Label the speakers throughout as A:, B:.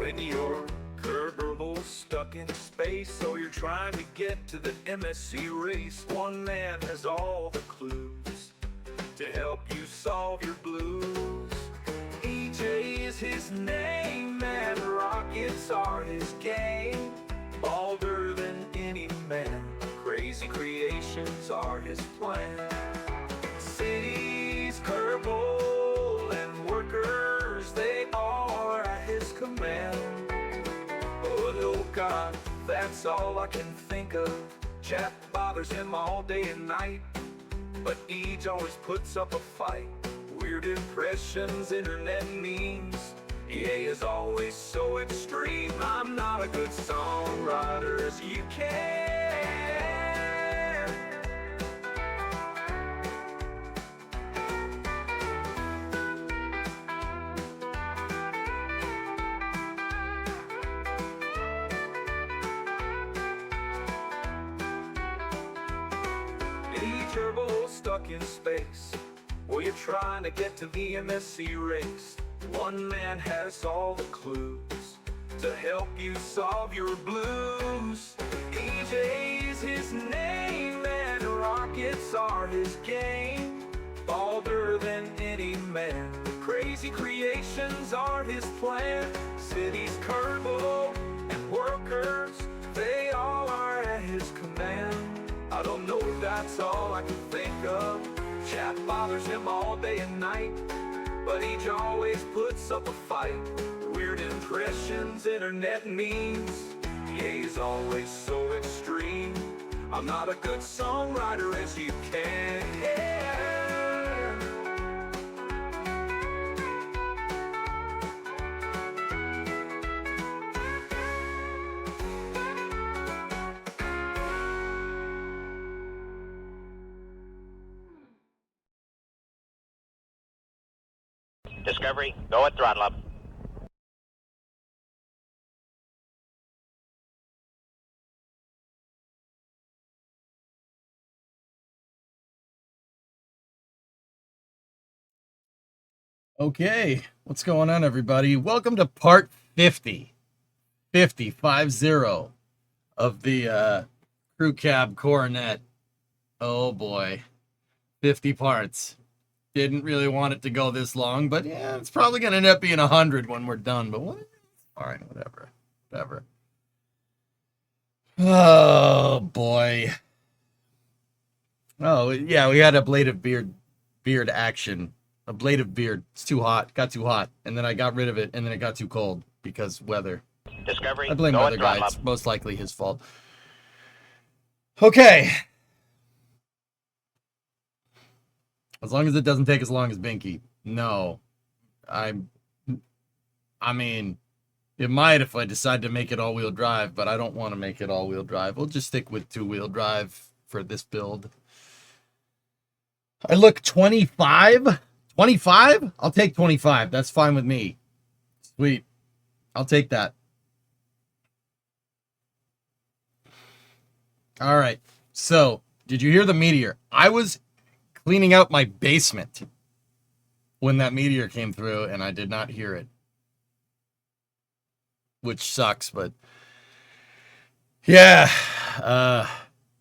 A: when you're curvable stuck in space, so you're trying to get to the MSC race. One man has all the clues to help you solve your blues. EJ is his name and rockets are his game. Bolder than any man, crazy creations are his plan. Cities, Kerbal, and workers, they all are at his command. Oh God, that's all I can think of. Chat bothers him all day and night, but Eej always puts up a fight. Weird impressions, internet memes, EA is always so extreme. I'm not a good songwriter as you can. Turbo stuck in space, well, you're trying to get to the MSC race. One man has all the clues to help you solve your blues. EJ's his name and rockets are his game. Bolder than any man, crazy creations are his plan. Cities, Kerbal, and workers, they all are at his command. I don't know if that's all I can think of. Chat bothers him all day and night, but Eej always puts up a fight. Weird impressions, internet memes, EA's always so extreme. I'm not a good songwriter as you can hear.
B: Discovery, go at throttle up.
C: Okay, what's going on, everybody? Welcome to part 50 of the crew cab Coronet. Oh boy, 50 parts. Didn't really want it to go this long, but yeah, it's probably gonna end up being 100 when we're done. But what? Fine, whatever. Oh boy. Oh yeah, we had a ablative beard action. Ablative beard. It's too hot. Got too hot, and then I got rid of it, and then it got too cold because weather.
B: Discovery,
C: I blame
B: go
C: the
B: at
C: other guy.
B: throttle
C: It's
B: up.
C: most likely his fault. Okay. As long as it doesn't take as long as Binky. No. I mean, it might if I decide to make it all-wheel drive, but I don't want to make it all-wheel drive. We'll just stick with two-wheel drive for this build. I look 25? 25? I'll take 25. That's fine with me. Sweet. I'll take that. All right. So, did you hear the meteor? I was cleaning out my basement when that meteor came through, and I did not hear it. Which sucks, but yeah.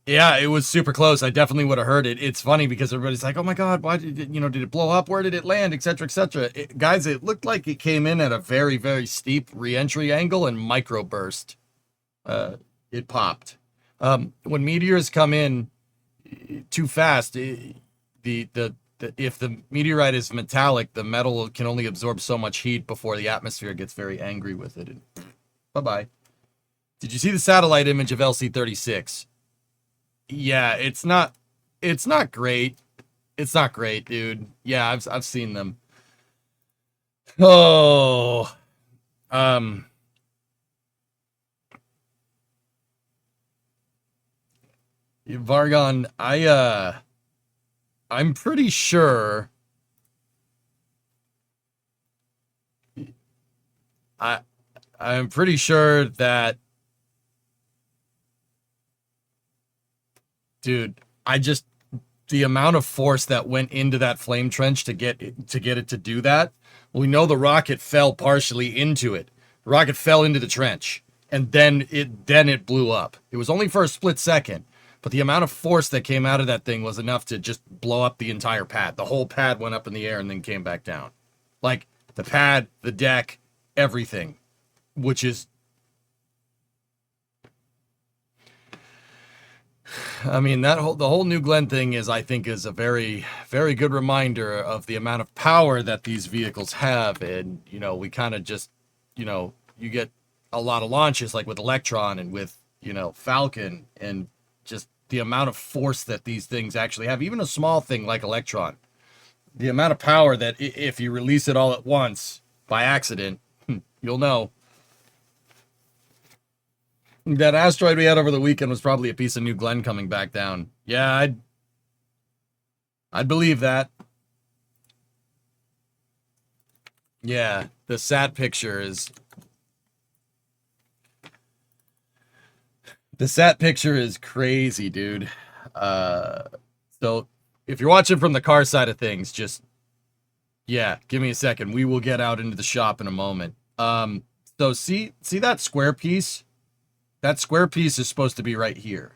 C: Yeah, it was super close. I definitely would have heard it. It's funny because everybody's like, oh my God, why did it, did it blow up? Where did it land? Et cetera, et cetera. Guys, it looked like it came in at a very, very steep re-entry angle and microburst. It popped. When meteors come in too fast, if the meteorite is metallic, the metal can only absorb so much heat before the atmosphere gets very angry with it. And bye-bye. Did you see the satellite image of LC-36? Yeah, it's not great. It's not great, dude. Yeah, I've seen them. Oh. Vargon, I'm pretty sure I'm pretty sure that, dude, the amount of force that went into that flame trench to get it to do that. We know the rocket fell partially into it. Rocket fell into the trench, and then it blew up. It was only for a split second, but the amount of force that came out of that thing was enough to just blow up the entire pad. The whole pad went up in the air and then came back down. Like, the pad, the deck, everything, which is... I mean, the whole New Glenn thing is, I think, is a very, very good reminder of the amount of power that these vehicles have. And, you know, we kind of just, you know, you get a lot of launches like with Electron and with, you know, Falcon, and just the amount of force that these things actually have. Even a small thing like Electron, the amount of power that if you release it all at once by accident, you'll know. That asteroid we had over the weekend was probably a piece of New Glenn coming back down. Yeah, I'd believe that. Yeah, the sat picture is... The sat picture is crazy, dude. So if you're watching from the car side of things, just... Yeah, give me a second. We will get out into the shop in a moment. So see that square piece? That square piece is supposed to be right here.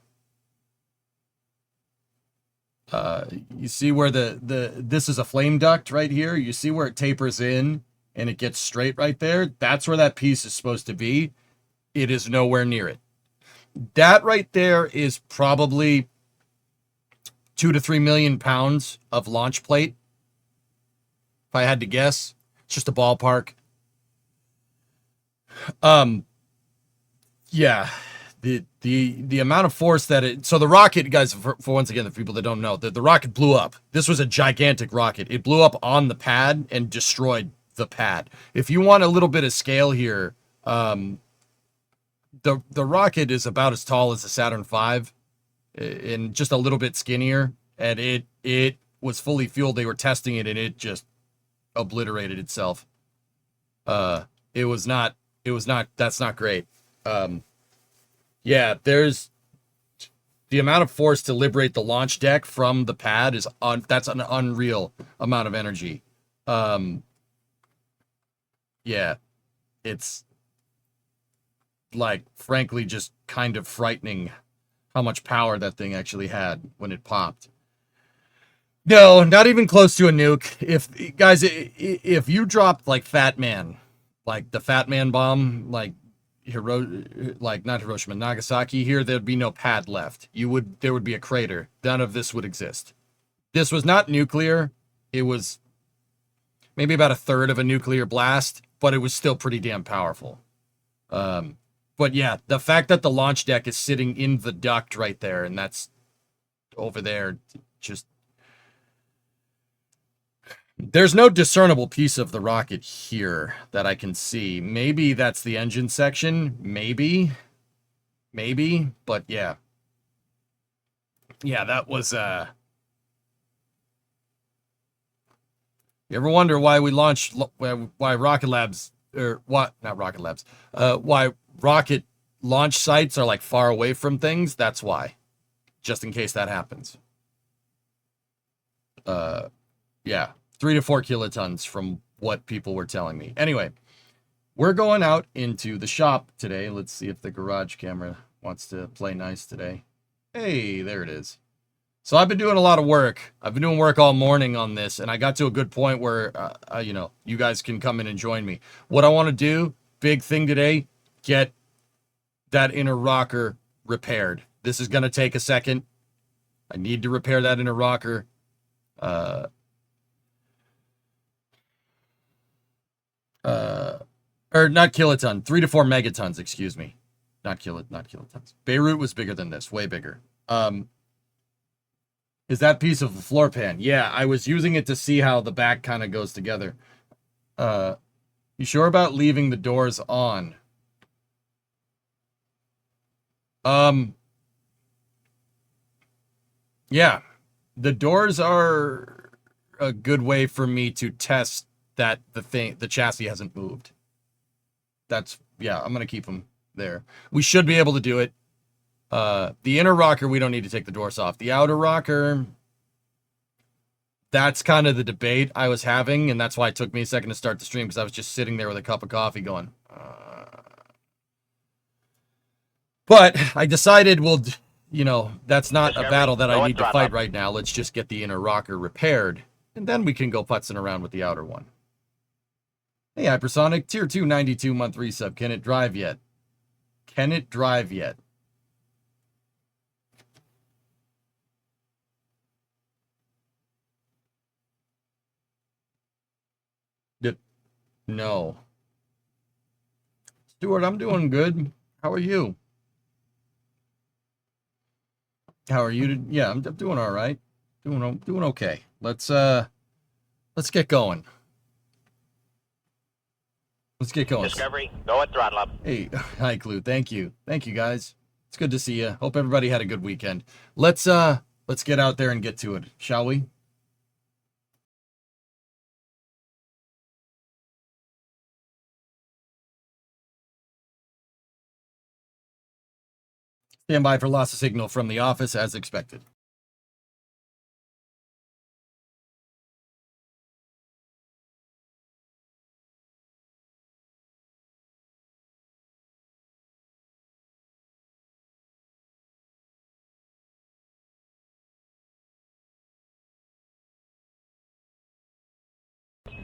C: You see where this is a flame duct right here? You see where it tapers in and it gets straight right there? That's where that piece is supposed to be. It is nowhere near it. That right there is probably 2 to 3 million pounds of launch plate. If I had to guess, it's just a ballpark. Yeah, the amount of force that it... So the rocket, guys, for once again, the people that don't know, the rocket blew up. This was a gigantic rocket. It blew up on the pad and destroyed the pad. If you want a little bit of scale here, the rocket is about as tall as the Saturn V, and just a little bit skinnier, and it was fully fueled. They were testing it, and it just obliterated itself. That's not great. Yeah, there's the amount of force to liberate the launch deck from the pad is that's an unreal amount of energy. Yeah, it's like, frankly, just kind of frightening how much power that thing actually had when it popped. No, not even close to a nuke. If you dropped like Fat Man, like the Fat Man bomb, like not Hiroshima, Nagasaki here, there'd be no pad left. There would be a crater. None of this would exist. This was not nuclear. It was maybe about a third of a nuclear blast, but it was still pretty damn powerful. But yeah, the fact that the launch deck is sitting in the duct right there, and that's over there, just... There's no discernible piece of the rocket here that I can see. Maybe that's the engine section. Maybe. But yeah. Yeah, that was... You ever wonder why we launched... Why Rocket Labs... Or what? Not Rocket Labs. Why rocket launch sites are like far away from things? That's why. Just in case that happens. Yeah. 3 to 4 kilotons from what people were telling me. Anyway, we're going out into the shop today. Let's see if the garage camera wants to play nice today. Hey, there it is. So I've been doing a lot of work. I've been doing work all morning on this, and I got to a good point where, you guys can come in and join me. What I want to do, big thing today, get that inner rocker repaired. This is going to take a second. I need to repair that inner rocker. Or not kiloton, 3 to 4 megatons, excuse me. Not kilotons. Beirut was bigger than this, way bigger. Is that piece of the floor pan? Yeah, I was using it to see how the back kind of goes together. You sure about leaving the doors on? Yeah, the doors are a good way for me to test that the chassis hasn't moved. Yeah, I'm gonna keep them there. We should be able to do it. The inner rocker, we don't need to take the doors off. The outer rocker, that's kind of the debate I was having, and that's why it took me a second to start the stream, because I was just sitting there with a cup of coffee going, But I decided, well, that's not a
B: Discovery,
C: battle that I
B: go
C: need to
B: throttle
C: fight
B: up.
C: right now. Let's just get the inner rocker repaired, and then we can go putzing around with the outer one. Hey, Hypersonic, Tier 2 92-month resub. Can it drive yet? Can it drive yet? No. Stuart, I'm doing good. How are you? How are you? Yeah, I'm doing all right. Doing okay. Let's get going. Let's get going.
B: Discovery, go at throttle up.
C: Hey, hi, Clue. Thank you, guys. It's good to see you. Hope everybody had a good weekend. Let's get out there and get to it, shall we? Stand by for loss of signal from the office as expected.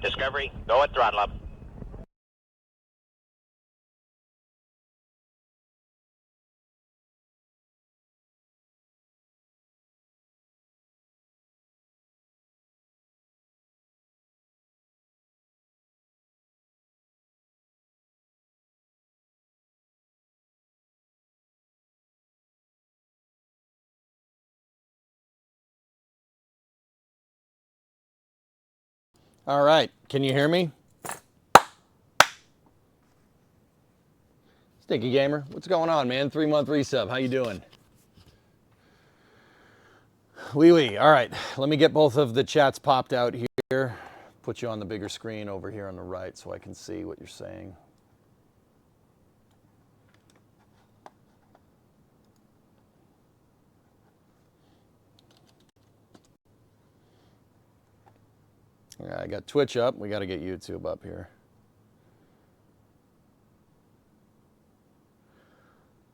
B: Discovery, go at throttle up.
C: All right, can you hear me? Sticky Gamer, what's going on, man? 3-month resub, how you doing? Wee. All right, let me get both of the chats popped out here. Put you on the bigger screen over here on the right so I can see what you're saying. Yeah, I got Twitch up. We got to get YouTube up here.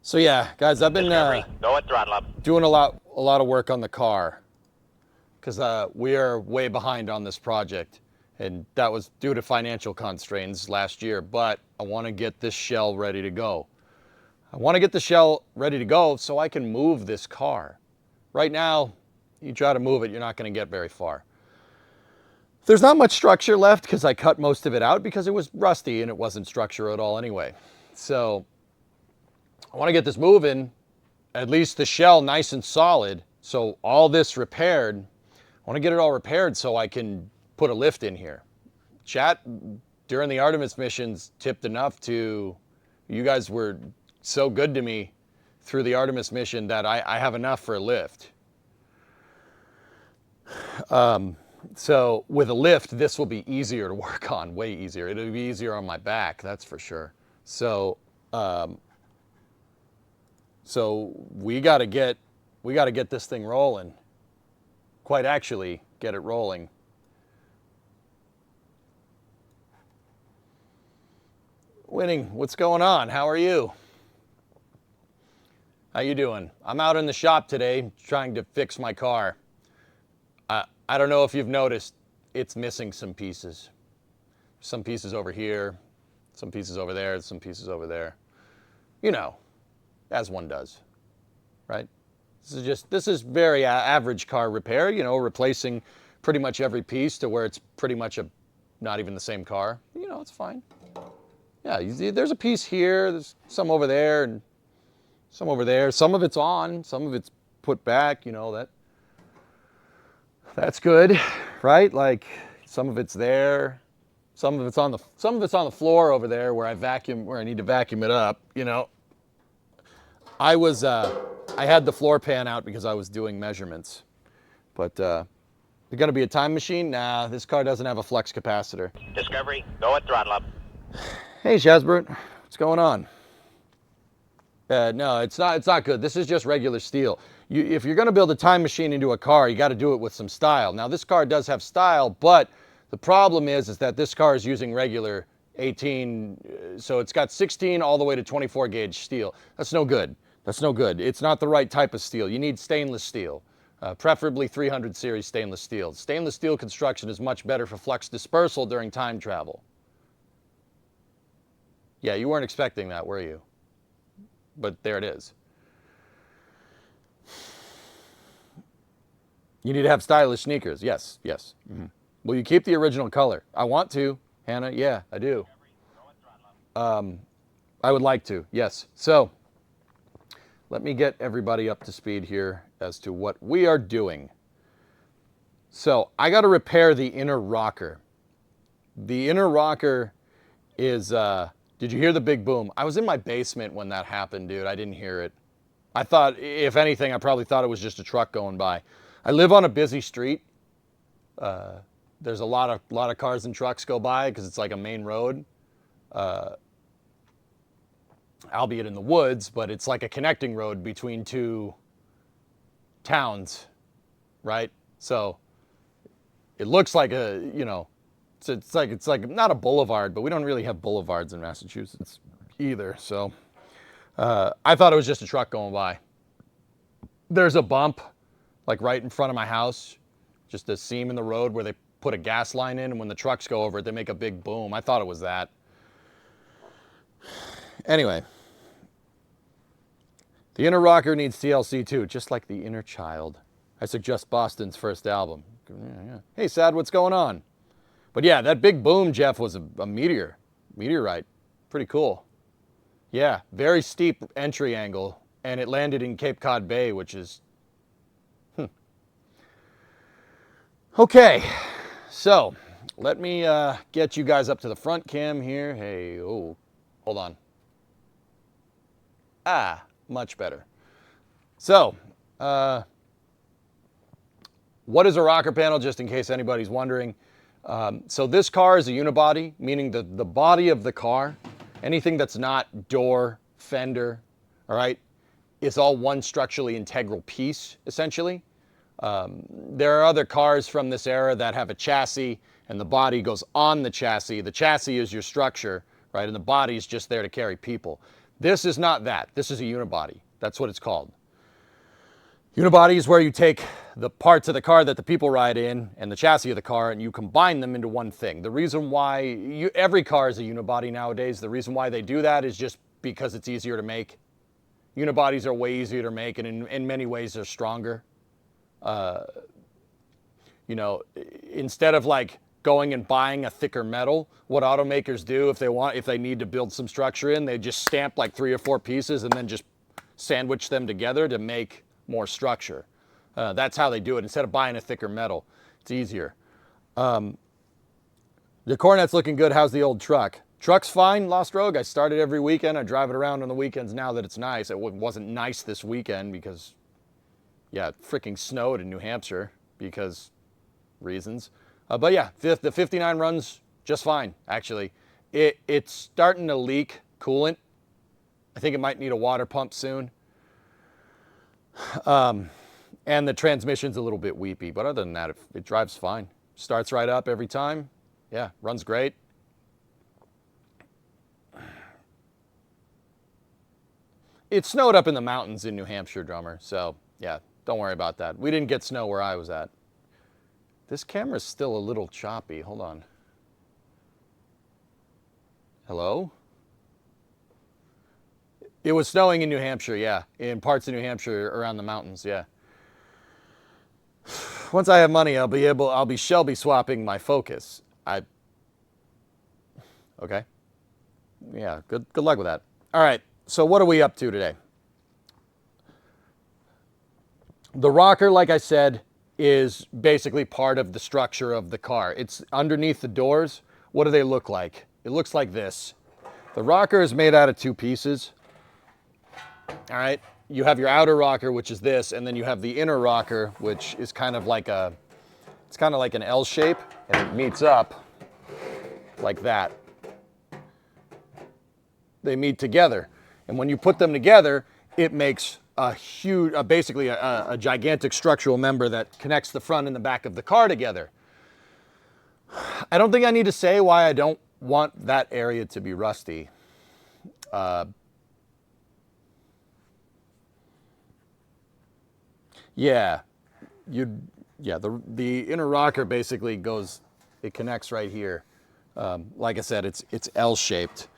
C: So yeah, guys, I've been
B: Discovery, go at throttle up.
C: doing a lot of work on the car because we are way behind on this project, and that was due to financial constraints last year. But I want to get this shell ready to go. I want to get the shell ready to go so I can move this car. Right now, you try to move it, you're not going to get very far. There's not much structure left because I cut most of it out because it was rusty and it wasn't structure at all anyway. So I want to get this moving, at least the shell nice and solid. So all this repaired, I want to get it all repaired so I can put a lift in here. Chat during the Artemis missions tipped enough to, you guys were so good to me through the Artemis mission that I have enough for a lift. So with a lift, this will be easier to work on, way easier. It'll be easier on my back, that's for sure. So, we got to get this thing rolling. Quite actually, get it rolling. Winning, what's going on? How are you? How you doing? I'm out in the shop today trying to fix my car. I don't know if you've noticed, it's missing some pieces. Some pieces over here, some pieces over there, some pieces over there. You know, as one does, right? This is very average car repair, you know, replacing pretty much every piece to where it's pretty much not even the same car. You know, it's fine. Yeah, there's a piece here, there's some over there, and some over there. Some of it's on, some of it's put back, you know, that's good, right? Like some of it's there, some of it's on the floor over there where I need to vacuum it up, you know. I had the floor pan out because I was doing measurements. But there's gonna be a time machine? Nah, this car doesn't have a flux capacitor.
B: Discovery, go at throttle up.
C: Hey Shazbert, what's going on? No, it's not good. This is just regular steel. If you're going to build a time machine into a car, you got to do it with some style. Now, this car does have style, but the problem is that this car is using regular
D: 18, so it's got 16 all the way to 24 gauge steel. That's no good. That's no good. It's not the right type of steel. You need stainless steel, preferably 300 series stainless steel. Stainless steel construction is much better for flux dispersal during time travel. Yeah, you weren't expecting that, were you? But there it is. You need to have stylish sneakers. Yes, yes. Mm-hmm. Will you keep the original color? I want to, Hannah. Yeah, I do. I would like to, yes. So, let me get everybody up to speed here as to what we are doing. So, I got to repair the inner rocker. The inner rocker is, did you hear the big boom? I was in my basement when that happened, dude. I didn't hear it. I thought, if anything, I probably thought it was just a truck going by. I live on a busy street. There's a lot of cars and trucks go by because it's like a main road. Albeit in the woods, but it's like a connecting road between two towns, right? So it looks like a, you know, it's like not a boulevard, but we don't really have boulevards in Massachusetts either. So I thought it was just a truck going by. There's a bump like right in front of my house, just a seam in the road where they put a gas line in, and when the trucks go over it, they make a big boom. I thought it was that. Anyway, the inner rocker needs TLC too, just like the inner child. I suggest Boston's first album. Yeah. Hey, Sad, what's going on? But yeah, that big boom, Jeff, was a meteorite. Pretty cool. Yeah, very steep entry angle, and it landed in Cape Cod Bay, which is... Okay, so let me get you guys up to the front cam here. Hey, oh, hold on. Much better. So, what is a rocker panel, just in case anybody's wondering? So this car is a unibody, meaning the body of the car, anything that's not door, fender, all right, is all one structurally integral piece, essentially. There are other cars from this era that have a chassis and the body goes on the chassis. The chassis is your structure, right, and the body is just there to carry people. This is not that. This is a unibody. That's what it's called. Unibody is where you take the parts of the car that the people ride in and the chassis of the car and you combine them into one thing. The reason why every car is a unibody nowadays, the reason why they do that is just because it's easier to make. Unibodies are way easier to make, and in many ways they're stronger. You know, instead of like going and buying a thicker metal, what automakers do if they need to build some structure in, they just stamp like 3 or 4 pieces and then just sandwich them together to make more structure. That's how they do it. Instead of buying a thicker metal, it's easier. The Coronet's looking good. How's the old truck? Truck's fine, Lost Rogue. I start it every weekend. I drive it around on the weekends now that it's nice. It wasn't nice this weekend because, yeah, it freaking snowed in New Hampshire because reasons. But yeah, the 59 runs just fine, actually. It's starting to leak coolant. I think it might need a water pump soon. And the transmission's a little bit weepy, but other than that, it drives fine. Starts right up every time. Yeah, runs great. It snowed up in the mountains in New Hampshire, drummer, so yeah, don't worry about that. We didn't get snow where I was at. This camera's still a little choppy. Hold on. Hello? It was snowing in New Hampshire, yeah. In parts of New Hampshire around the mountains, yeah. Once I have money, I'll be Shelby swapping my Focus. Okay. Yeah, good luck with that. All right, so what are we up to today? The rocker, like I said, is basically part of the structure of the car. It's underneath the doors. What do they look like? It looks like this. The rocker is made out of 2 pieces. All right, you have your outer rocker, which is this, and then you have the inner rocker, which is kind of like it's kind of like an L shape, and it meets up like that. They meet together, and when you put them together, it makes a huge, basically a gigantic structural member that connects the front and the back of the car together. I don't think I need to say why I don't want that area to be rusty. Yeah, the inner rocker basically goes, it connects right here. Like I said, it's L-shaped,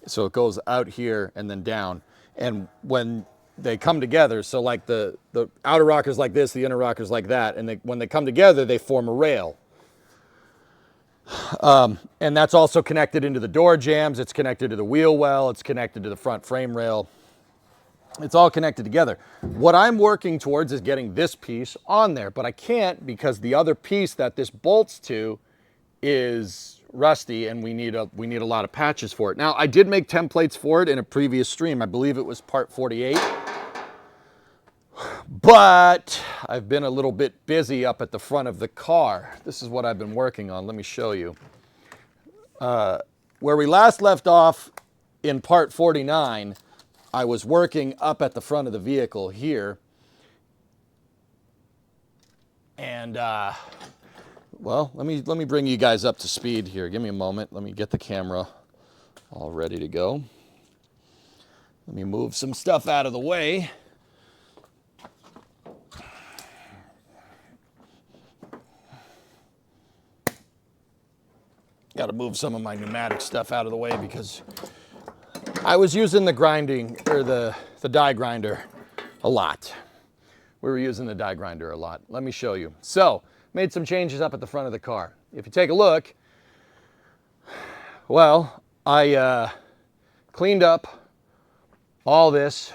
D: so it goes out here and then down. And when they come together, so like the outer rocker's like this, the inner rocker's like that, and when they come together, they form a rail. And that's also connected into the door jambs. It's connected to the wheel well. It's connected to the front frame rail. It's all connected together. What I'm working towards is getting this piece on there, but I can't because the other piece that this bolts to is rusty, and we need a lot of patches for it. Now, I did make templates for it in a previous stream. I believe it was part 48. But I've been a little bit busy up at the front of the car. This is what I've been working on. Let me show you. Where we last left off in part 49, I was working up at the front of the vehicle here. And, well, let me bring you guys up to speed here. Give me a moment. Let me get the camera all ready to go. Let me move some stuff out of the way. Got to move some of my pneumatic stuff out of the way because I was using the grinding, or the die grinder a lot. We were using the die grinder a lot. Let me show you. So, made some changes up at the front of the car. If you take a look, well, I cleaned up all this,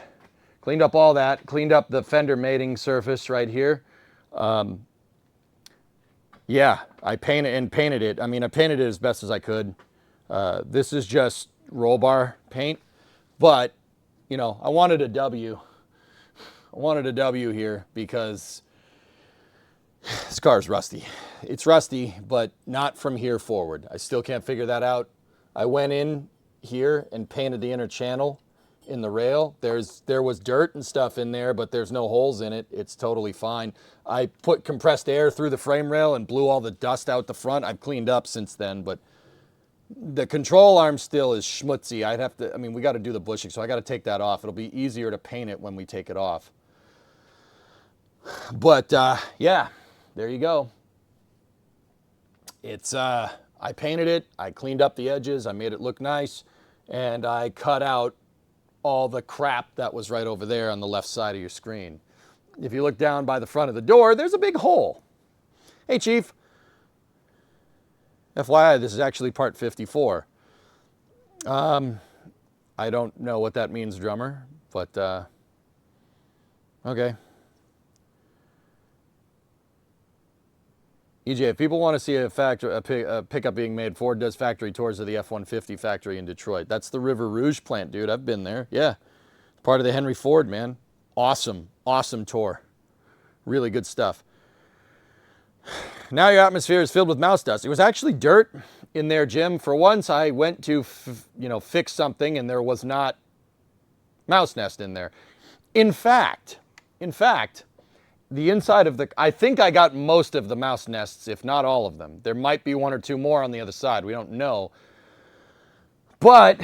D: cleaned up all that, cleaned up the fender mating surface right here. Yeah, I painted it. I mean, I painted it as best as I could. This is just roll bar paint, but, you know, I wanted a W. I wanted a W here because this car is rusty. It's rusty, but not from here forward. I still can't figure that out. I went in here and painted the inner channel in the rail. There was dirt and stuff in there, but there's no holes in it. It's totally fine. I put compressed air through the frame rail and blew all the dust out the front. I've cleaned up since then, but the control arm still is schmutzy. I mean, we got to do the bushing, so I got to take that off. It'll be easier to paint it when we take it off. But, yeah, there you go. It's, I painted it, I cleaned up the edges, I made it look nice, and I cut out all the crap that was right over there on the left side of your screen. If you look down by the front of the door, there's a big hole. Hey, Chief. FYI, this is actually part 54. I don't know what that means, drummer, but okay. EJ, if people want to see a pickup being made, Ford does factory tours of the F-150 factory in Detroit. That's the River Rouge plant, dude. I've been there. Yeah. Part of the Henry Ford, man. Awesome. Awesome tour. Really good stuff. Now your atmosphere is filled with mouse dust. It was actually dirt in there, Jim. For once, I went to, fix something, and there was not mouse nest in there. In fact, the inside of I think I got most of the mouse nests, if not all of them. There might be one or two more on the other side. We don't know. But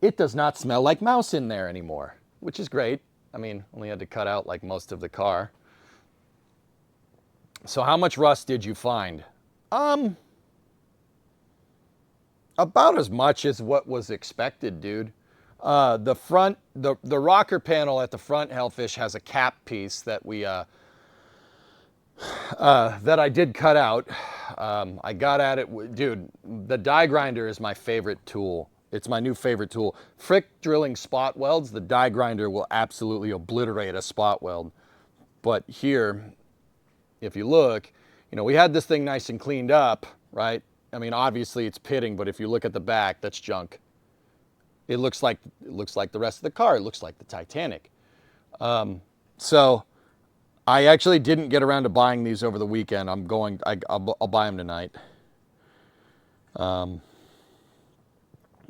D: it does not smell like mouse in there anymore, which is great. I mean, only had to cut out like most of the car. So how much rust did you find? About as much as what was expected, dude. The rocker panel at the front, Hellfish, has a cap piece that that I did cut out. I got at it, dude. The die grinder is my favorite tool. It's my new favorite tool. Frick drilling spot welds, the die grinder will absolutely obliterate a spot weld. But here, if you look, we had this thing nice and cleaned up, right? I mean, obviously it's pitting, but if you look at the back, that's junk. It looks like the rest of the car. It looks like the Titanic. So I actually didn't get around to buying these over the weekend. I'll buy them tonight.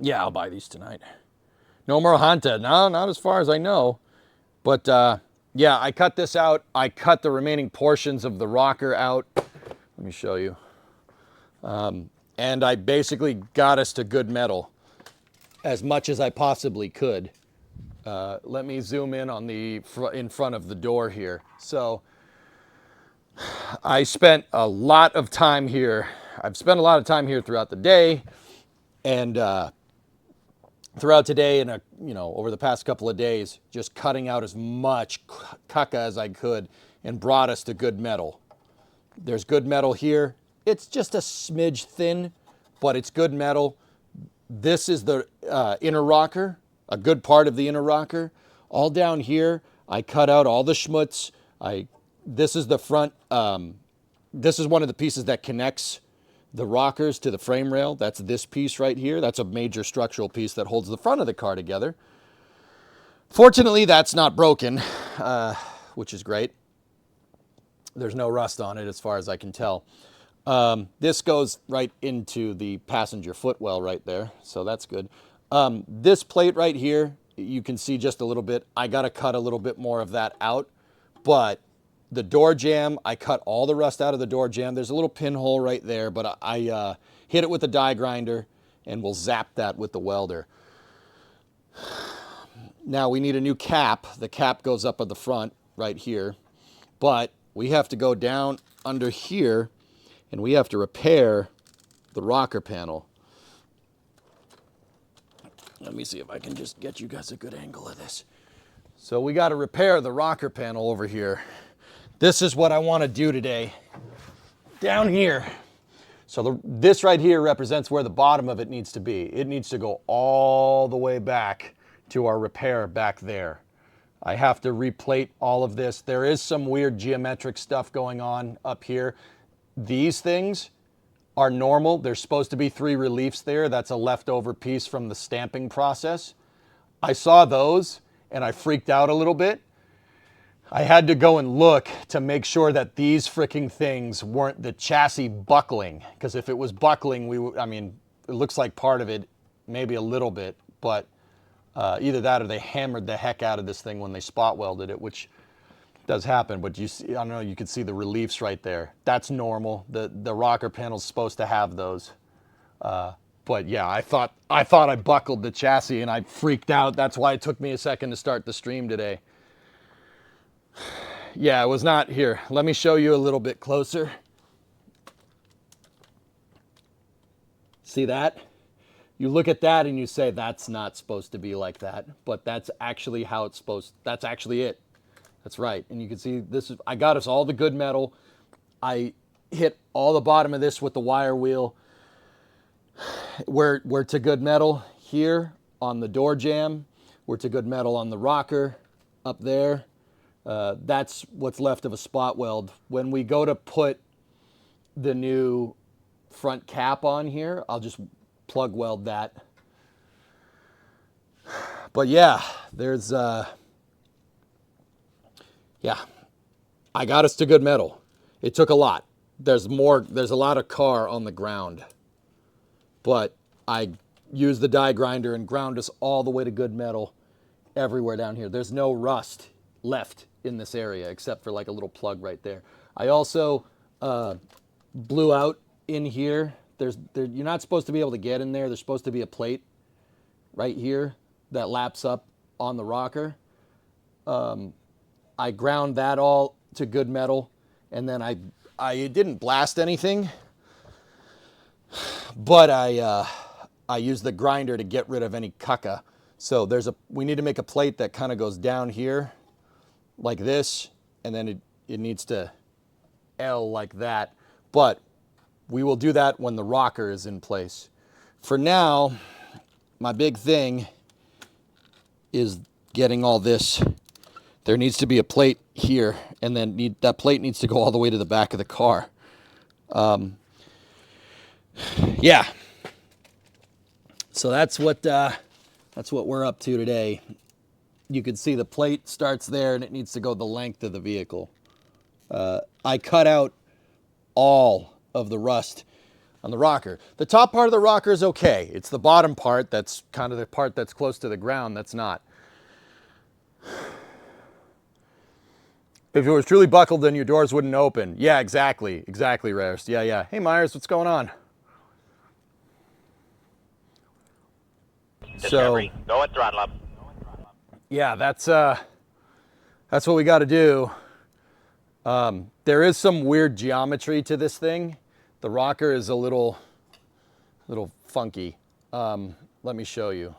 D: Yeah, I'll buy these tonight. No more Honda. No, not as far as I know. But yeah, I cut this out. I cut the remaining portions of the rocker out. Let me show you. And I basically got us to good metal as much as I possibly could. Let me zoom in on the in front of the door here. So I spent a lot of time here. I've spent a lot of time here throughout the day, and throughout today and over the past couple of days, just cutting out as much caca as I could, and brought us to good metal. There's good metal here. It's just a smidge thin, but it's good metal. This is the inner rocker, a good part of the inner rocker. All down here, I cut out all the schmutz. This is the front. This is one of the pieces that connects the rockers to the frame rail. That's this piece right here. That's a major structural piece that holds the front of the car together. Fortunately, that's not broken, which is great. There's no rust on it as far as I can tell. This goes right into the passenger footwell right there, so that's good. This plate right here, you can see just a little bit. I got to cut a little bit more of that out, but the door jamb, I cut all the rust out of the door jamb. There's a little pinhole right there, but I hit it with a die grinder, and we'll zap that with the welder. Now we need a new cap. The cap goes up at the front right here, but we have to go down under here, and we have to repair the rocker panel. Let me see if I can just get you guys a good angle of this. So we got to repair the rocker panel over here. This is what I want to do today. Down here. So this right here represents where the bottom of it needs to be. It needs to go all the way back to our repair back there. I have to replate all of this. There is some weird geometric stuff going on up here. These things are normal. There's supposed to be 3 reliefs there. That's a leftover piece from the stamping process. I saw those and I freaked out a little bit. I had to go and look to make sure that these freaking things weren't the chassis buckling. Because if it was buckling, I mean, it looks like part of it, maybe a little bit, but either that or they hammered the heck out of this thing when they spot welded it, which does happen. But you see, I don't know, you can see the reliefs right there. That's normal. The rocker panel's supposed to have those. But yeah, I thought I buckled the chassis and I freaked out. That's why it took me a second to start the stream today. Yeah, it was not here. Let me show you a little bit closer. See that? You look at that and you say, that's not supposed to be like that. But that's actually how it's supposed, that's actually it. That's right. And you can see this is, I got us all the good metal. I hit all the bottom of this with the wire wheel. We're to good metal here on the door jamb. We're to good metal on the rocker up there. That's what's left of a spot weld. When we go to put the new front cap on here, I'll just plug weld that. But yeah, there's yeah, I got us to good metal. It took a lot. There's a lot of car on the ground, but I used the die grinder and ground us all the way to good metal everywhere down here. There's no rust left in this area except for like a little plug right there. I also blew out in here. You're not supposed to be able to get in there. There's supposed to be a plate right here that laps up on the rocker. I ground that all to good metal, and then I didn't blast anything, but I used the grinder to get rid of any caca. So we need to make a plate that kind of goes down here like this, and then it needs to L like that. But we will do that when the rocker is in place. For now, my big thing is getting all this. There needs to be a plate here, and then that plate needs to go all the way to the back of the car. Yeah. So that's what we're up to today. You can see the plate starts there, and it needs to go the length of the vehicle. I cut out all of the rust on the rocker. The top part of the rocker is okay. It's the bottom part that's kind of the part that's close to the ground that's not. If it was truly buckled, then your doors wouldn't open. Yeah, exactly, Rares. Yeah. Hey, Myers, what's going on?
B: Discovery, go at throttle up.
D: Yeah, that's what we got to do. There is some weird geometry to this thing. The rocker is a little funky. Let me show you.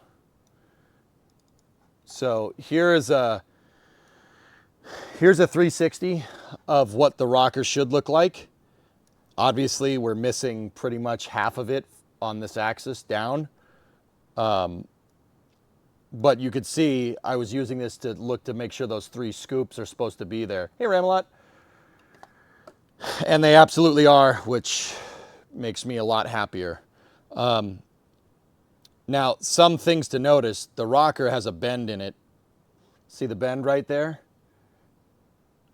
D: So here's a 360 of what the rocker should look like. Obviously, we're missing pretty much half of it on this axis down. But you could see I was using this to look to make sure those 3 scoops are supposed to be there. Hey, Ramalot. And they absolutely are, which makes me a lot happier. Now, some things to notice. The rocker has a bend in it. See the bend right there?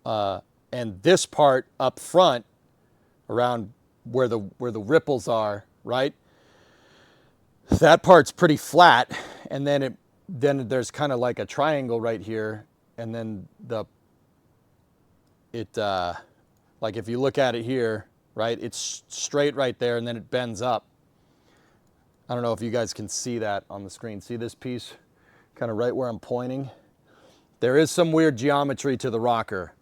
D: And this part up front, around where the ripples are, right? That part's pretty flat, and then there's kind of like a triangle right here, and then like if you look at it here, right, it's straight right there, and then it bends up. I don't know if you guys can see that on the screen. See this piece kind of right where I'm pointing? There is some weird geometry to the rocker.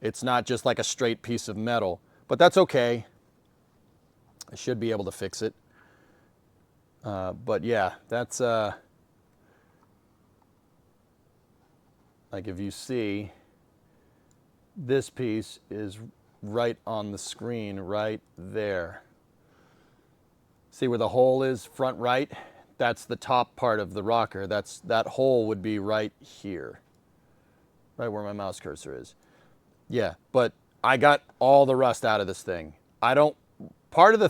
D: It's not just like a straight piece of metal, but that's okay. I should be able to fix it. But yeah, that's like if you see, this piece is right on the screen right there. See where the hole is, front right? That's the top part of the rocker. That hole would be right here, right where my mouse cursor is. Yeah, but I got all the rust out of this thing. Part of the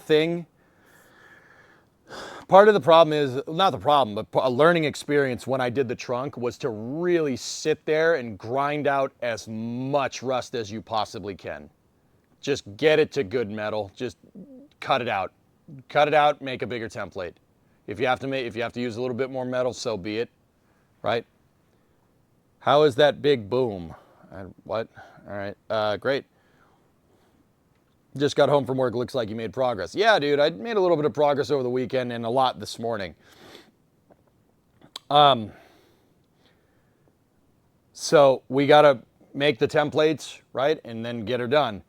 D: problem is, not the problem, but a learning experience when I did the trunk was to really sit there and grind out as much rust as you possibly can. Just get it to good metal. Just cut it out. Cut it out, make a bigger template. If you have to use a little bit more metal, so be it, right? How is that big boom? What? All right, great. Just got home from work, looks like you made progress. Yeah, dude, I made a little bit of progress over the weekend and a lot this morning. So we gotta make the templates, right? And then get her done.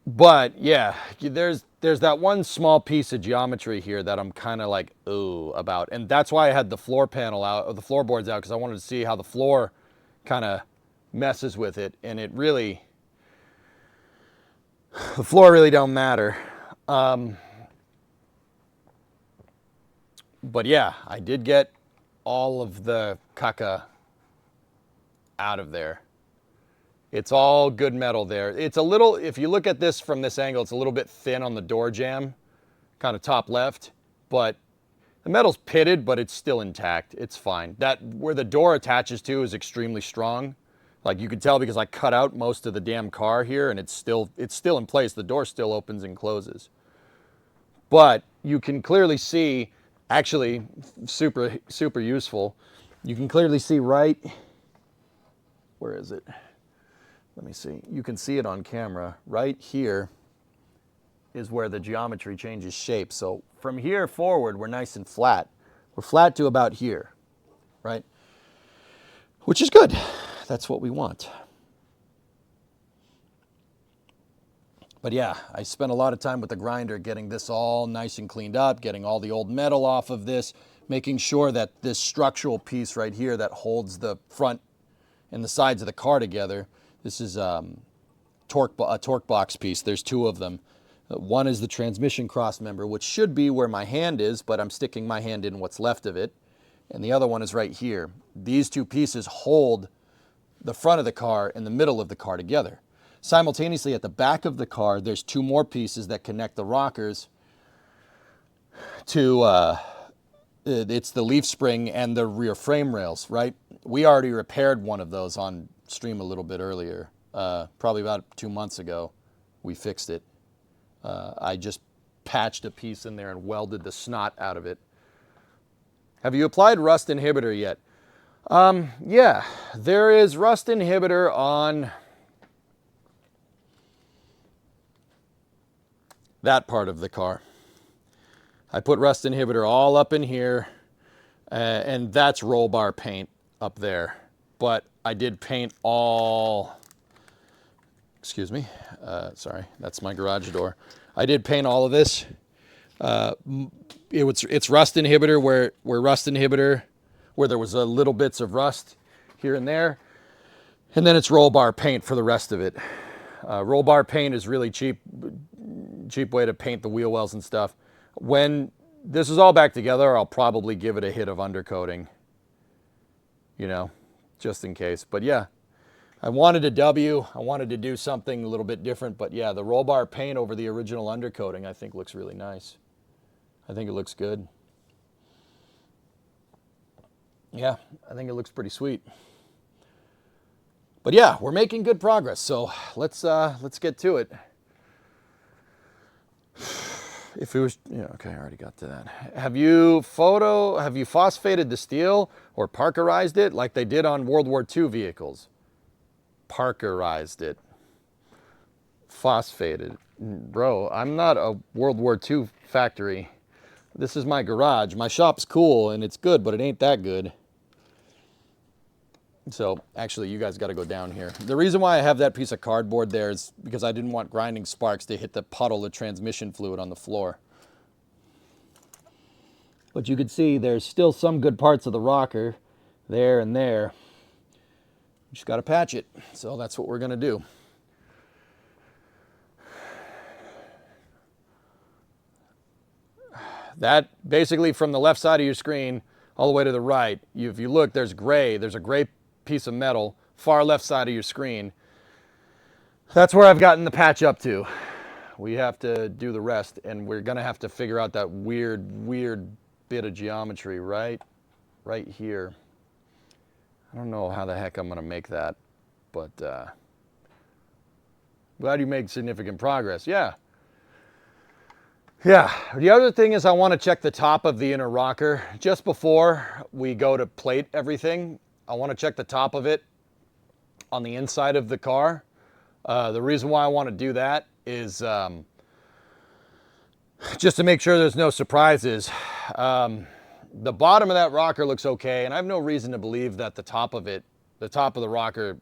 D: But yeah, there's that one small piece of geometry here that I'm kind of like, ooh, about. And that's why I had the floor panel out, or the floorboards out, because I wanted to see how the floor kind of messes with it. And it really, the floor really don't matter. But yeah, I did get all of the caca out of there. It's all good metal there. It's a little, if you look at this from this angle, it's a little bit thin on the door jamb, kind of top left, but the metal's pitted, but it's still intact. It's fine. That, where the door attaches to, is extremely strong. Like you can tell because I cut out most of the damn car here, and it's still in place. The door still opens and closes. But you can clearly see, actually super useful. You can clearly see right, where is it? Let me see. You can see it on camera. Right here is where the geometry changes shape. So from here forward, we're nice and flat. We're flat to about here, right? Which is good. That's what we want. But yeah, I spent a lot of time with the grinder getting this all nice and cleaned up, getting all the old metal off of this, making sure that this structural piece right here that holds the front and the sides of the car together, this is a torque box piece. There's 2 of them. One is the transmission cross member, which should be where my hand is, but I'm sticking my hand in what's left of it. And the other one is right here. These 2 pieces hold the front of the car and the middle of the car together. Simultaneously, at the back of the car, there's 2 more pieces that connect the rockers to, it's the leaf spring and the rear frame rails, right? We already repaired one of those on stream a little bit earlier, probably about 2 months ago. We fixed it. I just patched a piece in there and welded the snot out of it. Have you applied rust inhibitor yet? Yeah, there is rust inhibitor on that part of the car. I put rust inhibitor all up in here, and that's roll bar paint up there. But I did paint all, excuse me, sorry, that's my garage door. I did paint all of this. It's rust inhibitor where there was a little bits of rust here and there. And then it's roll bar paint for the rest of it. Roll bar paint is really cheap way to paint the wheel wells and stuff. When this is all back together, I'll probably give it a hit of undercoating, you know, just in case. But yeah, I wanted a W. I wanted to do something a little bit different. But yeah, the roll bar paint over the original undercoating I think looks really nice. I think it looks good. Yeah, I think it looks pretty sweet. But yeah, we're making good progress. So let's get to it. If it was, yeah, okay, I already got to that. Have you phosphated the steel or parkerized it like they did on World War II vehicles? Parkerized it. Phosphated. Bro, I'm not a World War II factory. This is my garage. My shop's cool and it's good, but it ain't that good. So actually, you guys got to go down here. The reason why I have that piece of cardboard there is because I didn't want grinding sparks to hit the puddle of transmission fluid on the floor. But you can see there's still some good parts of the rocker there and there. You just got to patch it. So that's what we're going to do. That basically from the left side of your screen all the way to the right, if you look, there's gray. There's a gray piece of metal, far left side of your screen. That's where I've gotten the patch up to. We have to do the rest, and we're gonna have to figure out that weird bit of geometry right here. I don't know how the heck I'm gonna make that, but glad you made significant progress. Yeah. The other thing is I want to check the top of the inner rocker just before we go to plate everything. I want to check the top of it on the inside of the car. The reason why I want to do that is just to make sure there's no surprises. The bottom of that rocker looks okay, and I have no reason to believe that the top of the rocker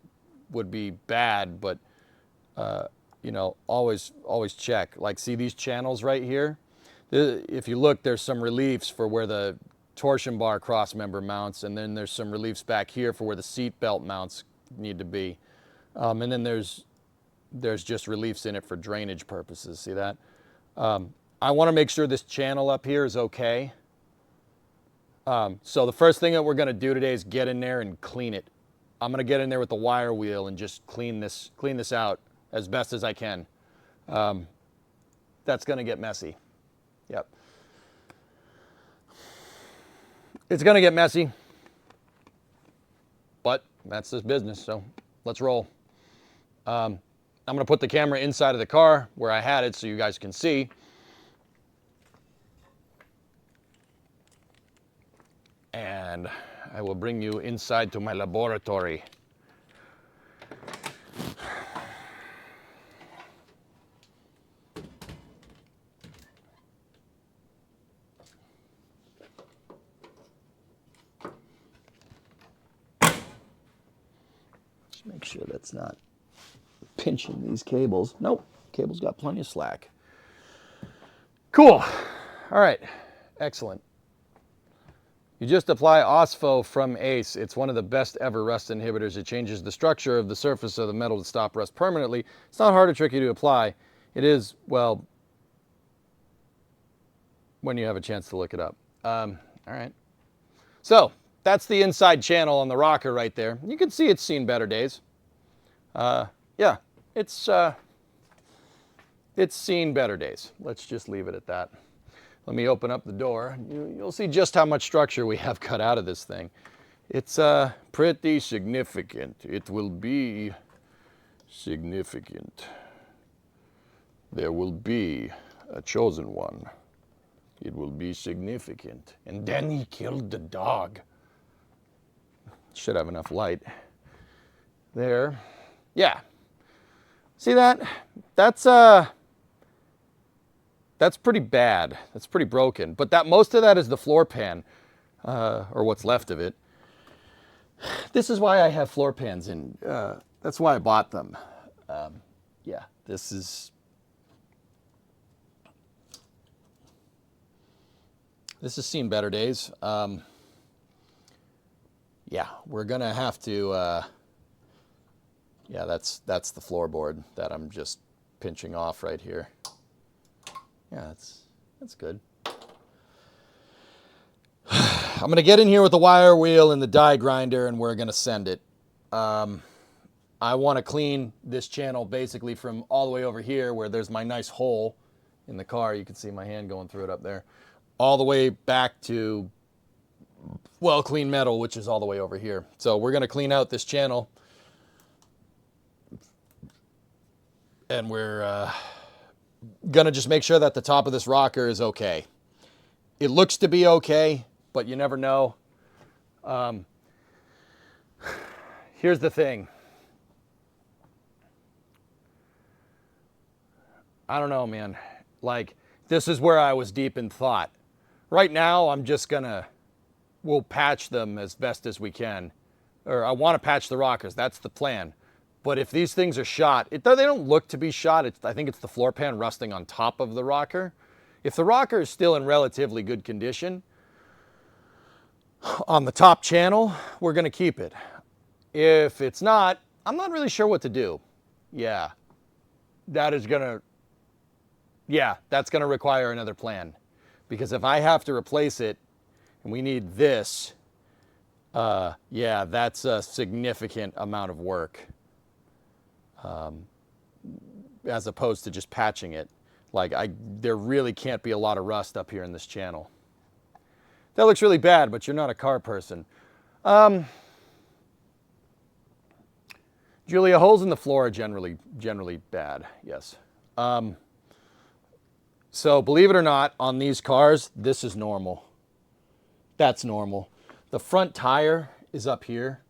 D: would be bad, but you know, always check. Like, see these channels right here? If you look, there's some reliefs for where the torsion bar cross member mounts, and then there's some reliefs back here for where the seat belt mounts need to be. And then there's just reliefs in it for drainage purposes. See that? I want to make sure this channel up here is okay. So the first thing that we're going to do today is get in there and clean it. I'm going to get in there with the wire wheel and just clean this out as best as I can. That's going to get messy. Yep. It's going to get messy, but that's this business, so let's roll. I'm going to put the camera inside of the car where I had it so you guys can see. And I will bring you inside to my laboratory. Make sure that's not pinching these cables. Nope, cable's got plenty of slack. Cool. All right, excellent. You just apply OSFO from ACE. It's one of the best ever rust inhibitors. It changes the structure of the surface of the metal to stop rust permanently. It's not hard or tricky to apply. It is, well, when you have a chance to look it up. All right. So, that's the inside channel on the rocker right there. You can see it's seen better days. Yeah, it's seen better days. Let's just leave it at that. Let me open up the door. You'll see just how much structure we have cut out of this thing. It's pretty significant. It will be significant. There will be a chosen one. It will be significant. And then he killed the dog. Should have enough light. There. Yeah. See that? That's That's pretty bad. That's pretty broken. But that most of that is the floor pan, or what's left of it. This is why I have floor pans in. That's why I bought them. Yeah, this is seen better days. Yeah, we're gonna have to. Yeah, that's the floorboard that I'm just pinching off right here. Yeah, that's good. I'm going to get in here with the wire wheel and the die grinder, and we're going to send it. I want to clean this channel basically from all the way over here where there's my nice hole in the car. You can see my hand going through it up there. All the way back to, well, clean metal, which is all the way over here. So we're going to clean out this channel. And we're going to just make sure that the top of this rocker is okay. It looks to be okay, but you never know. Here's the thing. I don't know, man. Like, this is where I was deep in thought. Right now, I'm just we'll patch them as best as we can. Or I want to patch the rockers. That's the plan. But if these things are shot, they don't look to be shot. I think it's the floor pan rusting on top of the rocker. If the rocker is still in relatively good condition, on the top channel, we're going to keep it. If it's not, I'm not really sure what to do. Yeah, that's going to require another plan. Because if I have to replace it, and we need this, yeah, that's a significant amount of work. As opposed to just patching it. Like, there really can't be a lot of rust up here in this channel. That looks really bad, but you're not a car person. Julia, holes in the floor are generally bad, yes. So believe it or not, on these cars, this is normal. That's normal. The front tire is up here,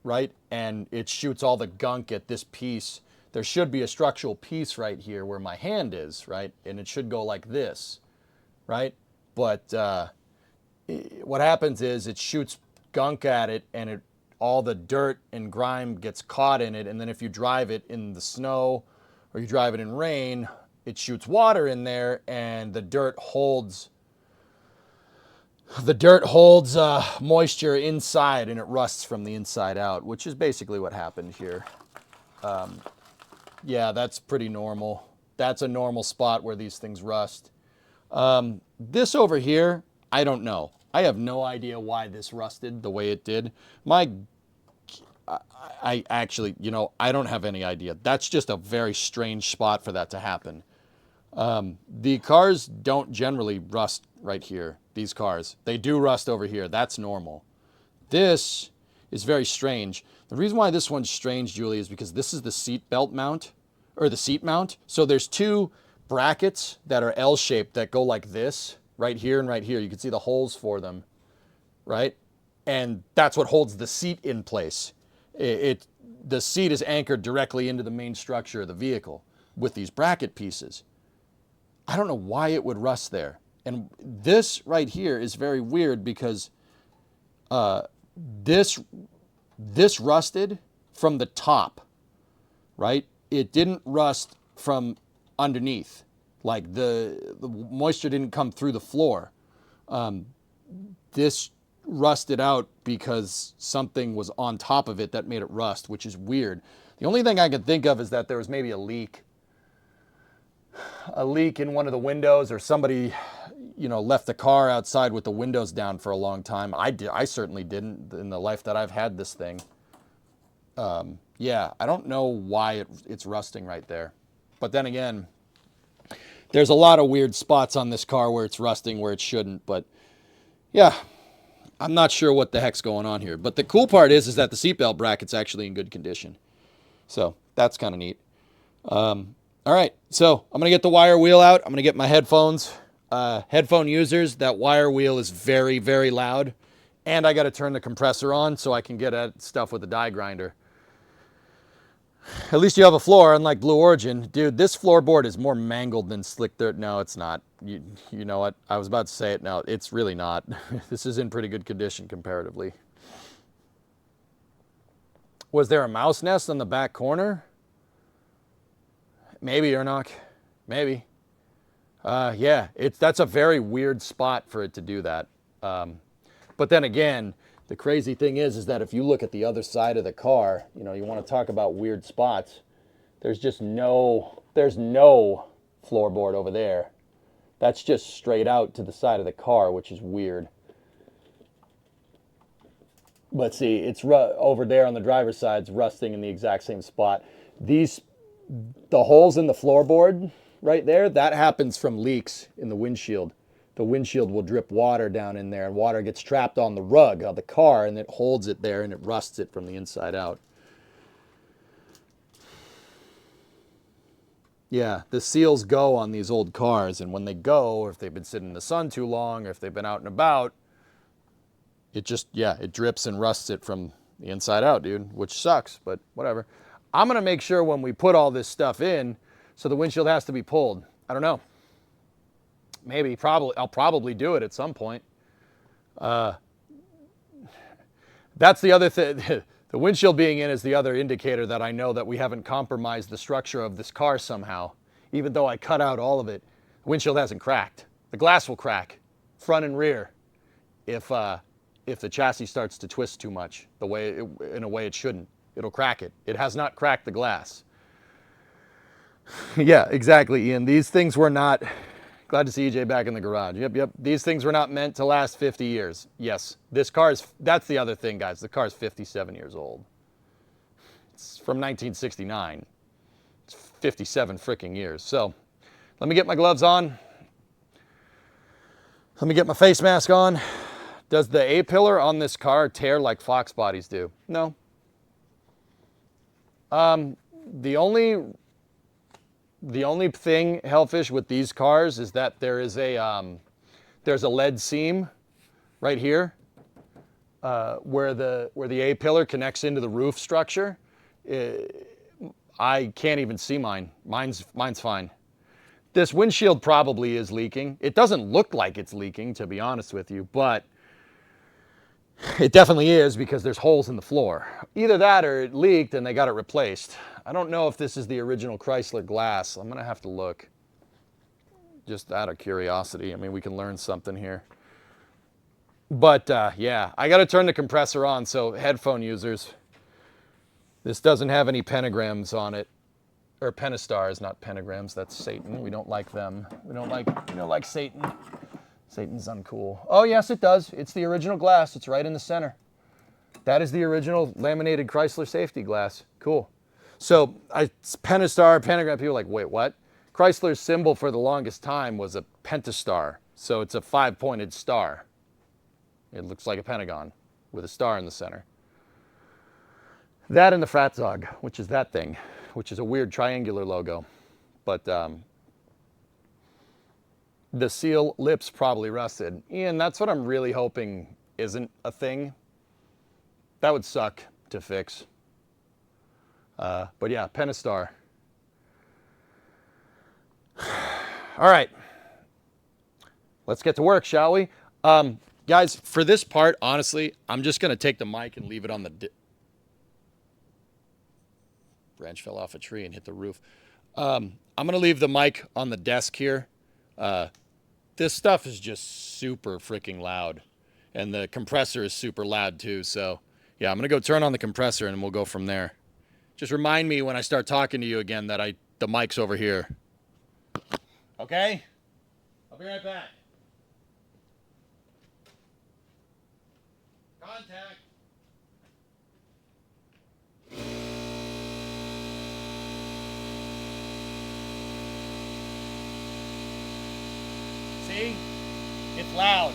D: right? And it shoots all the gunk at this piece. There should be a structural piece right here where my hand is, right? And it should go like this, right? But what happens is it shoots gunk at it, and all the dirt and grime gets caught in it. And then if you drive it in the snow or you drive it in rain, it shoots water in there, and the dirt holds moisture inside, and it rusts from the inside out, which is basically what happened here. Yeah, that's pretty normal. That's a normal spot where these things rust. This over here, I don't know. I have no idea why this rusted the way it did. I actually, I don't have any idea. That's just a very strange spot for that to happen. The cars don't generally rust right here. These cars, they do rust over here. That's normal. This is very strange. The reason why this one's strange, Julie, is because this is the seat belt mount, or the seat mount. So there's two brackets that are L-shaped that go like this, right here and right here. You can see the holes for them, right? And that's what holds the seat in place. The seat is anchored directly into the main structure of the vehicle with these bracket pieces. I don't know why it would rust there. And this right here is very weird because this rusted from the top, right? It didn't rust from underneath. Like the moisture didn't come through the floor. This rusted out because something was on top of it that made it rust, which is weird. The only thing I can think of is that there was maybe a leak in one of the windows, or somebody, left the car outside with the windows down for a long time. I certainly didn't in the life that I've had this thing. Yeah, I don't know why it's rusting right there. But then again, there's a lot of weird spots on this car where it's rusting where it shouldn't. But yeah, I'm not sure what the heck's going on here. But the cool part is that the seatbelt bracket's actually in good condition. So that's kind of neat. All right, so I'm going to get the wire wheel out. I'm going to get my headphones. Headphone users, that wire wheel is very, very loud. And I got to turn the compressor on so I can get at stuff with the die grinder. At least you have a floor, unlike Blue Origin. Dude, this floorboard is more mangled than slick dirt. No, it's not. You know what? I was about to say it. No, it's really not. This is in pretty good condition comparatively. Was there a mouse nest on the back corner? Maybe, Ernok. Maybe. Yeah, that's a very weird spot for it to do that. But then again, the crazy thing is that if you look at the other side of the car, you know, you want to talk about weird spots. There's no floorboard over there. That's just straight out to the side of the car, which is weird. But see, it's over there on the driver's side, it's rusting in the exact same spot. The holes in the floorboard right there, that happens from leaks in the windshield. The windshield will drip water down in there, and water gets trapped on the rug of the car, and it holds it there, and it rusts it from the inside out. Yeah, the seals go on these old cars, and when they go, or if they've been sitting in the sun too long, or if they've been out and about, it just, yeah, it drips and rusts it from the inside out, dude, which sucks, but whatever. I'm going to make sure when we put all this stuff in, so the windshield has to be pulled. I don't know. Maybe, probably, I'll probably do it at some point. That's the other thing. The windshield being in is the other indicator that I know that we haven't compromised the structure of this car somehow. Even though I cut out all of it, the windshield hasn't cracked. The glass will crack, front and rear, if the chassis starts to twist too much, in a way it shouldn't. It'll crack it. It has not cracked the glass. Yeah, exactly, Ian. These things were not... Glad to see EJ back in the garage. Yep. These things were not meant to last 50 years. Yes, this car is... That's the other thing, guys. The car is 57 years old. It's from 1969. It's 57 freaking years. So, let me get my gloves on. Let me get my face mask on. Does the A-pillar on this car tear like Fox bodies do? No. The only thing, Hellfish, with these cars is that there's a lead seam right here where the A-pillar connects into the roof structure. I can't even see mine. Mine's fine. This windshield probably is leaking. It doesn't look like it's leaking, to be honest with you, but it definitely is because there's holes in the floor. Either that or it leaked and they got it replaced. I don't know if this is the original Chrysler glass. I'm going to have to look. Just out of curiosity. I mean, we can learn something here. But, yeah, I got to turn the compressor on, so headphone users, this doesn't have any pentagrams on it. Or pentastars, not pentagrams. That's Satan. We don't like them. We don't like Satan. Satan's uncool. Oh, yes, it does. It's the original glass. It's right in the center. That is the original laminated Chrysler safety glass. Cool. So, pentastar, pentagram, people are like, wait, what? Chrysler's symbol for the longest time was a pentastar. So it's a 5-pointed star. It looks like a pentagon with a star in the center. That and the Fratzog, which is that thing, which is a weird triangular logo. But the seal lips probably rusted. Ian, that's what I'm really hoping isn't a thing. That would suck to fix. But yeah, Pentastar. All right. Let's get to work, shall we? Guys, for this part, honestly, I'm just going to take the mic and leave it on the... Branch fell off a tree and hit the roof. I'm going to leave the mic on the desk here. This stuff is just super freaking loud. And the compressor is super loud too. So, yeah, I'm going to go turn on the compressor and we'll go from there. Just remind me when I start talking to you again that the mic's over here. Okay? I'll be right back. Contact. See? It's loud.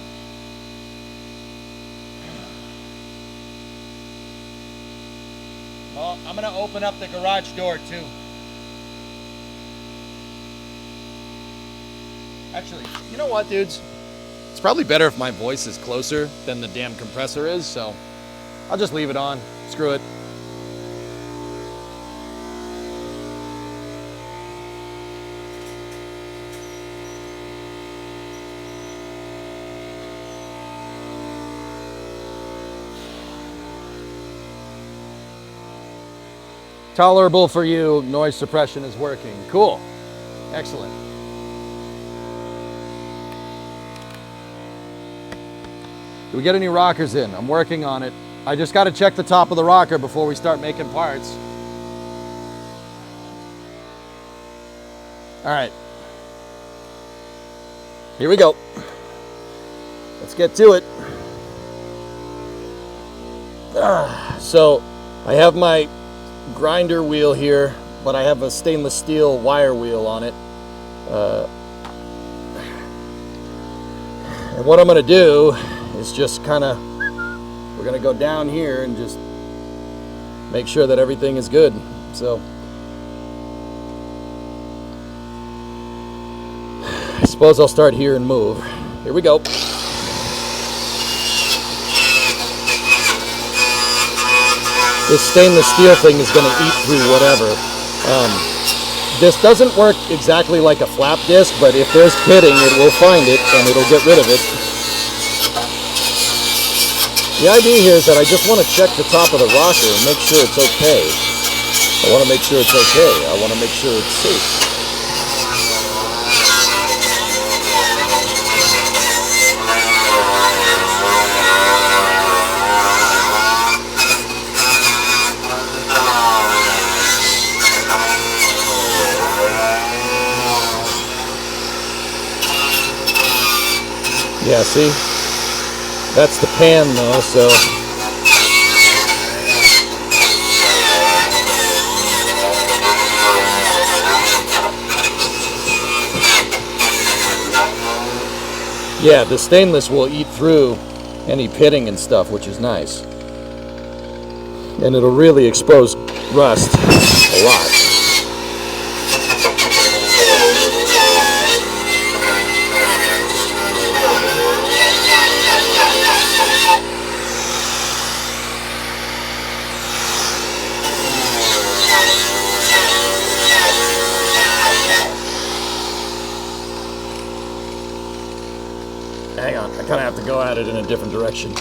D: Well, I'm going to open up the garage door too. Actually, you know what, dudes? It's probably better if my voice is closer than the damn compressor is, so I'll just leave it on. Screw it. Tolerable for you. Noise suppression is working. Cool. Excellent. Do we get any rockers in? I'm working on it. I just got to check the top of the rocker before we start making parts. All right. Here we go. Let's get to it. So I have my grinder wheel here, but I have a stainless steel wire wheel on it. And what I'm going to do is just kind of, we're going to go down here and just make sure that everything is good. So I suppose I'll start here and move. Here we go. This stainless steel thing is going to eat through whatever. This doesn't work exactly like a flap disc, but if there's pitting, it will find it and it'll get rid of it. The idea here is that I just want to check the top of the rocker and make sure it's okay. I want to make sure it's okay. I want to make sure it's safe. Yeah, see? That's the pan though, so. Yeah, the stainless will eat through any pitting and stuff, which is nice. And it'll really expose rust a lot. Hang on, I kind of have to go at it in a different direction.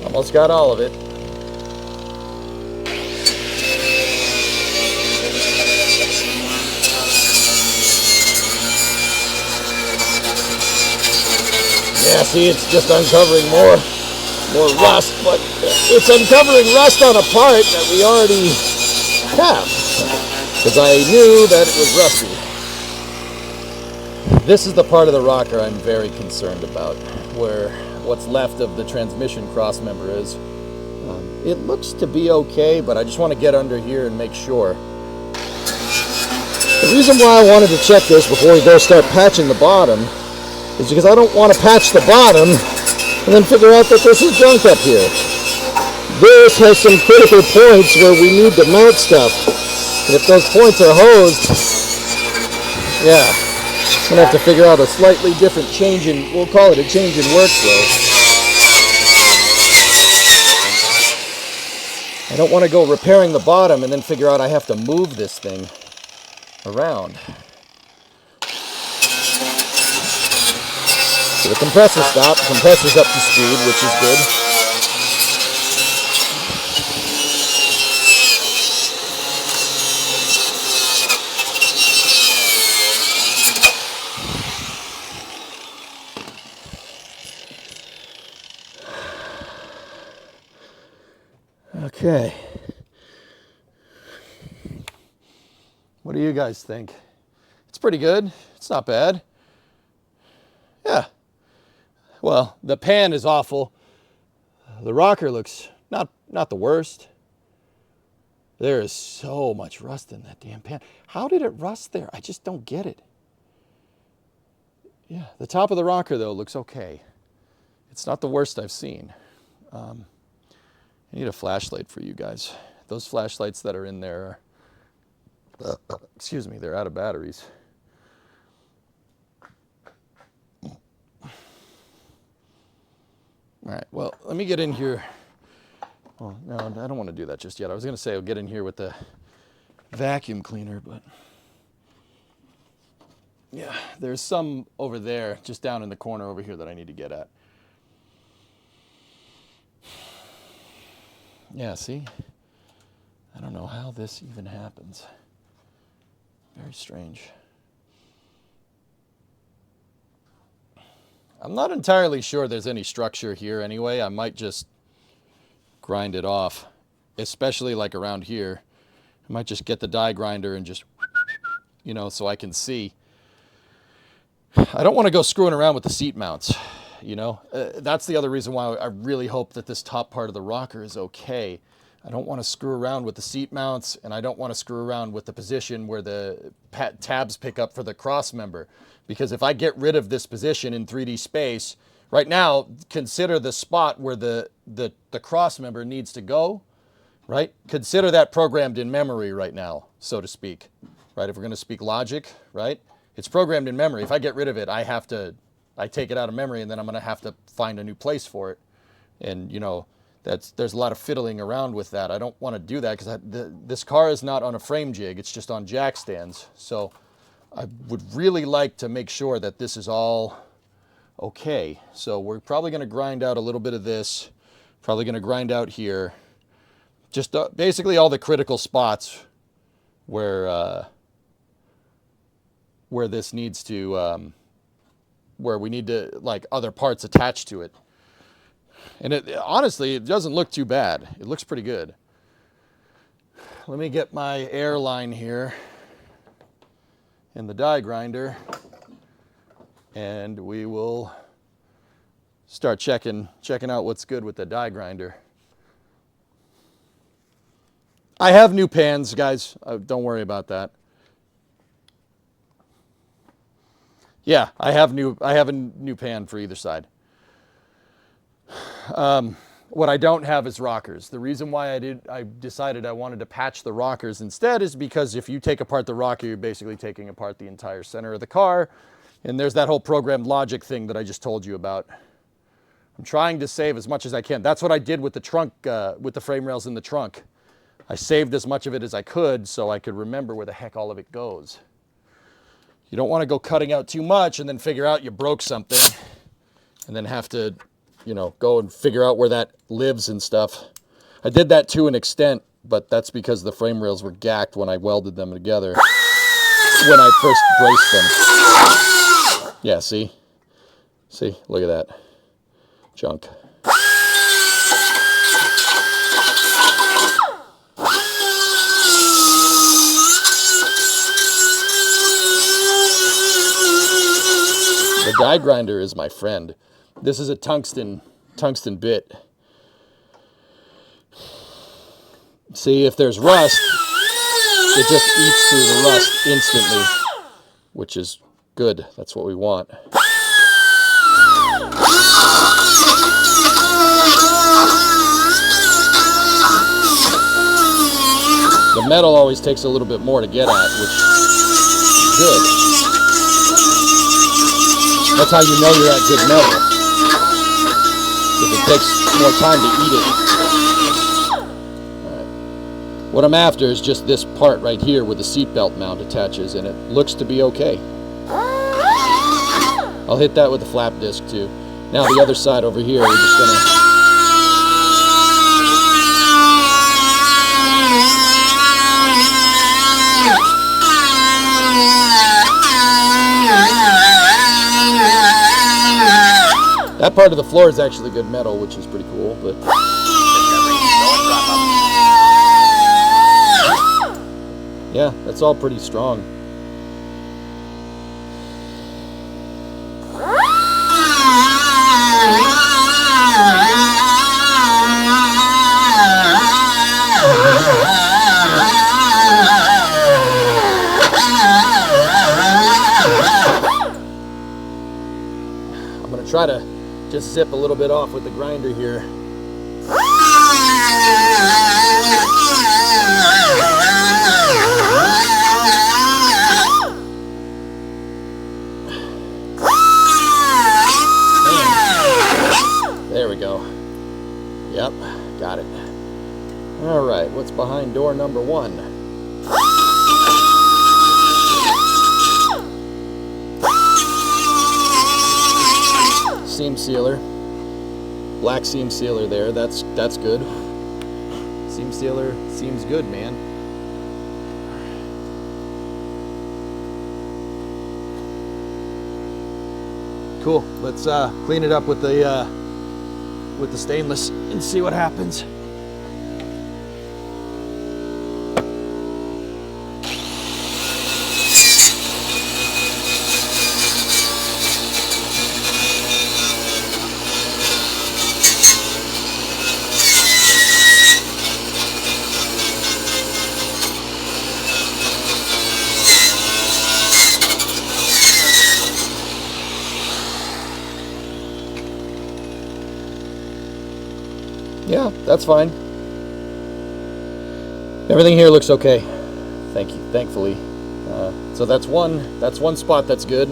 D: Almost got all of it. Yeah, see, it's just uncovering more rust, but it's uncovering rust on a part that we already have, because I knew that it was rusty. This is the part of the rocker I'm very concerned about, where what's left of the transmission cross member is. It looks to be okay, but I just want to get under here and make sure. The reason why I wanted to check this before we go start patching the bottom is because I don't want to patch the bottom and then figure out that this is junk up here. This has some critical points where we need to mount stuff. And if those points are hosed, yeah, I'm going to have to figure out a slightly different change in, we'll call it a change in workflow. I don't want to go repairing the bottom and then figure out I have to move this thing around. So the compressor stopped, compressor's up to speed, which is good. Okay. What do you guys think? It's pretty good. It's not bad. Yeah. Well, the pan is awful. The rocker looks not the worst. There is so much rust in that damn pan. How did it rust there? I just don't get it. Yeah, the top of the rocker, though, looks okay. It's not the worst I've seen. I need a flashlight for you guys. Those flashlights that are in there, excuse me, they're out of batteries. All right, well, let me get in here. Oh, no, I don't want to do that just yet. I was going to say I'll get in here with the vacuum cleaner, but yeah, there's some over there, just down in the corner over here that I need to get at. Yeah, see? I don't know how this even happens. Very strange. I'm not entirely sure there's any structure here anyway. I might just grind it off, especially like around here. I might just get the die grinder and just, you know, so I can see. I don't want to go screwing around with the seat mounts, you know. That's the other reason why I really hope that this top part of the rocker is okay. I don't want to screw around with the seat mounts, and I don't want to screw around with the position where the tabs pick up for the cross member. Because if I get rid of this position in 3D space, right now, consider the spot where the cross member needs to go, right? Consider that programmed in memory right now, so to speak, right? If we're going to speak logic, right? It's programmed in memory. If I get rid of it, I take it out of memory, and then I'm going to have to find a new place for it. And, you know, there's a lot of fiddling around with that. I don't want to do that because this car is not on a frame jig. It's just on jack stands. So I would really like to make sure that this is all okay. So we're probably going to grind out a little bit of this. Probably going to grind out here. Just basically all the critical spots where this needs to, where we need to, like, other parts attached to it. And honestly, it doesn't look too bad. It looks pretty good. Let me get my air line here and the die grinder, and we will start checking out what's good with the die grinder. I have new pans, guys. Don't worry about that. Yeah, I have a new pan for either side. What I don't have is rockers. The reason why I decided I wanted to patch the rockers instead is because if you take apart the rocker, you're basically taking apart the entire center of the car. And there's that whole programmed logic thing that I just told you about. I'm trying to save as much as I can. That's what I did with the trunk, with the frame rails in the trunk. I saved as much of it as I could so I could remember where the heck all of it goes. You don't want to go cutting out too much and then figure out you broke something and then have to, you know, go and figure out where that lives and stuff. I did that to an extent, but that's because the frame rails were gacked when I welded them together. When I first braced them. Yeah, see? See? Look at that. Junk. The die grinder is my friend. This is a tungsten bit. See, if there's rust, it just eats through the rust instantly, which is good. That's what we want. The metal always takes a little bit more to get at, which is good. That's how you know you're at good metal. If it takes more time to eat it. Alright. What I'm after is just this part right here where the seatbelt mount attaches, and it looks to be okay. I'll hit that with the flap disc too. Now the other side over here, we're just gonna... That part of the floor is actually good metal, which is pretty cool, but... Yeah, that's all pretty strong. try to just zip a little bit off with the grinder here. There we go. Yep, got it. All right, what's behind door number 1? Seam sealer, black seam sealer there. That's good. Seam sealer seems good, man. Cool. Let's clean it up with the stainless and see what happens. Yeah, that's fine. Everything here looks okay. Thank you, thankfully. So that's one spot that's good.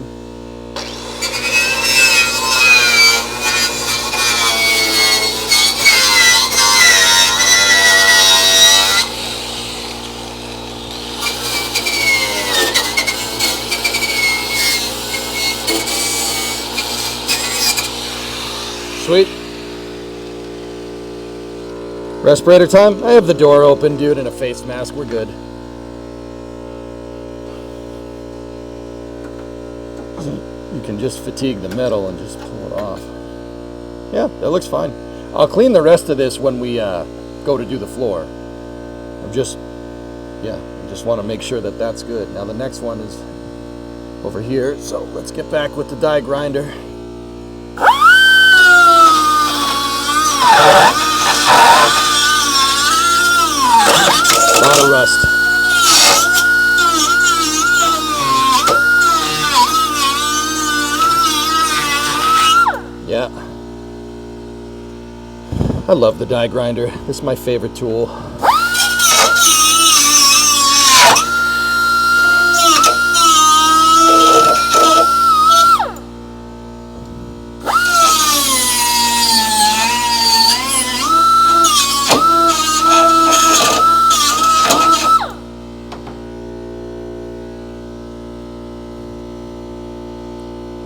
D: Sweet. Respirator time? I have the door open, dude, and a face mask. We're good. You can just fatigue the metal and just pull it off. Yeah, that looks fine. I'll clean the rest of this when we go to do the floor. I just want to make sure that that's good. Now the next one is over here, so let's get back with the die grinder. A lot of rust. Yeah. I love the die grinder. This is my favorite tool.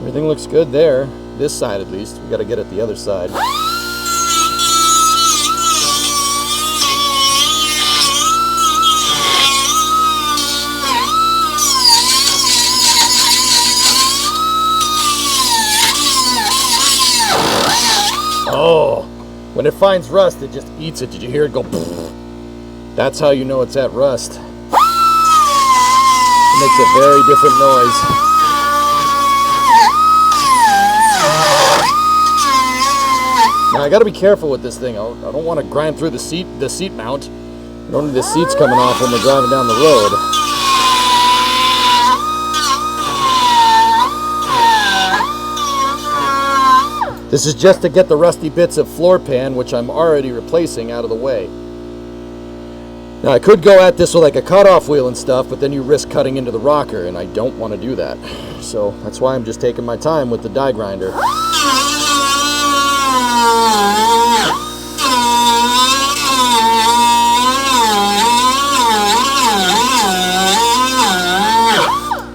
D: Everything looks good there. This side at least. We got to get at the other side. Oh, when it finds rust, it just eats it. Did you hear it go? That's how you know it's at rust. It makes a very different noise. Now I got to be careful with this thing. I don't want to grind through the seat mount. I don't need the seats coming off when we're driving down the road. This is just to get the rusty bits of floor pan, which I'm already replacing, out of the way. Now I could go at this with like a cutoff wheel and stuff, but then you risk cutting into the rocker, and I don't want to do that. So that's why I'm just taking my time with the die grinder.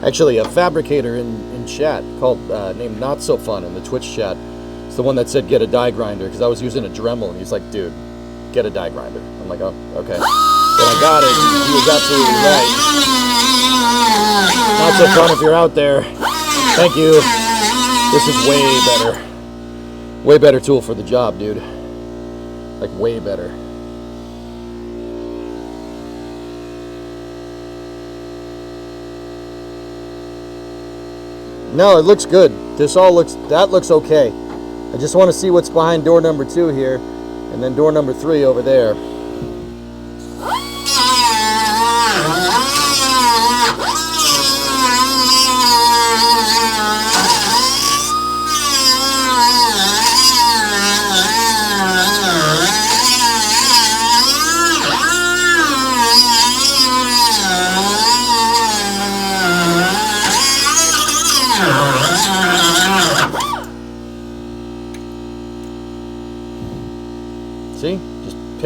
D: Actually, a fabricator in chat called named Not So Fun in the Twitch chat. It's the one that said get a die grinder because I was using a Dremel, and he's like, dude, get a die grinder. I'm like, oh, okay. Then I got it. He was absolutely right. Not So Fun, if you're out there, thank you. This is way better. Way better tool for the job, dude. Like, way better. No, it looks good. That looks okay. I just want to see what's behind door number 2 here, and then door number 3 over there.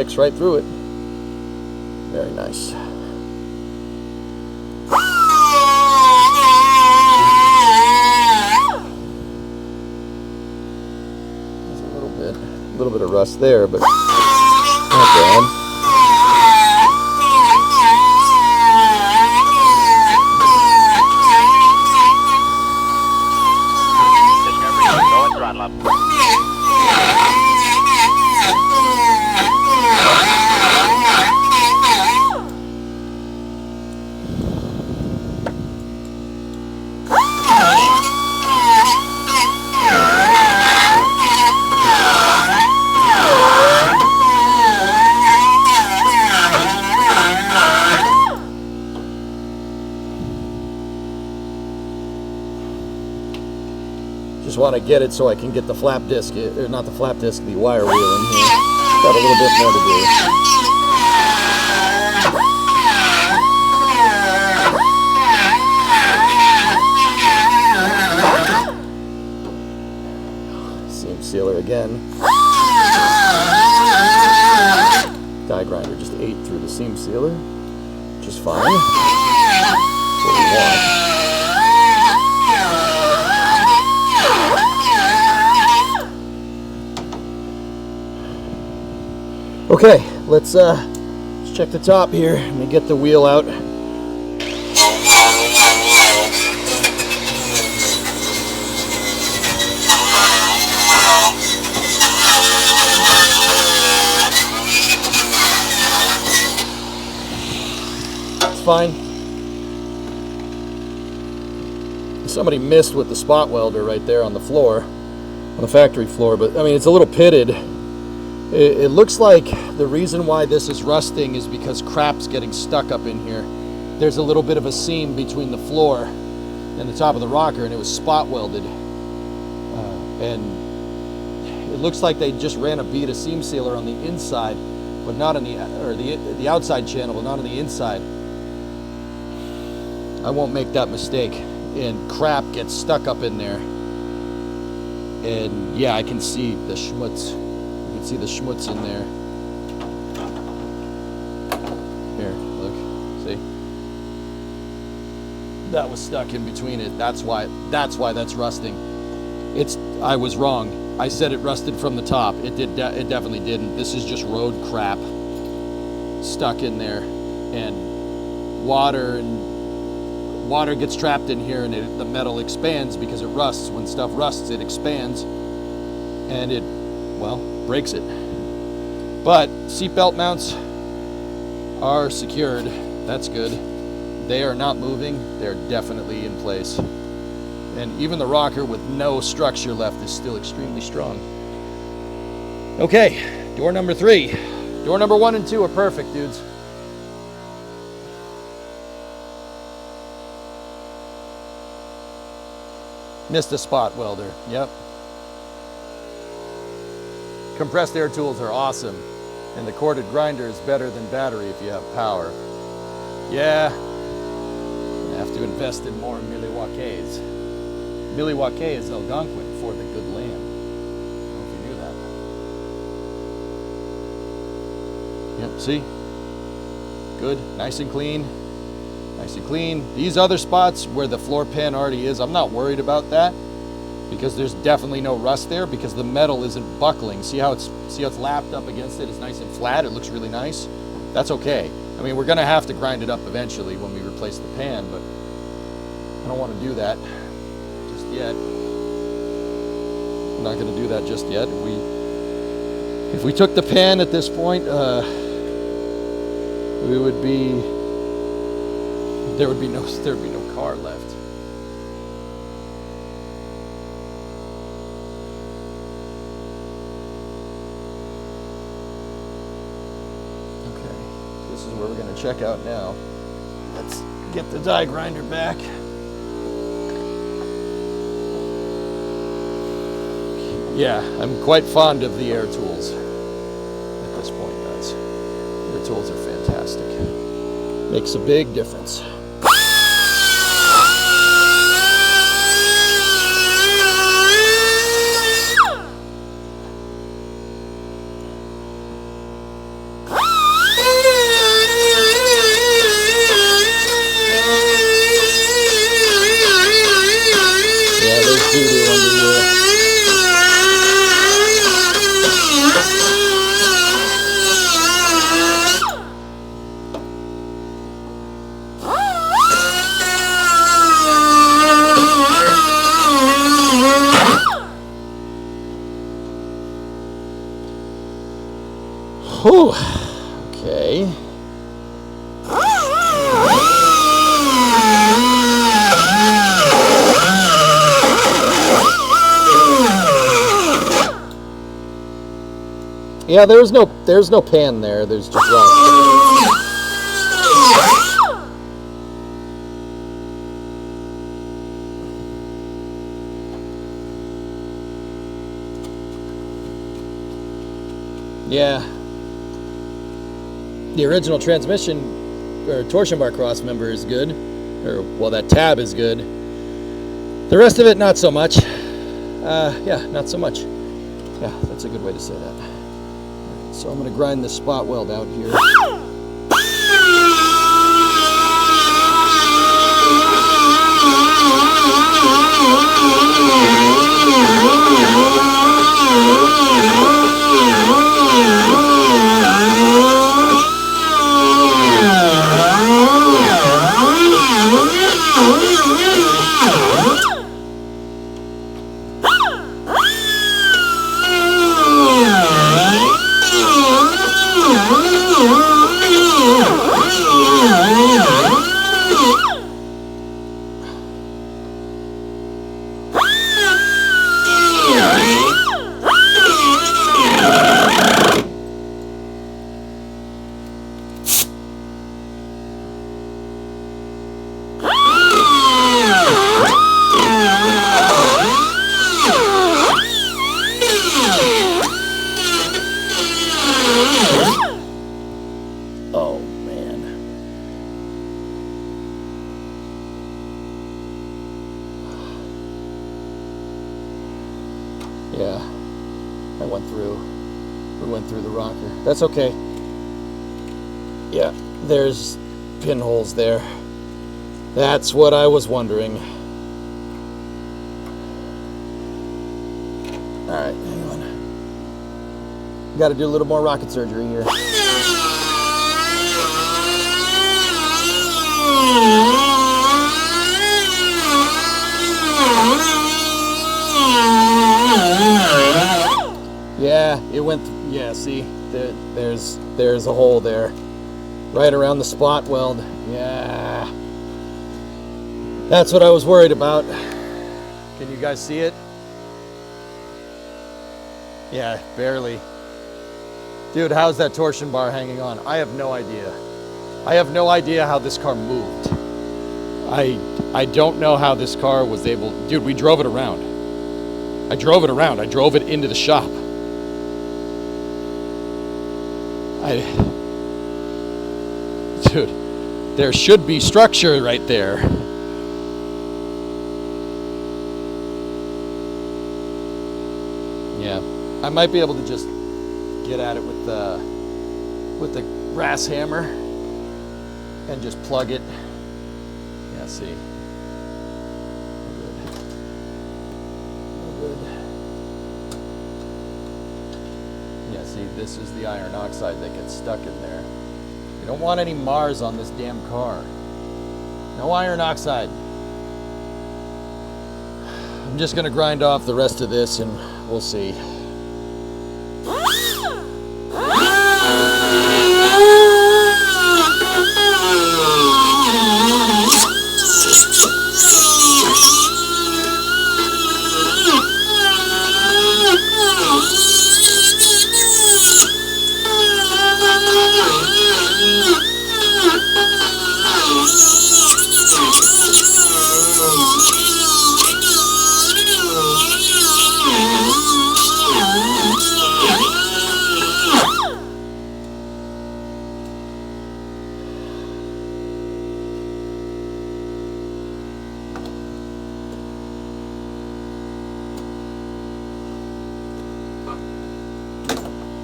D: picks right through it. Very nice. There's a little bit of rust there, but not bad.
B: Go and throttle up.
D: Just want to get it so I can get the flap disc, or not the flap disc, the wire wheel in here. Got a little bit more to do. Seam sealer again. Die grinder just ate through the seam sealer, which is fine. That's what we want. Okay, let's check the top here. Let me get the wheel out. It's fine. Somebody missed with the spot welder right there on the floor, on the factory floor, but I mean, it's a little pitted. It looks like the reason why this is rusting is because crap's getting stuck up in here. There's a little bit of a seam between the floor and the top of the rocker, and it was spot welded. And it looks like they just ran a bead of seam sealer on the inside, but not on the outside channel, but not on the inside. I won't make that mistake, and crap gets stuck up in there. And yeah, I can see the schmutz. See the schmutz in there. Here, look, see? That was stuck in between it. That's why that's rusting. I was wrong. I said it rusted from the top. It definitely didn't. This is just road crap stuck in there, and water gets trapped in here, and the metal expands because it rusts. When stuff rusts, it expands, and it, well, breaks it. But seatbelt mounts are secured. That's good. They are not moving. They're definitely in place. And even the rocker with no structure left is still extremely strong. Okay, door number 3. Door number 1 and 2 are perfect, dudes. Missed a spot welder. Yep. Compressed air tools are awesome, and the corded grinder is better than battery if you have power. Yeah, I have to invest in more Milwaukees. Milwaukee is Algonquin for the good land. I don't know if you knew that. Yep, see? Good, nice and clean. Nice and clean. These other spots where the floor pan already is, I'm not worried about that, because there's definitely no rust there because the metal isn't buckling. See how it's lapped up against it? It's nice and flat. It looks really nice. That's okay. I mean, we're gonna have to grind it up eventually when we replace the pan, but I don't want to do that just yet. I'm not gonna do that just yet. If we took the pan at this point, there would be no car left. This is where we're going to check out now. Let's get the die grinder back. Yeah, I'm quite fond of the air tools at this point, guys. Air tools are fantastic. Makes a big difference.
C: Whew. Okay. Yeah, there's no pan there. There's just rock. Yeah. The original transmission or torsion bar cross member is good, or well, that tab is good. The rest of it, not so much. Yeah, not so much. Yeah, that's a good way to say that. So I'm going to grind this spot weld out here. Oh man. Yeah, we went through the rocker. That's okay. Yeah, there's pinholes there. That's what I was wondering. All right, hang on. Got to do a little more rocket surgery here. Yeah, it went. Yeah, see, there's a hole there, right around the spot weld. Yeah, that's what I was worried about. Can you guys see it? Yeah, barely. Dude, how's that torsion bar hanging on? I have no idea. I have no idea how this car moved. I don't know how this car was able. Dude, we drove it around. I drove it around. I drove it into the shop. Dude, there should be structure right there. Yeah, I might be able to just get at it with the brass hammer and just plug it. Yeah, see. Good. Yeah, see, this is the iron oxide that gets stuck in there. You don't want any Mars on this damn car. No iron oxide. I'm just gonna grind off the rest of this and we'll see.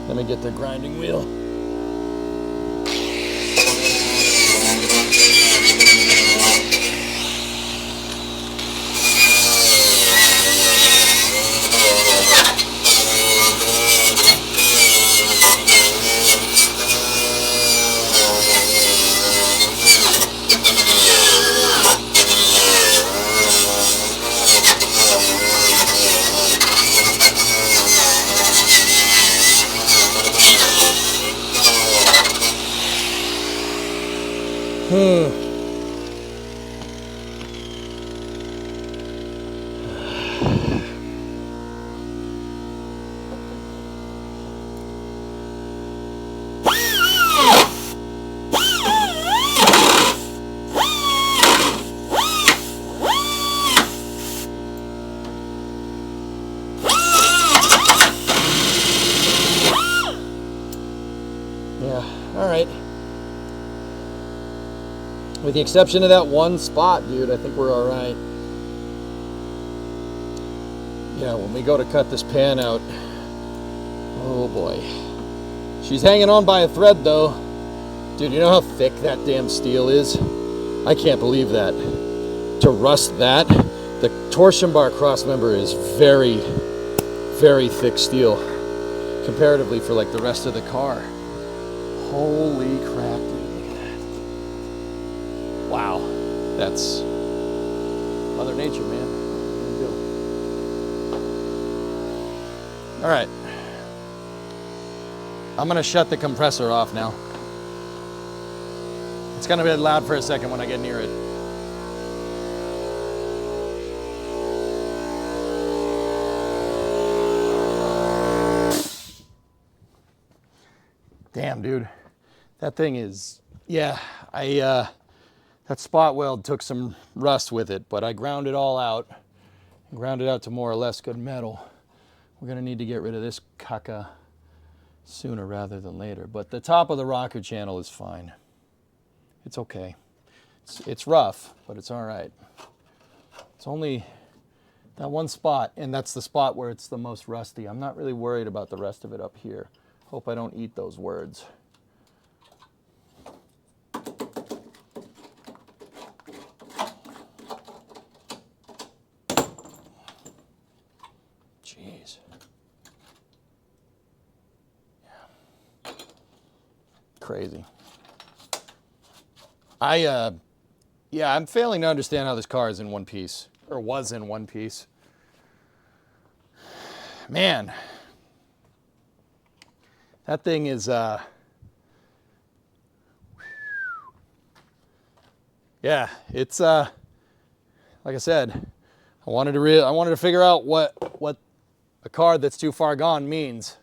C: Let me get the grinding wheel. All right. With the exception of that one spot, dude, I think we're all right. Yeah, when we go to cut this pan out, oh boy. She's hanging on by a thread though. Dude, you know how thick that damn steel is? I can't believe that. To rust that, the torsion bar crossmember is very, very thick steel comparatively for like the rest of the car. Holy crap, dude, look at that. Wow, that's Mother Nature, man. What do you do? All right, I'm gonna shut the compressor off now. It's gonna be loud for a second when I get near it. Damn, dude, that thing is, yeah, that spot weld took some rust with it, but I ground it all out. Ground it out to more or less good metal. We're gonna need to get rid of this caca sooner rather than later, but the top of the rocker channel is fine. It's okay. It's rough, but it's all right. It's only that one spot, and that's the spot where it's the most rusty. I'm not really worried about the rest of it up here. Hope I don't eat those words. Jeez. Yeah. Crazy. Yeah, I'm failing to understand how this car is in one piece, or was in one piece. Man. That thing is, yeah, it's, like I said, I wanted to figure out what a car that's too far gone means.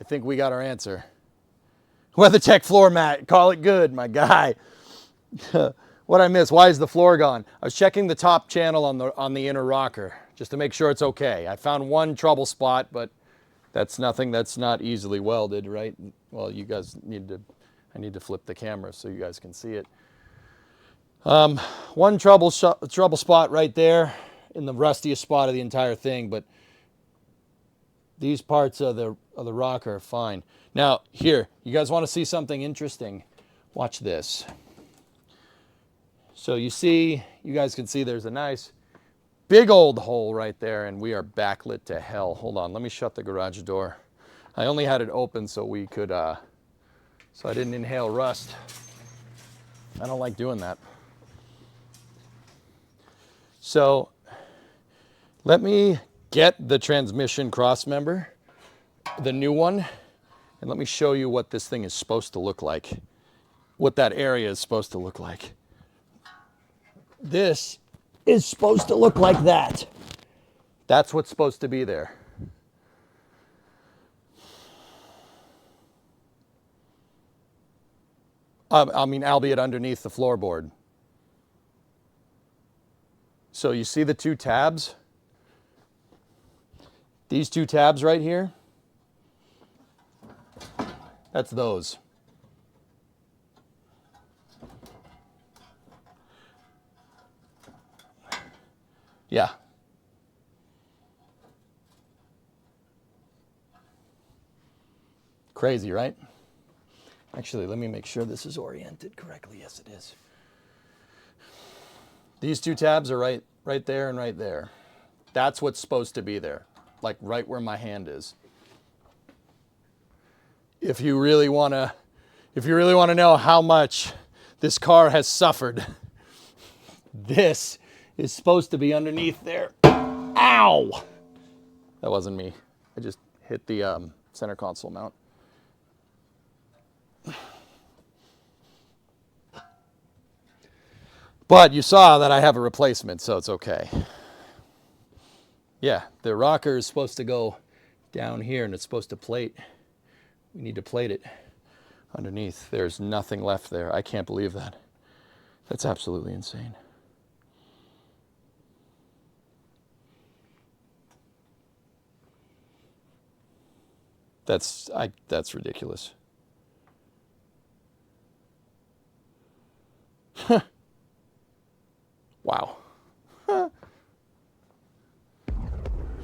C: I think we got our answer. WeatherTech floor mat, call it good, my guy. What I missed? Why is the floor gone? I was checking the top channel on the inner rocker just to make sure it's okay. I found one trouble spot, but that's nothing that's not easily welded, right? Well, you guys I need to flip the camera so you guys can see it. One trouble spot right there in the rustiest spot of the entire thing, but these parts of the rocker are fine. Now, here, you guys want to see something interesting? Watch this. So you guys can see there's a nice big old hole right there, and we are backlit to hell. Hold on, let me shut the garage door. I only had it open so we could, so I didn't inhale rust. I don't like doing that. So let me get the transmission cross member, the new one, and let me show you what this thing is supposed to look like, what that area is supposed to look like. This is supposed to look like that. That's what's supposed to be there. I mean, albeit underneath the floorboard. So you see the two tabs? These two tabs right here? That's those. Yeah. Crazy, right? Actually, let me make sure this is oriented correctly. Yes, it is. These two tabs are right there and right there. That's what's supposed to be there, like right where my hand is. If you really want to know how much this car has suffered, this is supposed to be underneath there. Ow! That wasn't me. I just hit the center console mount.
D: But you saw that I have a replacement, so it's okay. Yeah, the rocker is supposed to go down here, and it's supposed to plate. We need to plate it underneath. There's nothing left there. I can't believe that. That's absolutely insane. That's ridiculous. Wow.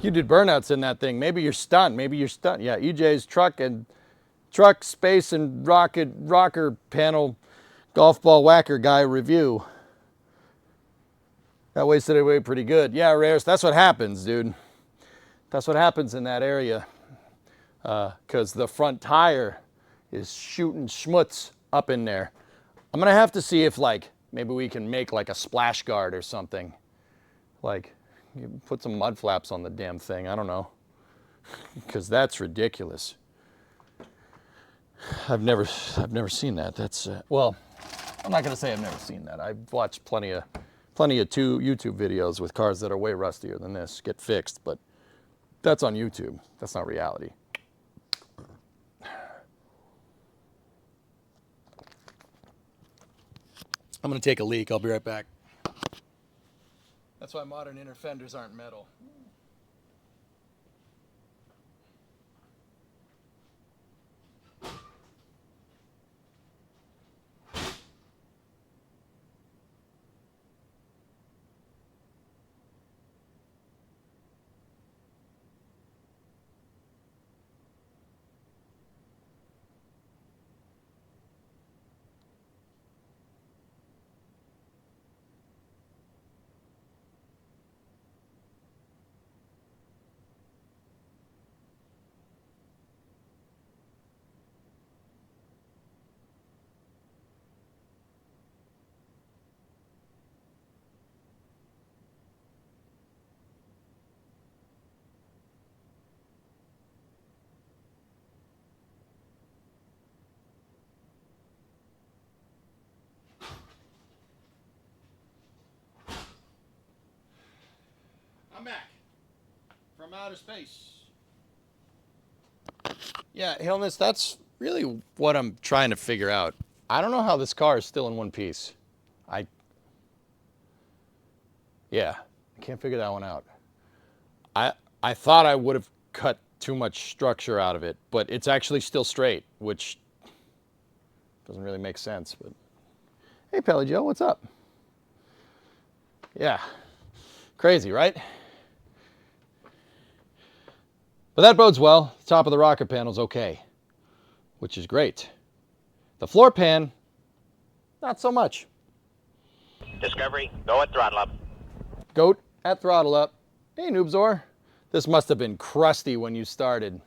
D: You did burnouts in that thing. Maybe you're stunned. Maybe you're stunned. Yeah, EJ's truck space and rocker panel golf ball whacker guy review. That wasted away pretty good. Yeah, Rares, that's what happens, dude. That's what happens in that area. Because the front tire is shooting schmutz up in there. I'm gonna have to see if like maybe we can make like a splash guard or something. Like you put some mud flaps on the damn thing. I don't know. Because that's ridiculous. I've never seen that. That's well, I'm not gonna say I've never seen that. I've watched plenty of YouTube videos with cars that are way rustier than this get fixed, but that's on YouTube. That's not reality. I'm gonna take a leak. I'll be right back. That's why modern inner fenders aren't metal. I'm back from outer space. Yeah, Hillness, that's really what I'm trying to figure out. I don't know how this car is still in one piece. Yeah, I can't figure that one out. I thought I would have cut too much structure out of it, but it's actually still straight, which doesn't really make sense. But hey, Pelly Joe, what's up? Yeah, crazy, right? But that bodes well. The top of the rocker panel's okay, which is great. The floor pan, not so much.
B: Discovery, go at throttle up.
D: Goat at throttle up. Hey, Noobzor. This must have been crusty when you started.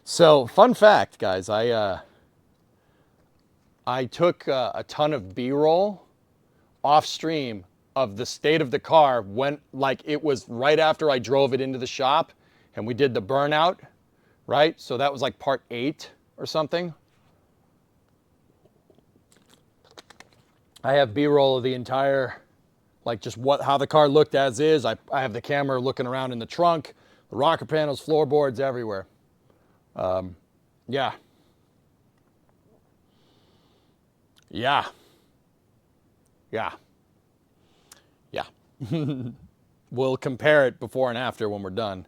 D: So, fun fact, guys. I took a ton of B-roll off stream of the state of the car when, like, it was right after I drove it into the shop and we did the burnout, right? So that was like part 8 or something. I have B-roll of the entire, like just how the car looked as is. I have the camera looking around in the trunk, the rocker panels, floorboards, everywhere. Yeah. Yeah. Yeah. Yeah. We'll compare it before and after when we're done.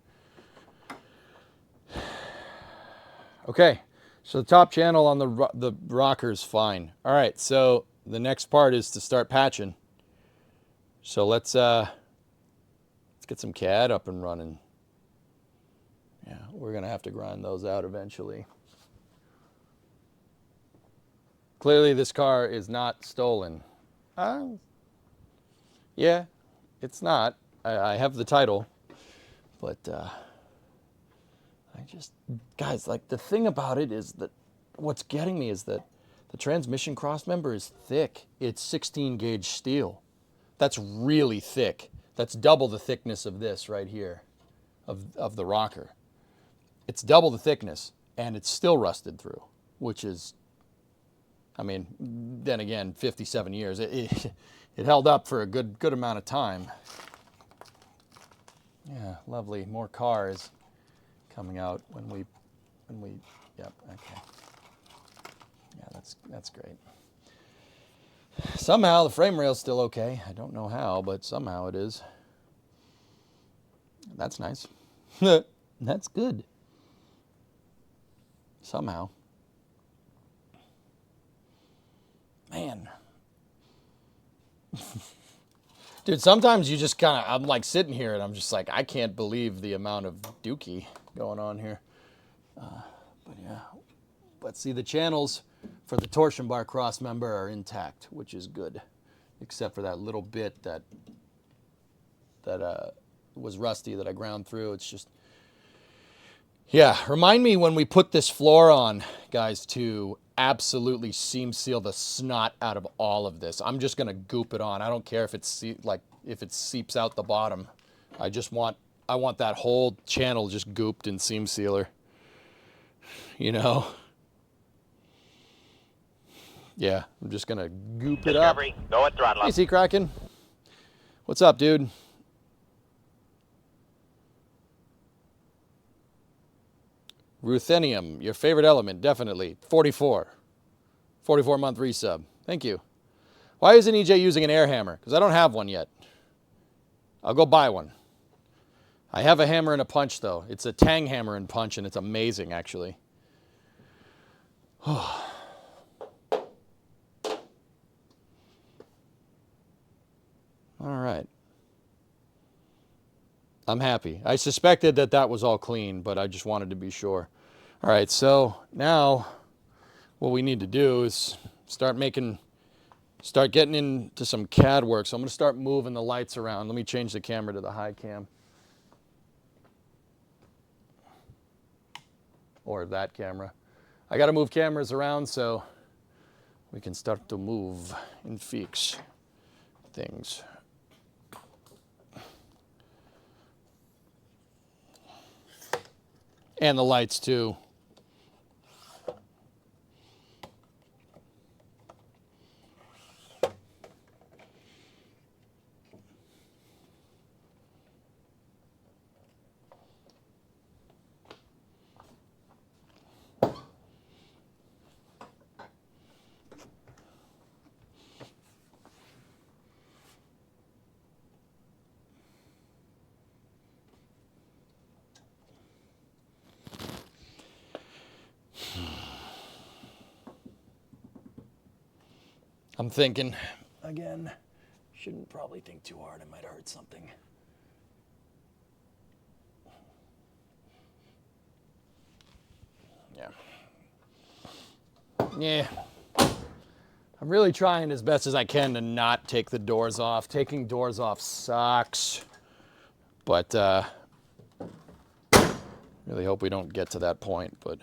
D: Okay, so the top channel on the rocker's fine. All right, so the next part is to start patching. So let's get some CAD up and running. Yeah, we're gonna have to grind those out eventually. Clearly this car is not stolen. Yeah, it's not. I have the title, but guys, like the thing about it is that what's getting me is that the transmission crossmember is thick. It's 16 gauge steel. That's really thick. That's double the thickness of this right here, of the rocker. It's double the thickness, and it's still rusted through, which is I mean, then again, 57 years. It held up for a good amount of time. Yeah, lovely. More cars coming out when we, yep, okay. Yeah, that's great. Somehow the frame rail's still okay. I don't know how, but somehow it is. That's nice. That's good. Somehow. Man. Dude, sometimes you just kind of, I'm like sitting here and I'm just like, I can't believe the amount of dookie going on here. But yeah. But see, the channels for the torsion bar cross member are intact, which is good. Except for that little bit that was rusty that I ground through. It's just, yeah. Remind me when we put this floor on, guys, to absolutely seam seal the snot out of all of this. I'm just gonna goop it on. I don't care if it's if it seeps out the bottom. I want that whole channel just gooped in seam sealer. You know? Yeah, I'm just gonna goop it up.
B: Discovery, go at throttle
D: Hey,
B: up.
D: Sea Kraken. What's up, dude? Ruthenium, your favorite element, definitely. 44. 44-month resub. Thank you. Why isn't EJ using an air hammer? Because I don't have one yet. I'll go buy one. I have a hammer and a punch, though. It's a Tang hammer and punch, and it's amazing, actually. All right. I'm happy. I suspected that was all clean, but I just wanted to be sure. All right, so now what we need to do is start getting into some CAD work. So I'm going to start moving the lights around. Let me change the camera to the high cam. Or that camera. I got to move cameras around so we can start to move and fix things. And the lights too. I'm thinking, again, shouldn't probably think too hard. I might hurt something. Yeah. Yeah. I'm really trying as best as I can to not take the doors off. Taking doors off sucks. But really hope we don't get to that point, but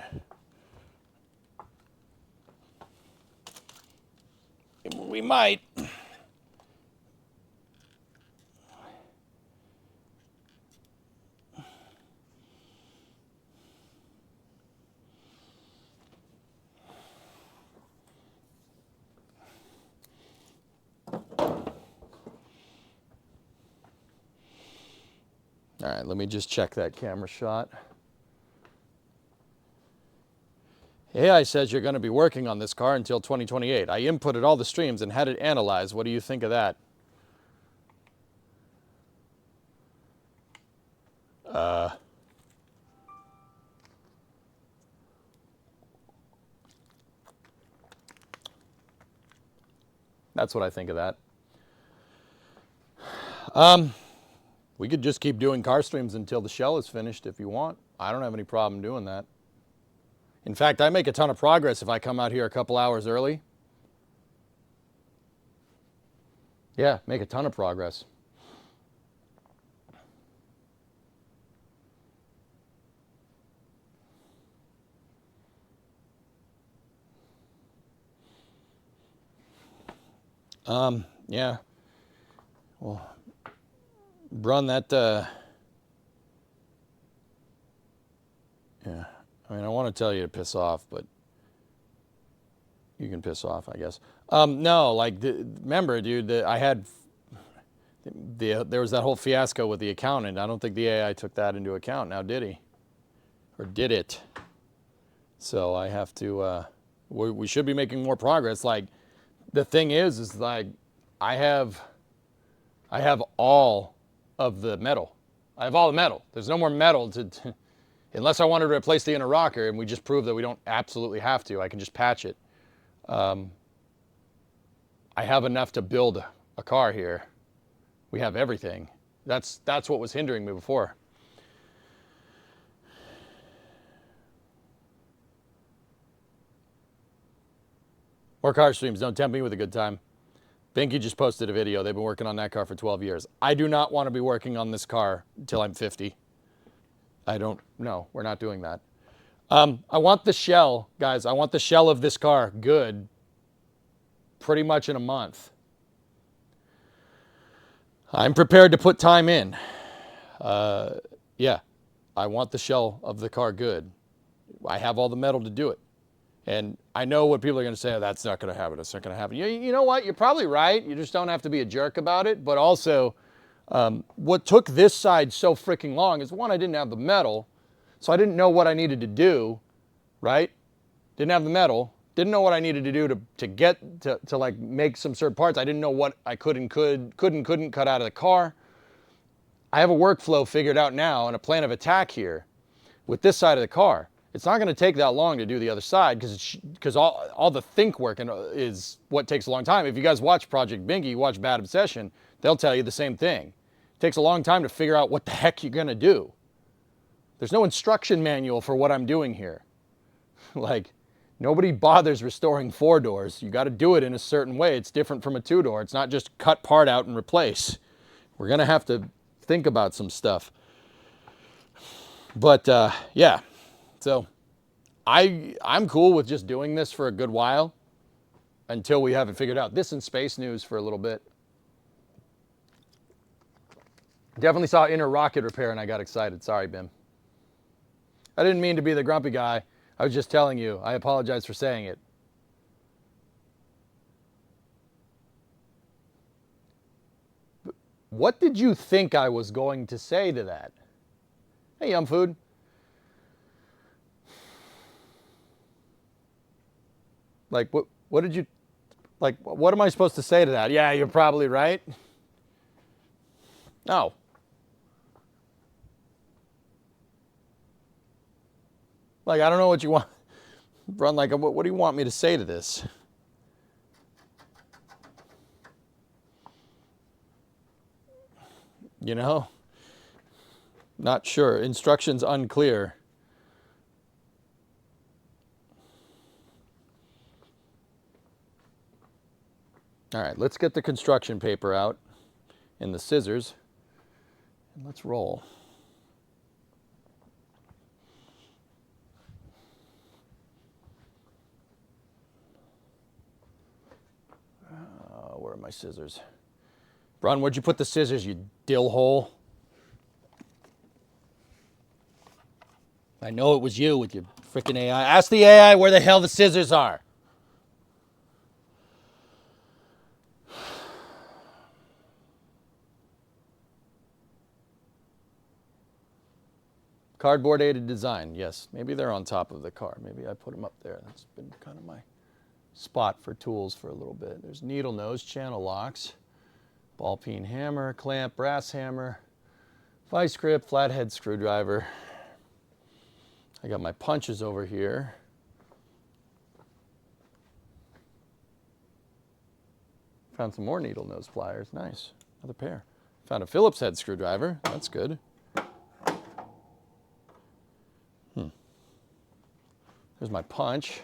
D: we might. All right, let me just check that camera shot. AI says you're going to be working on this car until 2028. I inputted all the streams and had it analyzed. What do you think of that? That's what I think of that. We could just keep doing car streams until the shell is finished if you want. I don't have any problem doing that. In fact, I make a ton of progress if I come out here a couple hours early. Yeah, make a ton of progress. Yeah. Well, Brun, that, yeah. I mean, I want to tell you to piss off, but you can piss off, I guess. No, like, remember, dude, there was that whole fiasco with the accountant. I don't think the AI took that into account now, did he? Or did it? So I have to, we should be making more progress. Like, the thing is like, I have all of the metal. I have all the metal. There's no more metal unless I wanted to replace the inner rocker, and we just proved that we don't absolutely have to. I can just patch it. I have enough to build a car here. We have everything. That's what was hindering me before. More car streams, don't tempt me with a good time. Binky just posted a video. They've been working on that car for 12 years. I do not want to be working on this car until I'm 50. I don't know. We're not doing that. I want the shell, guys. I want the shell of this car good pretty much in a month. I'm prepared to put time in. Yeah, I want the shell of the car good. I have all the metal to do it. And I know what people are going to say, oh, that's not going to happen, it's not going to happen. You know what, you're probably right. You just don't have to be a jerk about it. But also, what took this side so freaking long is, one, I didn't have the metal, so I didn't know what I needed to do, right? Didn't have the metal, didn't know what I needed to do to get to like make some certain parts. I didn't know what I couldn't cut out of the car. I have a workflow figured out now and a plan of attack here with this side of the car. It's not going to take that long to do the other side because all the think work is what takes a long time. If you guys watch Project Binky, you watch Bad Obsession, they'll tell you the same thing. It takes a long time to figure out what the heck you're going to do. There's no instruction manual for what I'm doing here. Like, nobody bothers restoring 4 doors. You got to do it in a certain way. It's different from a 2-door. It's not just cut part out and replace. We're going to have to think about some stuff. But, yeah. So I'm cool with just doing this for a good while until we have it figured out. This and space news for a little bit. Definitely saw inner rocket repair and I got excited. Sorry, Bim. I didn't mean to be the grumpy guy. I was just telling you. I apologize for saying it. What did you think I was going to say to that? Hey, Yum Food. Like, what did you, like, what am I supposed to say to that? Yeah, you're probably right. No. Like, I don't know what you want. Run, like, what do you want me to say to this? You know? Not sure. Instructions unclear. All right, let's get the construction paper out and the scissors, and let's roll. Where are my scissors? Bron, where'd you put the scissors, you dill hole? I know it was you with your freaking AI. Ask the AI where the hell the scissors are. Cardboard aided design, yes. Maybe they're on top of the car. Maybe I put them up there. That's been kind of my spot for tools for a little bit. There's needle nose, channel locks, ball peen hammer, clamp, brass hammer, vice grip, flathead screwdriver. I got my punches over here. Found some more needle nose pliers. Nice. Another pair. Found a Phillips head screwdriver. That's good. There's my punch.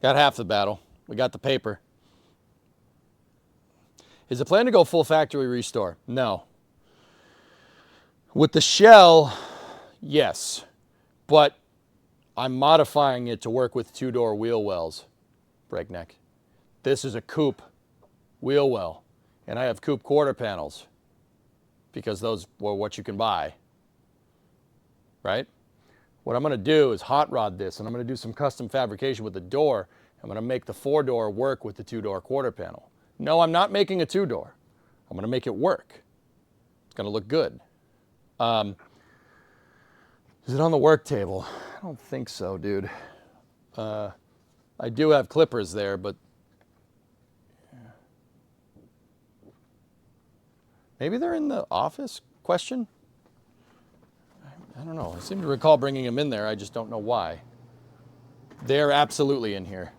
D: Got half the battle. We got the paper. Is the plan to go full factory restore? No. With the shell, yes. But I'm modifying it to work with 2-door wheel wells. Breakneck. This is a coupe wheel well. and I have coupe quarter panels because those were what you can buy, right? What I'm going to do is hot rod this, and I'm going to do some custom fabrication with the door. I'm going to make the 4-door work with the 2-door quarter panel. No, I'm not making a 2-door. I'm going to make it work. It's going to look good. Is it on the work table? I don't think so, dude. I do have clippers there, but maybe they're in the office? Question? I don't know. I seem to recall bringing them in there. I just don't know why. They're absolutely in here.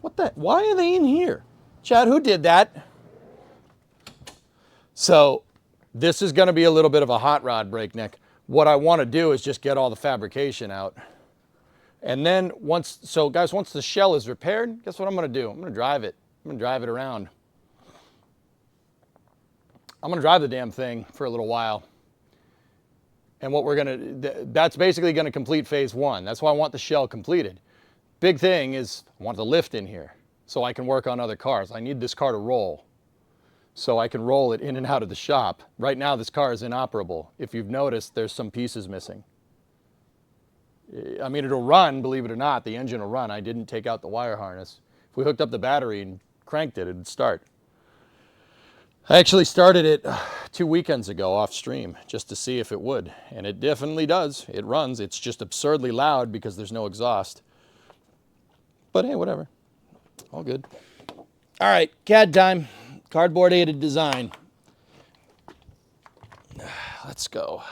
D: What the? Why are they in here? Chad, who did that? So this is going to be a little bit of a hot rod breakneck. What I want to do is just get all the fabrication out. And then once the shell is repaired, guess what I'm going to do? I'm going to drive it. I'm going to drive it around. I'm going to drive the damn thing for a little while. And what we're going to, that's basically going to complete phase 1. That's why I want the shell completed. Big thing is I want the lift in here so I can work on other cars. I need this car to roll so I can roll it in and out of the shop. Right now this car is inoperable. If you've noticed, there's some pieces missing. I mean, it'll run, believe it or not, the engine will run. I didn't take out the wire harness. If we hooked up the battery and cranked it, it'd start. I actually started it 2 weekends ago off stream just to see if it would, and it definitely does. It runs. It's just absurdly loud because there's no exhaust. But hey, whatever. All good. All right, CAD time. Cardboard aided design. Let's go.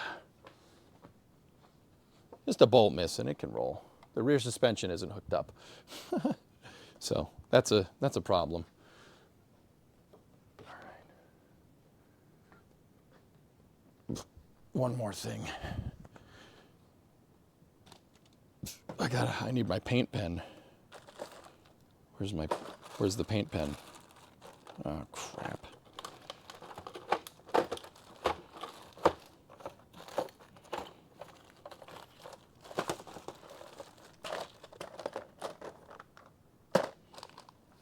D: Just a bolt missing, it can roll. The rear suspension isn't hooked up. So that's a problem. All right. One more thing. I need my paint pen. Where's the paint pen? Oh crap.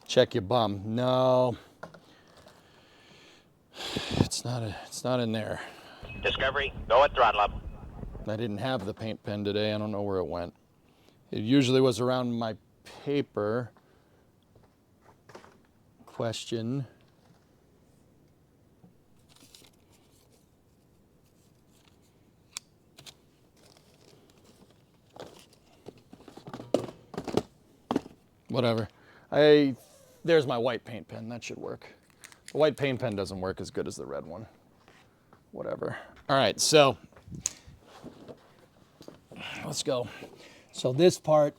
D: Check your bum. No. It's not in there.
B: Discovery, go at throttle up.
D: I didn't have the paint pen today. I don't know where it went. It usually was around my paper. Question. Whatever. There's my white paint pen. That should work. The white paint pen doesn't work as good as the red one. Whatever. All right, so let's go. So this part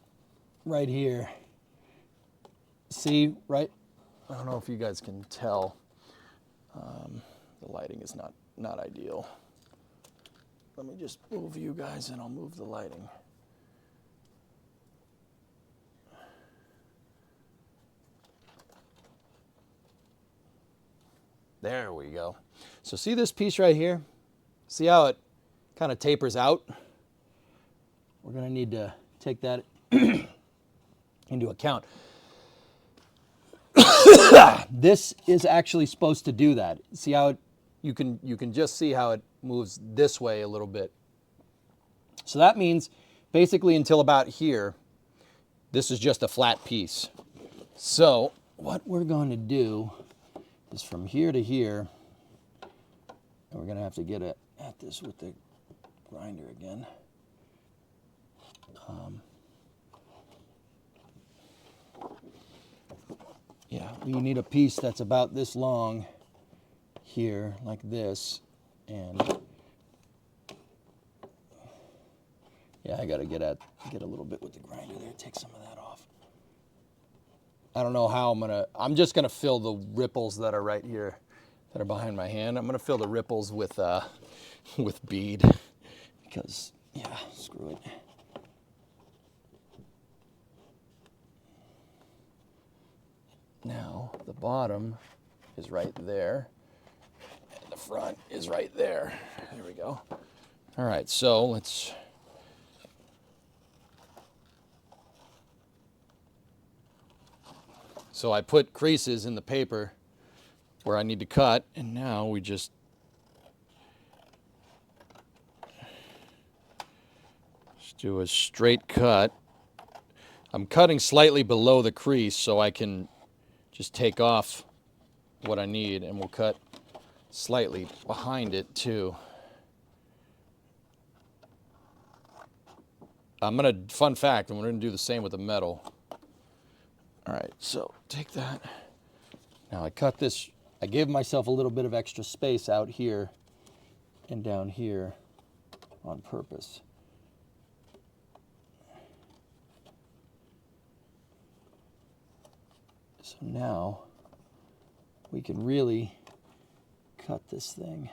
D: right here, see, right? I don't know if you guys can tell. The lighting is not ideal. Let me just move you guys and I'll move the lighting. There we go. So see this piece right here? See how it kind of tapers out? We're going to need to take that into account. This is actually supposed to do that. See how you can just see how it moves this way a little bit. So that means basically until about here, this is just a flat piece. So what we're going to do is from here to here, and we're going to have to get at this with the grinder again. Yeah, we need a piece that's about this long here, like this, and yeah, I got to get a little bit with the grinder there, take some of that off. I don't know how I'm just gonna fill the ripples that are right here, that are behind my hand. I'm gonna fill the ripples with bead, because yeah, screw it. Now the bottom is right there, and the front is right there. There we go. All right, so let's. So I put creases in the paper where I need to cut, and now we just do a straight cut. I'm cutting slightly below the crease so I can just take off what I need, and we'll cut slightly behind it too. Fun fact, and we're gonna do the same with the metal. All right, so take that. Now I cut this, I gave myself a little bit of extra space out here and down here on purpose. So now we can really cut this thing.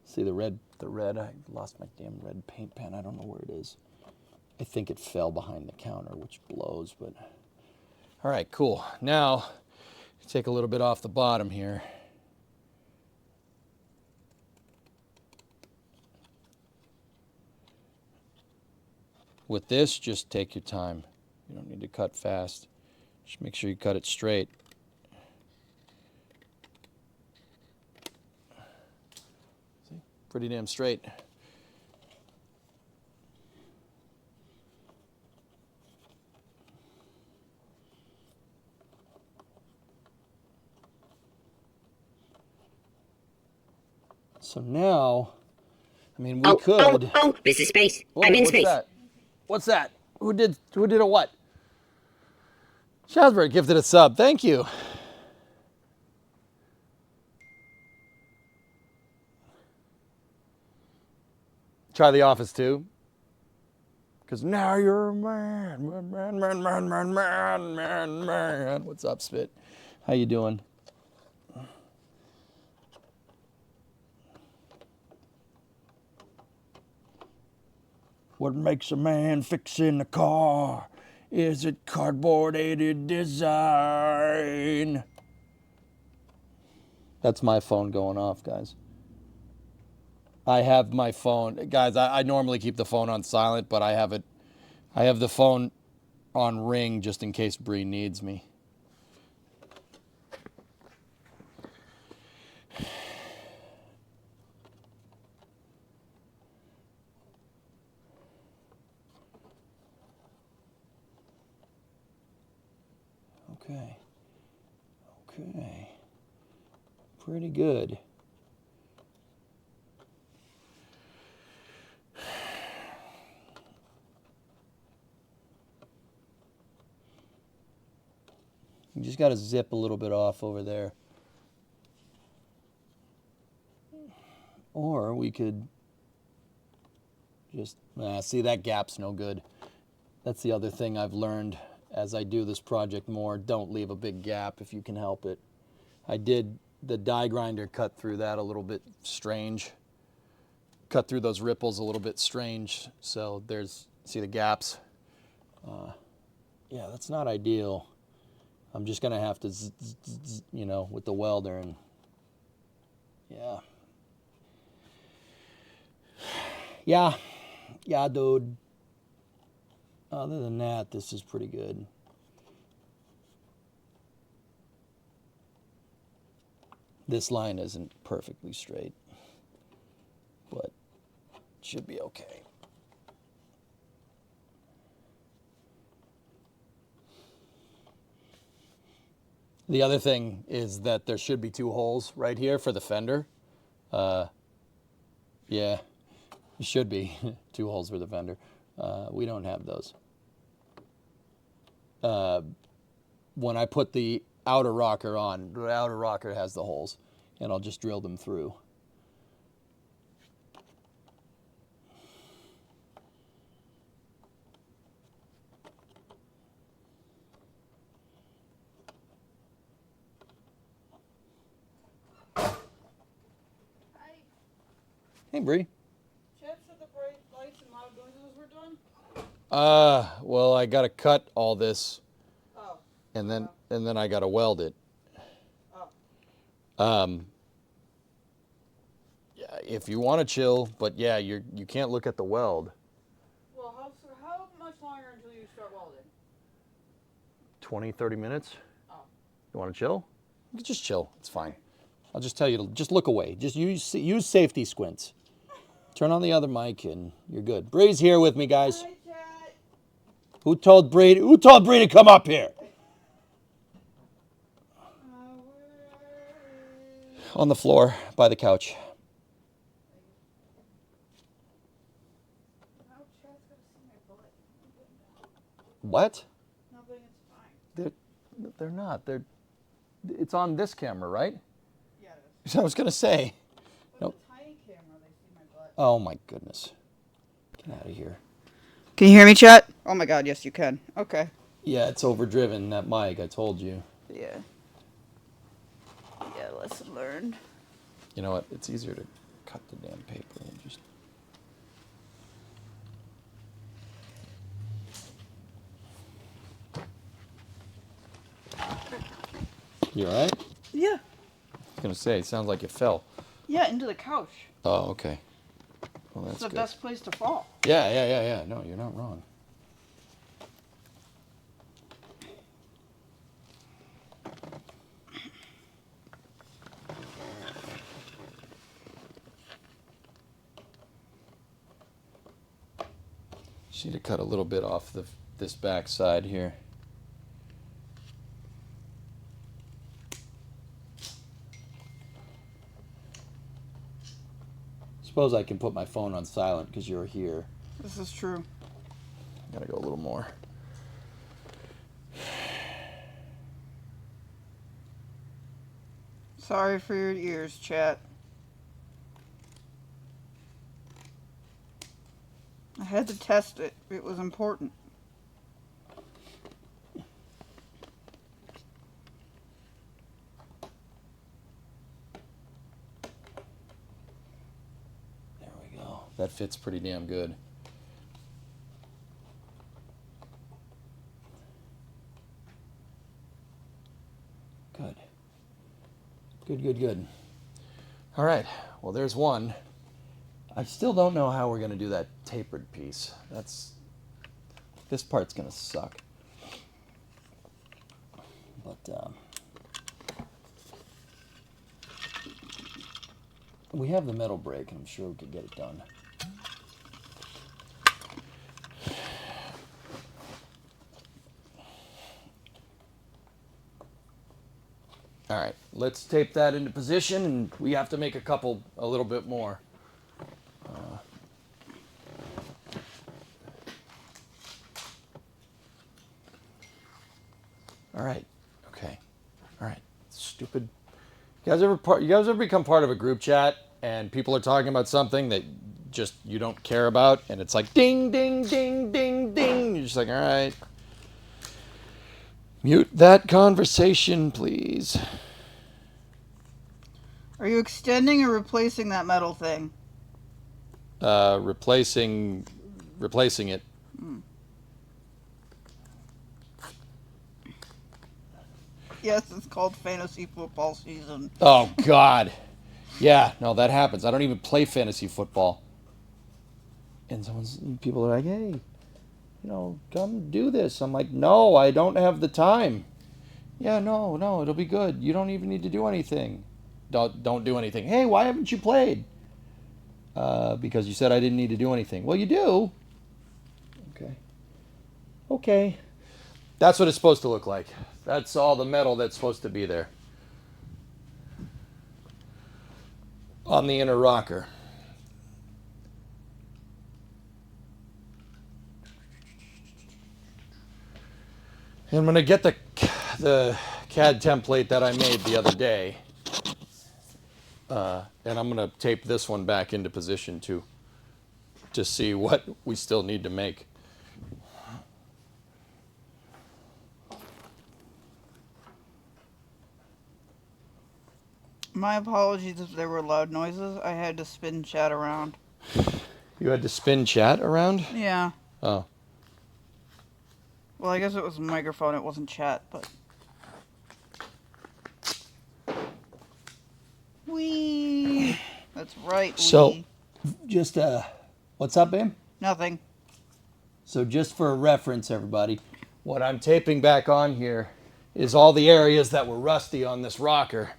D: See the red, I lost my damn red paint pen. I don't know where it is. I think it fell behind the counter, which blows, but. All right, cool. Now, take a little bit off the bottom here. With this, just take your time. You don't need to cut fast. Just make sure you cut it straight. See? Pretty damn straight. So now, I mean, we could.
E: Oh, this is space.
D: Wait,
E: I'm in
D: what's
E: space.
D: that? What's that? Who did a what? Shazberg gifted a sub. Thank you. Try The Office too. Because now you're a man. Man. What's up, Spit? How you doing? What makes a man fixing a car? Is it cardboard-aided design? That's my phone going off, guys. I have my phone. Guys, I normally keep the phone on silent, but I have the phone on ring just in case Bree needs me. Okay. Okay. Pretty good. You just got to zip a little bit off over there. Or we could just, see, that gap's no good. That's the other thing I've learned as I do this project more. Don't leave a big gap if you can help it. I did, the die grinder cut through that a little bit strange. Cut through those ripples a little bit strange. So there's, see the gaps? Yeah, that's not ideal. I'm just gonna have to, with the welder and, yeah. Yeah, dude. Other than that, this is pretty good. This line isn't perfectly straight, but it should be okay. The other thing is that there should be 2 holes right here for the fender. Yeah, it should be 2 holes for the fender. We don't have those. When I put the outer rocker on, the outer rocker has the holes, and I'll just drill them through. Hey, Bree.
F: Chad said the bright lights and loud noises were done.
D: Well, I gotta cut all this,
E: Oh.
D: and then I gotta weld it.
E: Oh.
D: Yeah, if you want to chill, but yeah, you can't look at the weld.
E: Well, how much longer until you start welding?
D: 20, 30 minutes.
E: Oh.
D: You want to chill? You can just chill. It's fine. I'll just tell you to just look away. Just use safety squints. Turn on the other mic and you're good. Bree's here with me, guys.
E: Hi, Chad.
D: Who told Bree to come up here? On the floor by the couch.
E: Now Chad's gotta see my butt.
D: What?
E: Nothing, it's fine.
D: They're not. It's on this camera, right?
E: Yeah, it is.
D: I was gonna say.
E: But
D: Nope.
E: the tiny camera, they see my butt.
D: Oh my goodness. Get out of here.
E: Can you hear me, Chat? Oh my god, yes you can. Okay.
D: Yeah, it's overdriven, that mic, I told you.
E: Yeah. Yeah, lesson learned.
D: You know what? It's easier to cut the damn paper and just. You alright?
E: Yeah.
D: I was gonna say, it sounds like it fell.
E: Yeah, into the couch.
D: Oh, okay. Well, that's
E: It's the
D: good.
E: best place to fall.
D: Yeah. No, you're not wrong. Just need to cut a little bit off this back side here. Suppose I can put my phone on silent because you're here.
E: This is true.
D: Gotta go a little more.
E: Sorry for your ears, Chat. I had to test it. It was important.
D: There we go. That fits pretty damn good. Good. All right. Well, there's one. I still don't know how we're going to do that tapered piece. This part's going to suck. But we have the metal brake, and I'm sure we could get it done. All right, let's tape that into position, and we have to make a little bit more. All right, okay, all right. Stupid. You guys ever become part of a group chat and people are talking about something that just you don't care about, and it's like ding, ding, ding, ding, ding. You're just like, all right. Mute that conversation, please.
E: Are you extending or replacing that metal thing?
D: Replacing it.
E: Yes, it's called fantasy football season.
D: Oh, God. Yeah, no, that happens. I don't even play fantasy football. And people are like, hey, come do this. I'm like, no, I don't have the time. Yeah, no, it'll be good. You don't even need to do anything. Don't do anything. Hey, why haven't you played? Because you said I didn't need to do anything. Well, you do. Okay. That's what it's supposed to look like. That's all the metal that's supposed to be there. On the inner rocker. And I'm going to get the CAD template that I made the other day. And I'm going to tape this one back into position too. To see what we still need to make.
E: My apologies if there were loud noises. I had to spin Chat around.
D: You had to spin Chat around?
E: Yeah.
D: Oh.
E: Well, I guess it was a microphone. It wasn't chat, but. Wee. That's right.
D: So,
E: Wee.
D: just what's up, babe?
E: Nothing.
D: So just for a reference, everybody, what I'm taping back on here is all the areas that were rusty on this rocker.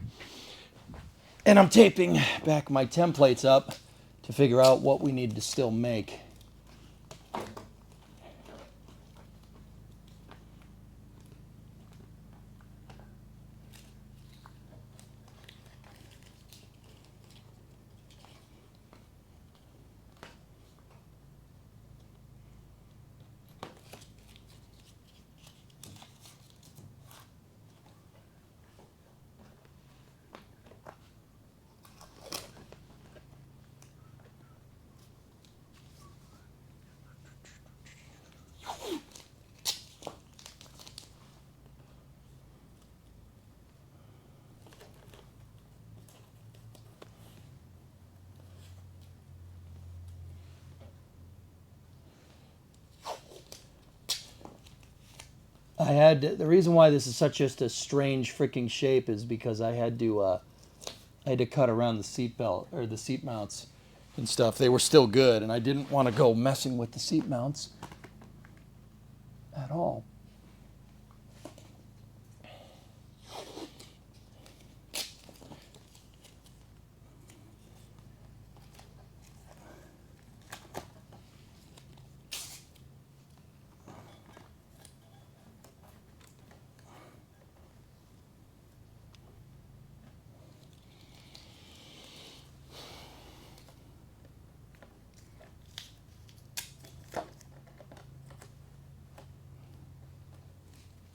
D: And I'm taping back my templates up to figure out what we need to still make. The reason why this is such just a strange freaking shape is because I had to cut around the seat belt or the seat mounts and stuff. They were still good, and I didn't want to go messing with the seat mounts at all.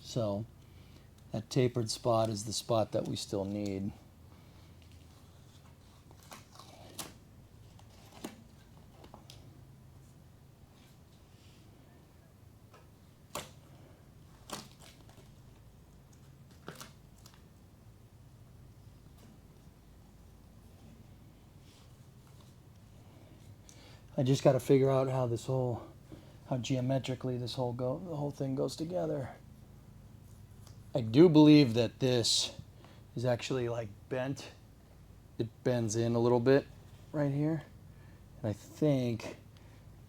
D: So that tapered spot is the spot that we still need. I just got to figure out how geometrically the whole thing goes together. I do believe that this is actually like bent. It bends in a little bit right here. And I think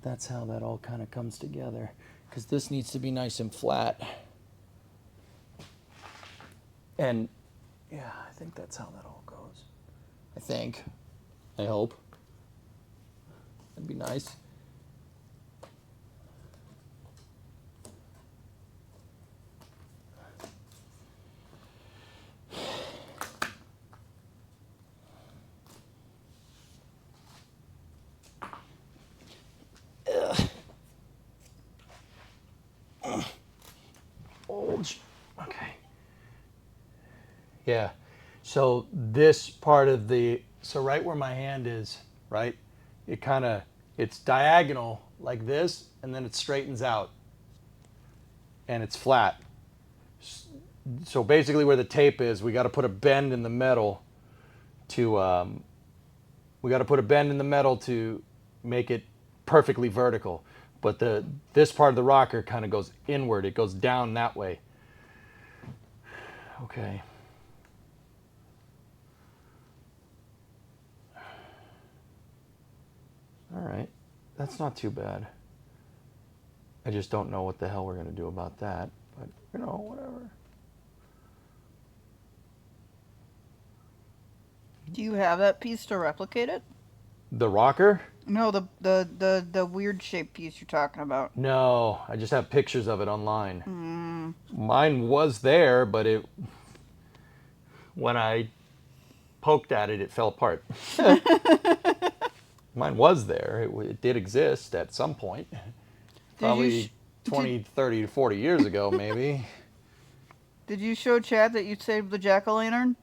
D: that's how that all kind of comes together, because this needs to be nice and flat. And yeah, I think that's how that all goes. I hope. That'd be nice. Okay. Yeah. So this part of so right where my hand is, right? It's diagonal like this, and then it straightens out. And it's flat. So basically where the tape is, we got to put a bend in the metal to make it perfectly vertical. But this part of the rocker kind of goes inward. It goes down that way. Okay. All right. That's not too bad. I just don't know what the hell we're going to do about that. But, whatever.
E: Do you have that piece to replicate it?
D: The rocker?
E: No, the weird shaped piece you're talking about.
D: No, I just have pictures of it online. Mine was there, but when I poked at it, it fell apart. Mine was there. It did exist at some point. Probably 20, 30, 40 years ago, maybe.
E: Did you show Chad that you saved the jack-o'-lantern?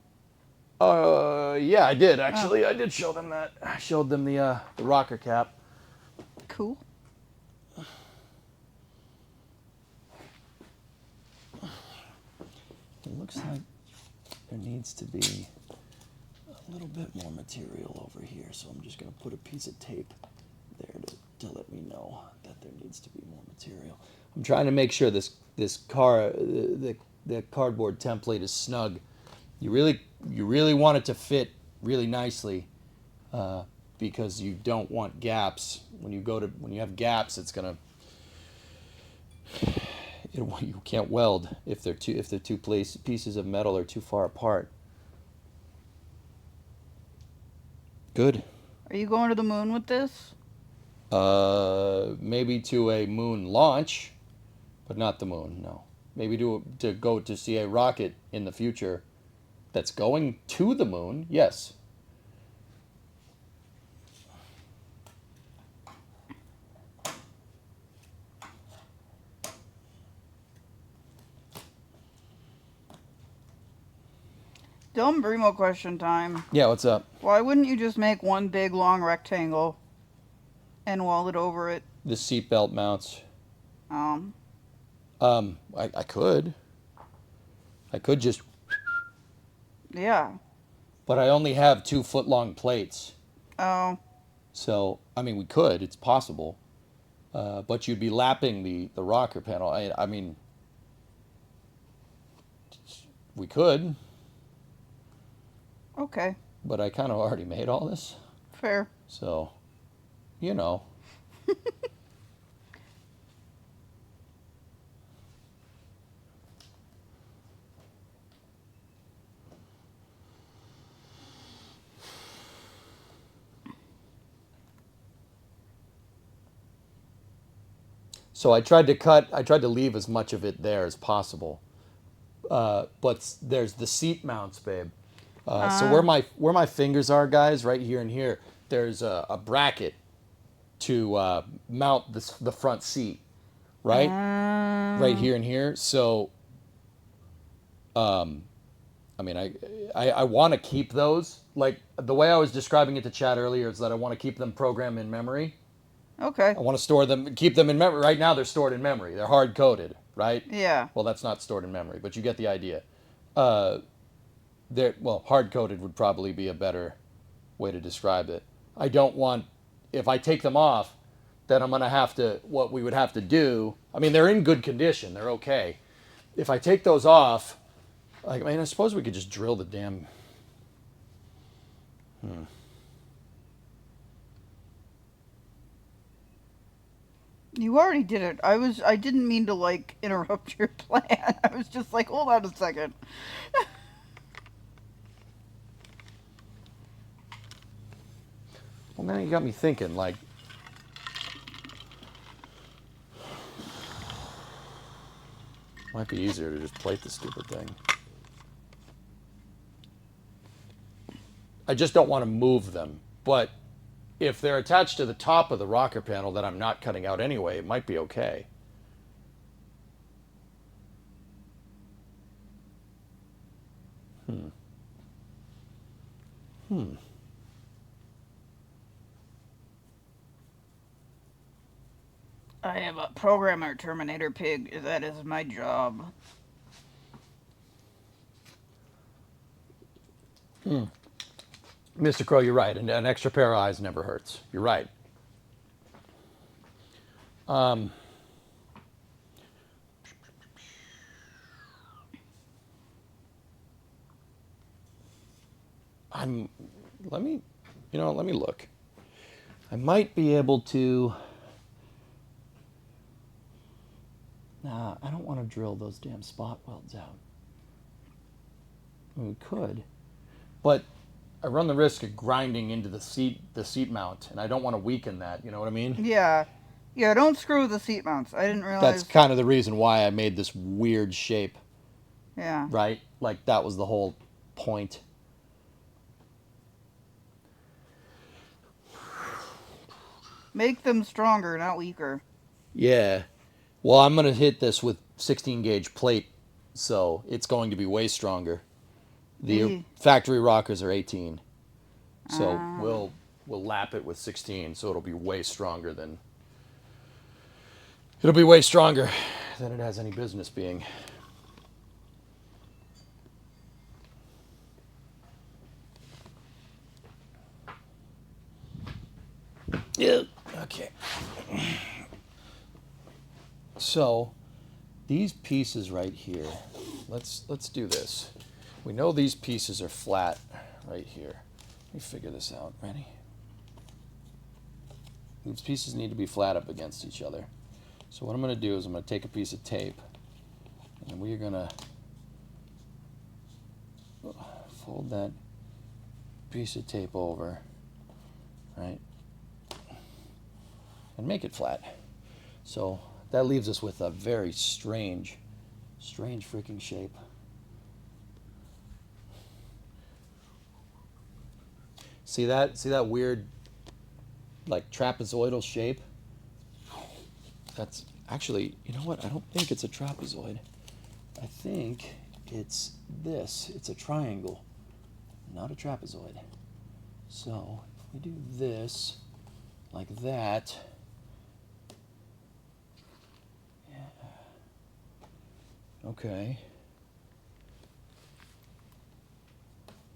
D: Yeah, I did, actually. I did show them that. I showed them the rocker cap.
E: Cool.
D: It looks like there needs to be a little bit more material over here, so I'm just going to put a piece of tape there to let me know that there needs to be more material. I'm trying to make sure this car the cardboard template is snug. You really want it to fit really nicely, because you don't want gaps. When you have gaps, you can't weld if the two pieces of metal are too far apart. Good.
E: Are you going to the moon with this?
D: Maybe to a moon launch, but not the moon. No. Maybe to go to see a rocket in the future that's going to the moon. Yes.
E: Dumb Bremo question time.
D: Yeah. What's up?
E: Why wouldn't you just make one big long rectangle and weld it over it?
D: The seatbelt mounts.
E: Um,
D: I could. I could just,
E: yeah.
D: but I only have 2-foot-long plates.
E: Oh,
D: So, I mean, we could. It's possible. But you'd be lapping the rocker panel. I mean, we could,
E: okay.
D: but I kind of already made all this.
E: Fair.
D: So, you know. So I tried to leave as much of it there as possible. But there's the seat mounts, babe. So where my fingers are, guys, right here and here, there's a bracket to mount the front seat, right? Right here and here. So, I mean, I want to keep those. Like, the way I was describing it to Chad earlier is that I want to keep them programmed in memory.
E: Okay.
D: I want to store them, keep them in memory. Right now, they're stored in memory. They're hard coded, right?
E: Yeah.
D: Well, that's not stored in memory, but you get the idea. Hard coded would probably be a better way to describe it. I don't want, if I take them off, then I'm going to have to, what we would have to do, I mean, they're in good condition. They're okay. If I take those off, I mean, I suppose we could just drill the damn.
E: You already did it. I didn't mean to, like, interrupt your plan. I was just like, hold on a second.
D: Well, now you got me thinking, like, might be easier to just plate the stupid thing. I just don't want to move them. But if they're attached to the top of the rocker panel that I'm not cutting out anyway, it might be okay.
E: I am a programmer, Terminator Pig. That is my job.
D: Mr. Crow, you're right. An extra pair of eyes never hurts. You're right. Let me look. I might be able to. Nah, I don't want to drill those damn spot welds out. I mean, we could, but I run the risk of grinding into the seat mount, and I don't want to weaken that. You know what I mean?
E: Yeah. Yeah, don't screw with the seat mounts. I didn't realize.
D: That's kind of the reason why I made this weird shape,
E: Yeah.
D: right? Like, that was the whole point.
E: Make them stronger, not weaker.
D: Yeah. Well, I'm going to hit this with 16 gauge plate, so it's going to be way stronger. The factory rockers are 18. So we'll lap it with 16, so it'll be way stronger than it has any business being. Yeah. Okay. So these pieces right here, let's do this. We know these pieces are flat right here. Let me figure this out. Ready? These pieces need to be flat up against each other. So what I'm going to do is I'm going to take a piece of tape, and we're going to fold that piece of tape over, right, and make it flat. So that leaves us with a very strange freaking shape. See that? See that weird, like, trapezoidal shape? That's actually, you know what? I don't think it's a trapezoid. I think it's this. It's a triangle, not a trapezoid. So if we do this like that, yeah. Okay.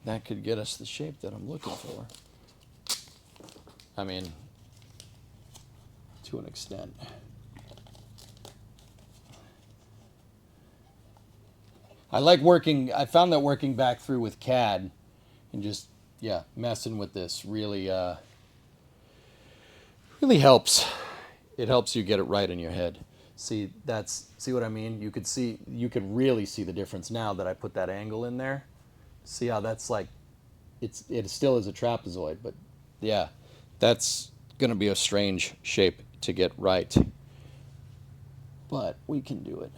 D: That could get us the shape that I'm looking for. I mean, to an extent. I found that working back through with CAD and just, yeah, messing with this really helps. It helps you get it right in your head. See what I mean? You could really see the difference now that I put that angle in there. See how that's like, it still is a trapezoid, but yeah, that's gonna be a strange shape to get right. But we can do it.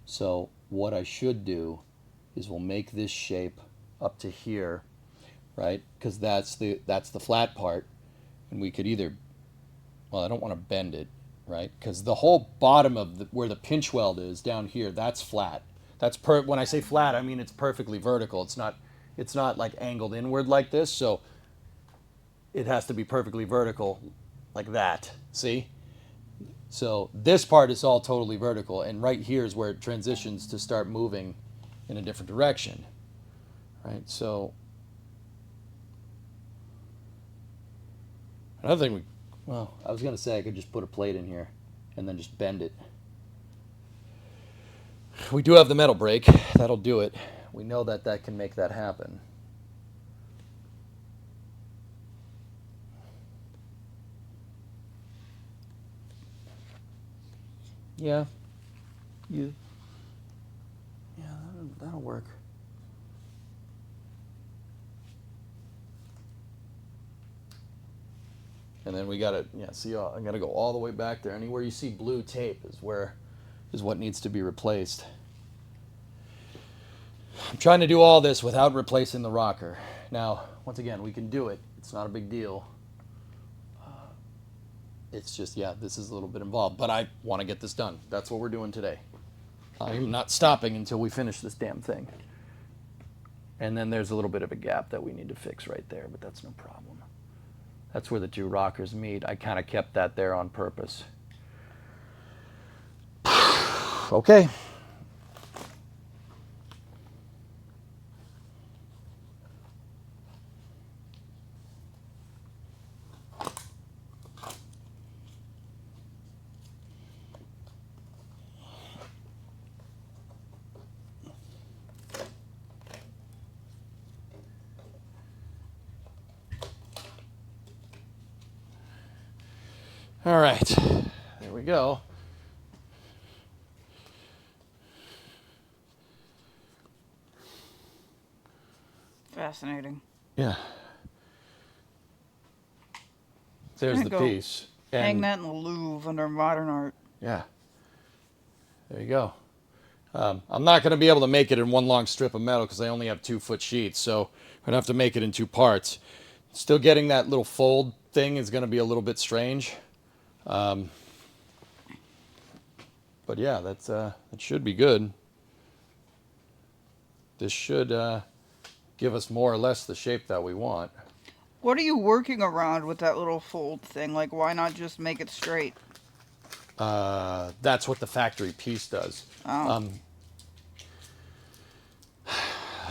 D: So what I should do is we'll make this shape up to here, right? Because that's the flat part, and we could either, well, I don't want to bend it, right? Because the whole bottom of where the pinch weld is down here, that's flat. When I say flat, I mean it's perfectly vertical. It's not like angled inward like this, so it has to be perfectly vertical like that. See? So this part is all totally vertical, and right here is where it transitions to start moving in a different direction, right? So another thing, well, I was going to say I could just put a plate in here and then just bend it. We do have the metal brake. That'll do it. We know that can make that happen. Yeah. Yeah, that'll work. And then we gotta, yeah, see, I gotta go all the way back there. Anywhere you see blue tape is what needs to be replaced. I'm trying to do all this without replacing the rocker. Now, once again, we can do it. It's not a big deal. It's just, yeah, this is a little bit involved, but I want to get this done. That's what we're doing today. I'm not stopping until we finish this damn thing. And then there's a little bit of a gap that we need to fix right there, but that's no problem. That's where the two rockers meet. I kind of kept that there on purpose. Okay. All right, there we go.
E: Fascinating.
D: Yeah. There's the piece.
E: Hang that in the Louvre under modern art.
D: Yeah. There you go. I'm not going to be able to make it in one long strip of metal because I only have 2-foot sheets, so I'm going to have to make it in 2 parts. Still getting that little fold thing is going to be a little bit strange. But yeah, that should be good. This should give us more or less the shape that we want.
E: What are you working around with that little fold thing? Like, why not just make it straight?
D: That's what the factory piece does.
E: Oh.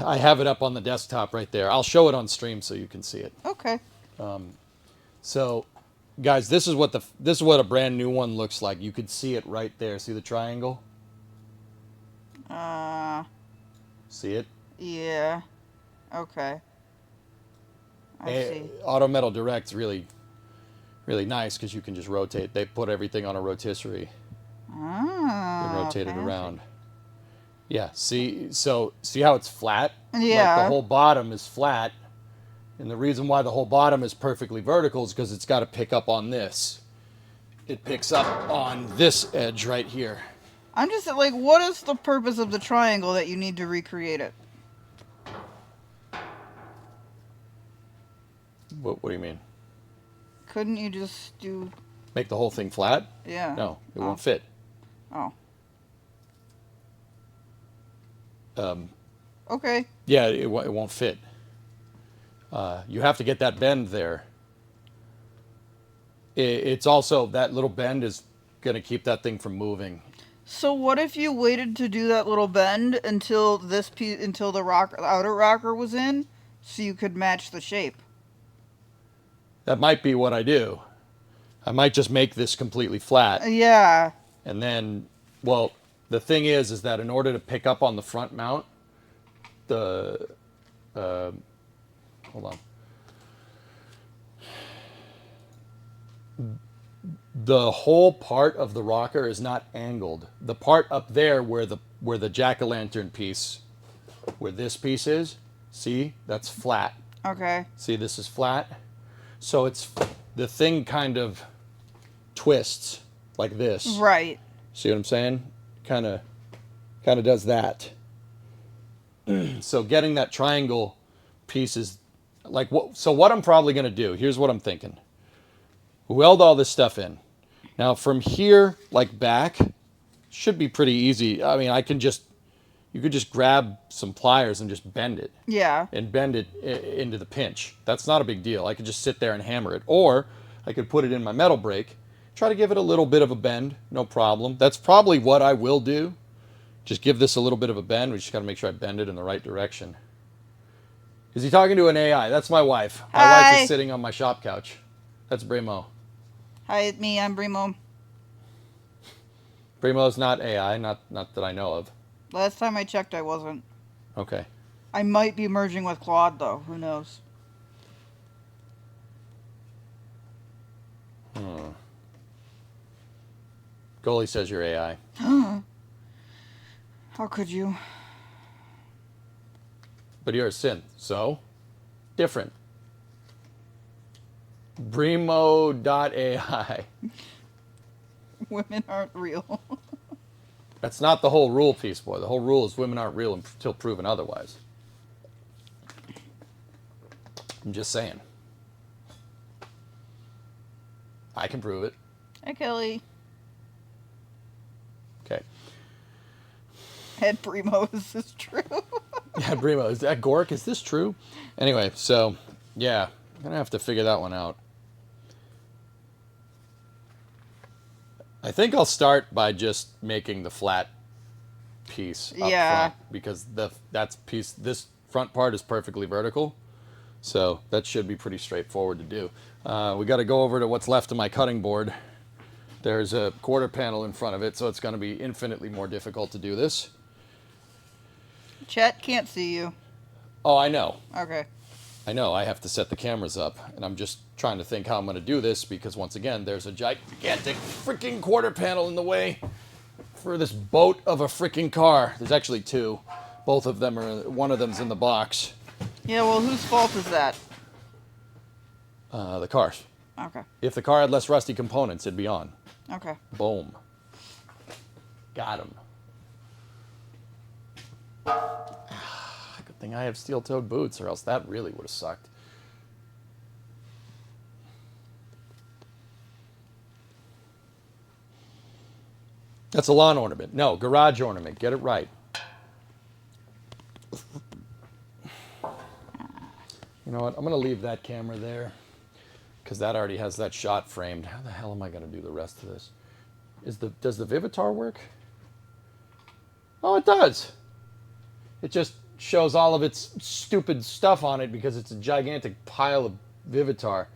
D: I have it up on the desktop right there. I'll show it on stream so you can see it.
E: Okay.
D: So guys, this is what a brand new one looks like. You could see it right there. See the triangle? See it?
E: Yeah. Okay. I see.
D: Auto Metal Direct's really, really nice because you can just rotate. They put everything on a rotisserie and rotate it
E: fancy.
D: around. Yeah. See how it's flat?
E: Yeah.
D: Like the whole bottom is flat, and the reason why the whole bottom is perfectly vertical is because it's got to pick up on this. It picks up on this edge right here.
E: I'm just like, what is the purpose of the triangle that you need to recreate it?
D: What do you mean?
E: Couldn't you just do?
D: Make the whole thing flat?
E: Yeah.
D: No, it won't fit.
E: Oh. Okay.
D: Yeah, it won't fit. You have to get that bend there. It's also, that little bend is going to keep that thing from moving.
E: So what if you waited to do that little bend until until the outer rocker was in, so you could match the shape?
D: That might be what I do. I might just make this completely flat.
E: Yeah.
D: And then, well, the thing is that in order to pick up on the front mount, hold on. The whole part of the rocker is not angled. The part up there where the jack-o'-lantern piece, where this piece is, see, that's flat.
E: Okay.
D: See, this is flat. So the thing kind of twists like this.
E: Right.
D: See what I'm saying? Kind of does that. So getting that triangle piece is like what? So what I'm probably going to do, here's what I'm thinking. Weld all this stuff in. Now from here, like back, should be pretty easy. I mean, you could just grab some pliers and just bend it.
E: Yeah.
D: And bend it into the pinch. That's not a big deal. I could just sit there and hammer it. Or I could put it in my metal brake, try to give it a little bit of a bend, no problem. That's probably what I will do. Just give this a little bit of a bend. We just got to make sure I bend it in the right direction. Is he talking to an AI? That's my wife. My wife is sitting on my shop couch. That's Brimo.
E: Hi, it's me. I'm Brimo.
D: Brimo's not AI, not that I know of.
E: Last time I checked, I wasn't.
D: Okay.
E: I might be merging with Claude, though. Who knows?
D: Goalie says you're AI.
E: How could you?
D: But you're a synth, so different. Brimo.ai.
E: Women aren't real.
D: That's not the whole rule, Peace Boy. The whole rule is women aren't real until proven otherwise. I'm just saying. I can prove it.
E: Hi, Kelly.
D: Okay.
E: Head Primo, is this true?
D: Yeah, Brimo, is that Gork? Is this true? Anyway, so, yeah. I'm going to have to figure that one out. I think I'll start by just making the flat piece up front, because this front part is perfectly vertical, so that should be pretty straightforward to do. We got to go over to what's left of my cutting board. There's a quarter panel in front of it, so it's going to be infinitely more difficult to do this.
E: Chat can't see you.
D: Oh, I know.
E: Okay.
D: I know, I have to set the cameras up, and I'm just trying to think how I'm going to do this, because once again, there's a gigantic freaking quarter panel in the way for this boat of a freaking car. There's actually two. Both of them one of them's in the box.
E: Yeah, well, whose fault is that?
D: The car's.
E: Okay.
D: If the car had less rusty components, it'd be on.
E: Okay.
D: Boom. Got him. Good thing I have steel-toed boots, or else that really would have sucked. That's a lawn ornament. No, garage ornament. Get it right. You know what? I'm going to leave that camera there, because that already has that shot framed. How the hell am I going to do the rest of this? Does the Vivitar work? Oh, it does. It just shows all of its stupid stuff on it because it's a gigantic pile of Vivitar.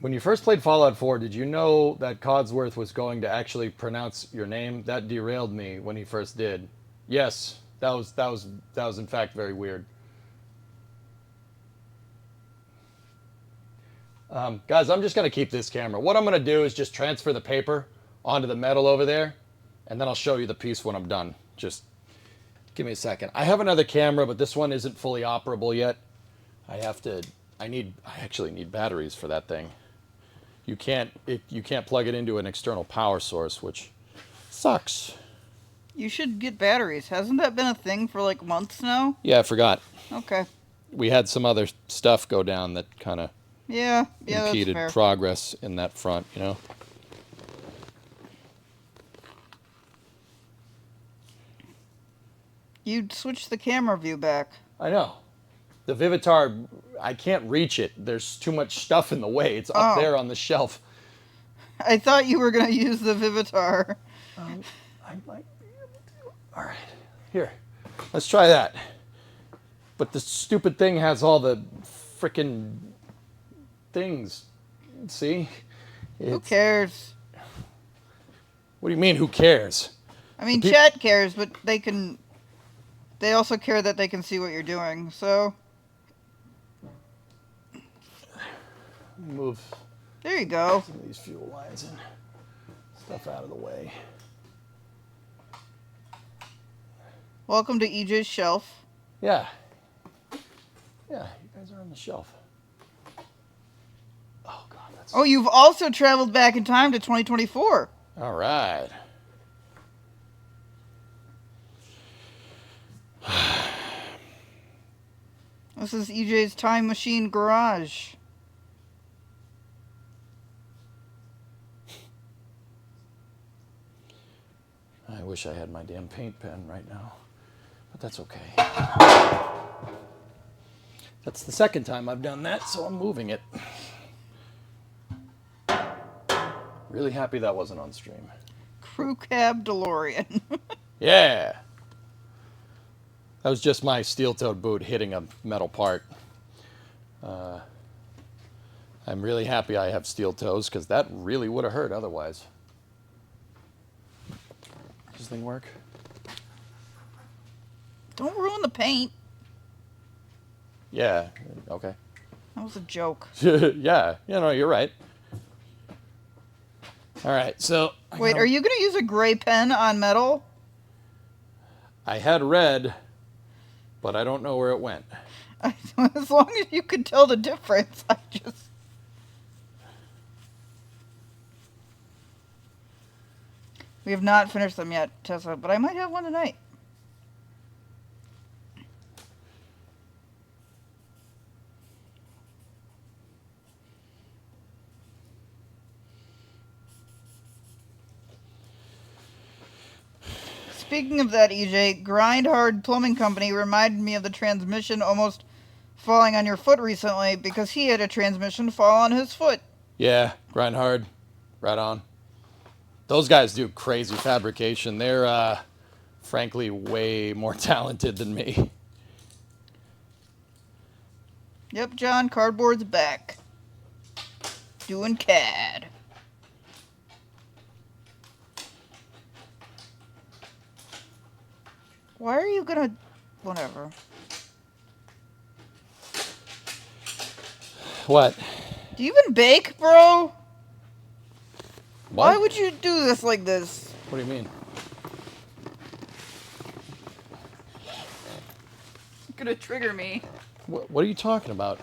D: When you first played Fallout 4, did you know that Codsworth was going to actually pronounce your name? That derailed me when he first did. Yes, that was in fact very weird. Guys, I'm just going to keep this camera. What I'm going to do is just transfer the paper onto the metal over there, and then I'll show you the piece when I'm done. Just give me a second. I have another camera, but this one isn't fully operable yet. I actually need batteries for that thing. You can't plug it into an external power source, which sucks.
E: You should get batteries. Hasn't that been a thing for like months now?
D: Yeah, I forgot.
E: Okay.
D: We had some other stuff go down that kind of
E: Yeah, that's
D: impeded
E: fair.
D: progress in that front, you know?
E: You'd switch the camera view back.
D: I know. The Vivitar, I can't reach it. There's too much stuff in the way. It's up
E: Oh.
D: there on the shelf.
E: I thought you were going to use the Vivitar.
D: I might be able to. All right. Here. Let's try that. But the stupid thing has all the frickin' things. See?
E: Who cares?
D: What do you mean, who cares?
E: I mean,
D: The peop-
E: chat cares, but they also care that they can see what you're doing, so...
D: Move
E: There you go.
D: some of these fuel lines and stuff out of the way.
E: Welcome to EJ's shelf.
D: Yeah. Yeah, you guys are on the shelf. Oh, God, that's...
E: Oh, you've also traveled back in time to 2024.
D: All right.
E: This is EJ's time machine garage.
D: I wish I had my damn paint pen right now, but that's okay. That's the second time I've done that, so I'm moving it. Really happy that wasn't on stream.
E: Crew cab DeLorean.
D: Yeah! That was just my steel-toed boot hitting a metal part. I'm really happy I have steel toes, because that really would have hurt otherwise. Does this thing work?
E: Don't ruin the paint.
D: Yeah, okay.
E: That was a joke.
D: Yeah, you're right. All right, so...
E: Wait, are you going to use a gray pen on metal?
D: I had red, but I don't know where it went.
E: As long as you can tell the difference, I just... We have not finished them yet, Tessa, but I might have one tonight. Speaking of that, EJ, Grind Hard Plumbing Company reminded me of the transmission almost falling on your foot recently because he had a transmission fall on his foot.
D: Yeah, grind hard. Right on. Those guys do crazy fabrication. They're, frankly, way more talented than me.
E: Yep, John, cardboard's back. Doing CAD. Why are you gonna... Whatever.
D: What?
E: Do you even bake, bro?
D: What?
E: Why would you do this like this?
D: What do you mean?
E: It's gonna trigger me.
D: What are you talking about?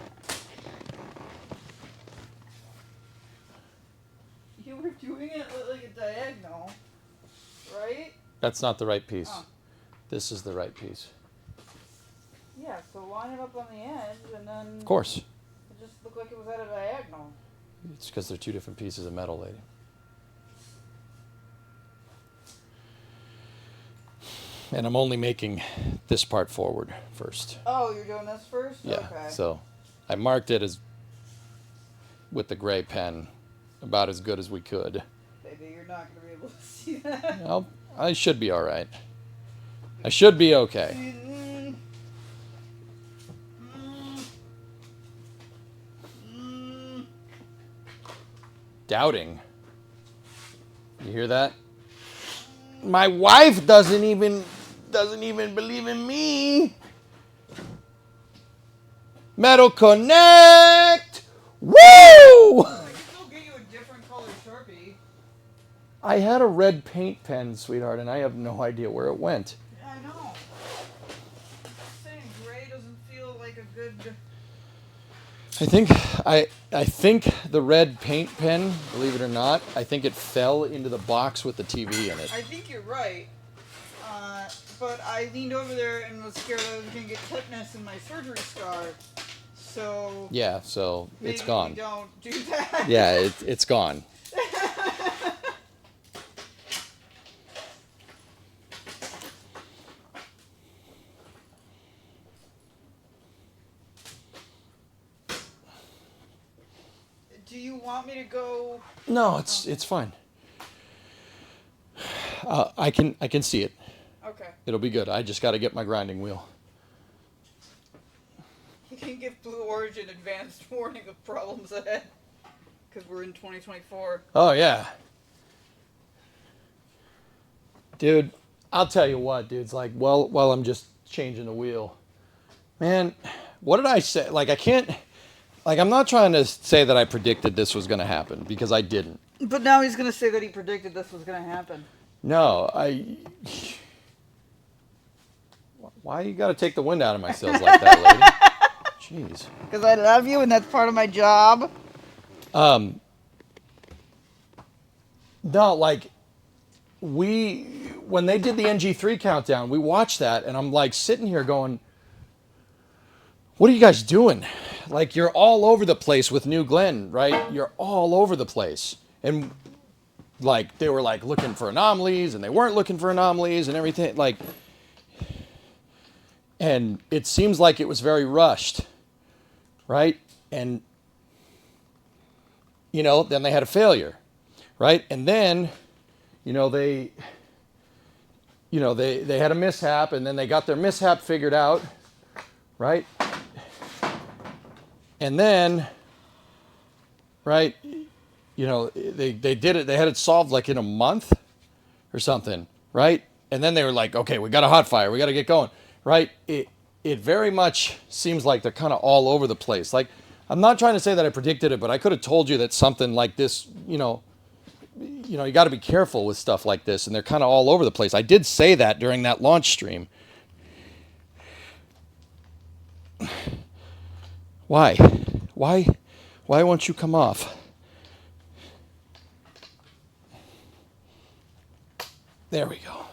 E: You were doing it like a diagonal, right?
D: That's not the right piece.
E: Oh.
D: This is the right piece.
E: Yeah, so line it up on the edge and then...
D: Of course.
E: It just looked like it was at a diagonal.
D: It's because they're two different pieces of metal, lady. And I'm only making this part forward first.
E: Oh, you're doing this first?
D: Yeah.
E: Okay.
D: So I marked it as with the gray pen about as good as we could.
E: Maybe you're not going to be able to see that.
D: Well, I should be all right. I should be okay. doubting. You hear that? My wife doesn't even believe in me. Metal Connect! Woo!
E: I can still get you a different color Sharpie.
D: I had a red paint pen, sweetheart, and I have no idea where it went.
E: Yeah, I know. Saying gray doesn't feel like a good.
D: I think the red paint pen, believe it or not, I think it fell into the box with the TV in it.
E: I think you're right. But I leaned over there and was scared I was gonna get tetanus in my surgery scar. So
D: Yeah, so
E: maybe
D: it's gone.
E: we don't do that.
D: Yeah, it's gone.
E: Do you want me to go?
D: No, it's fine. I can see it.
E: Okay.
D: It'll be good. I just got to get my grinding wheel.
E: You can give Blue Origin advanced warning of problems ahead. Because we're in 2024.
D: Oh yeah, dude. I'll tell you what, dude. It's like, well, while I'm just changing the wheel, man. What did I say? Like, I can't. Like, I'm not trying to say that I predicted this was going to happen, because I didn't.
E: But now he's going to say that he predicted this was going to happen.
D: No, why you got to take the wind out of my sails like that, lady? Jeez.
E: Because I love you and that's part of my job.
D: No, like, when they did the NG3 countdown, we watched that, and I'm like sitting here going, what are you guys doing? Like, you're all over the place with New Glenn, right? You're all over the place. And like, they were like looking for anomalies, and they weren't looking for anomalies and everything. Like, and it seems like it was very rushed, right? And, you know, then they had a failure, right? And then, they had a mishap, and then they got their mishap figured out, right? And then, right, they did it. They had it solved like in a month or something, right? And then they were like, okay, we got a hot fire. We got to get going, right? It very much seems like they're kind of all over the place. Like, I'm not trying to say that I predicted it, but I could have told you that something like this, you got to be careful with stuff like this, and they're kind of all over the place. I did say that during that launch stream. Why? Why won't you come off? There we go.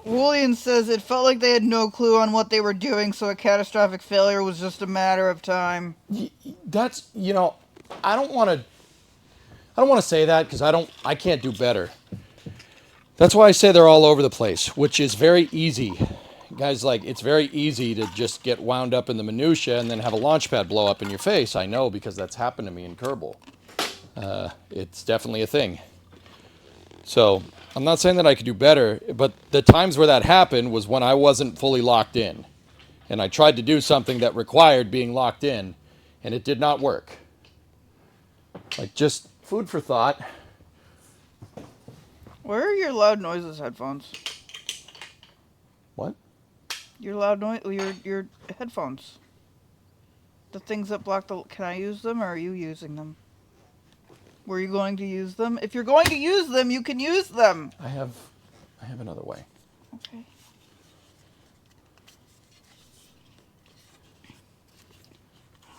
E: Julian says it felt like they had no clue on what they were doing, so a catastrophic failure was just a matter of time.
D: That's, I don't want to say that, because I can't do better. That's why I say they're all over the place, which is very easy. Guys, like, it's very easy to just get wound up in the minutia and then have a launch pad blow up in your face. I know, because that's happened to me in Kerbal. It's definitely a thing. So, I'm not saying that I could do better, but the times where that happened was when I wasn't fully locked in. And I tried to do something that required being locked in, and it did not work. Like, just food for thought.
E: Where are your loud noises headphones?
D: What?
E: Your loud noise, your headphones. The things that block the. Can I use them, or are you using them? Were you going to use them? If you're going to use them, you can use them.
D: I have another way.
E: Okay.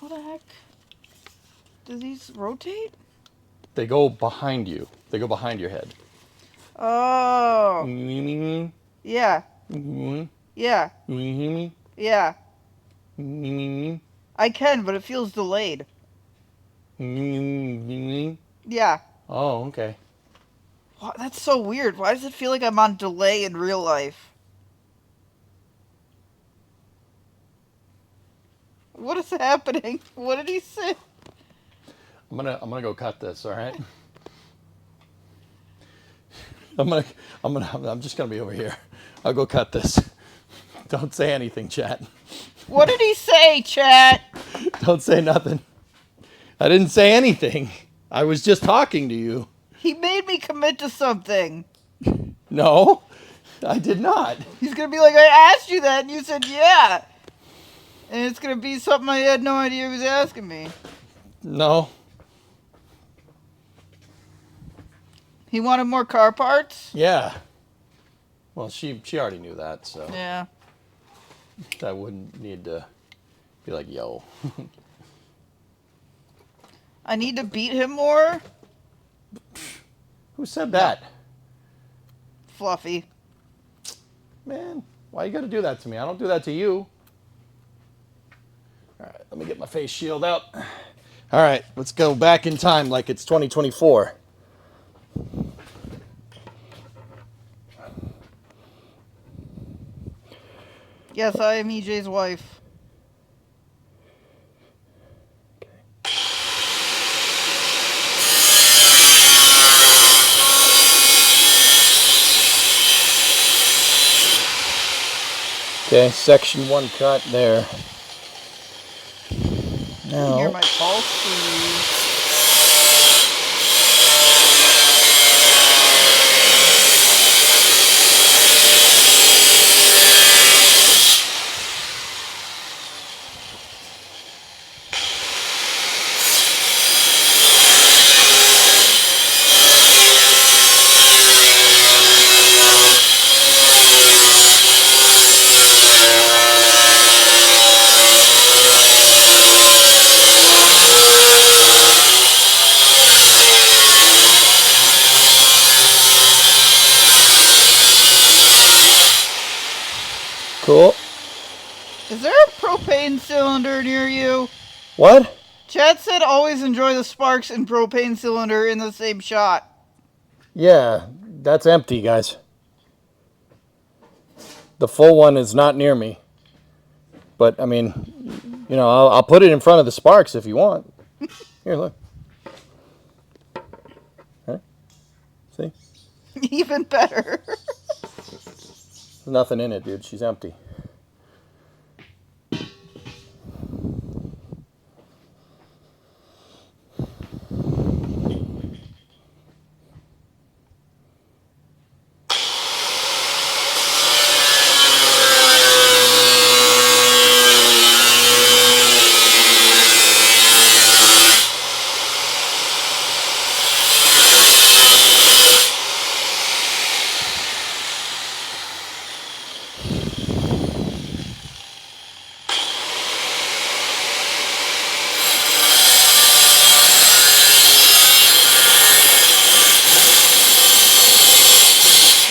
E: How the heck? Do these rotate?
D: They go behind you. They go behind your head.
E: Oh.
D: Mm-hmm.
E: Yeah.
D: Mm-hmm.
E: Yeah.
D: Mm-hmm.
E: Yeah.
D: Mm-hmm.
E: I can, but it feels delayed.
D: Mm-hmm.
E: Yeah.
D: Oh, okay.
E: Wow, that's so weird. Why does it feel like I'm on delay in real life? What is happening? What did he say?
D: I'm gonna go cut this. All right. I'm just gonna be over here. I'll go cut this. Don't say anything, chat.
E: What did he say, chat?
D: Don't say nothing. I didn't say anything. I was just talking to you.
E: He made me commit to something.
D: No, I did not.
E: He's gonna be like, I asked you that, and you said yeah. And it's gonna be something I had no idea he was asking me.
D: No.
E: He wanted more car parts?
D: Yeah. Well, she already knew that, so
E: Yeah.
D: I wouldn't need to be like, yo.
E: I need to beat him more?
D: Who said that?
E: Fluffy.
D: Man, why you gotta do that to me? I don't do that to you. All right, let me get my face shield out. All right, let's go back in time like it's 2024.
E: Yes, I am EJ's wife.
D: Okay, section 1 cut there. Now,
E: Hear my pulse breathe.
D: cool.
E: Is there a propane cylinder near you?
D: What?
E: Chad said always enjoy the sparks and propane cylinder in the same shot.
D: Yeah, that's empty, guys. The full one is not near me. But, I mean, you know, I'll put it in front of the sparks if you want. Here, look. Right? See?
E: Even better.
D: There's nothing in it, dude. She's empty.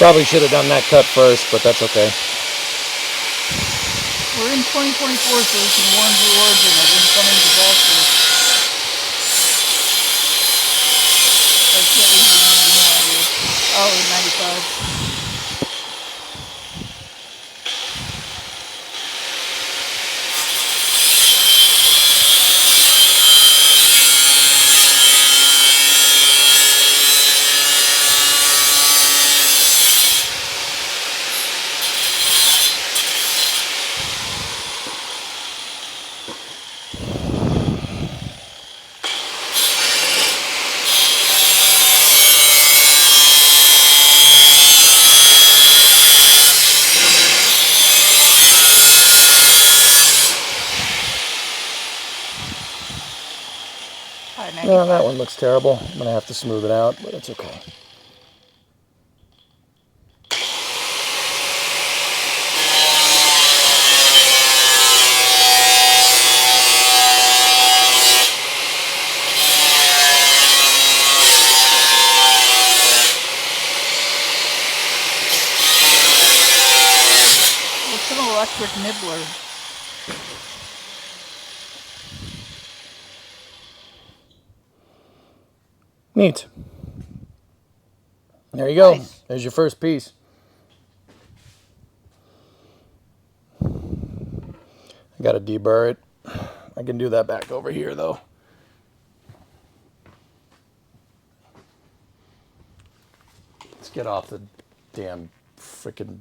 D: Probably should have done that cut first, but that's okay.
E: We're in 2024, so we can warn the origin of incoming disaster. I can't believe you know you. Oh, in 95.
D: No, that one looks terrible. I'm going to have to smooth it out, but it's okay.
E: What's an electric nibbler?
D: Neat. There you go.
E: Nice.
D: There's your first piece. I got to deburr it. I can do that back over here, though. Let's get off the damn frickin'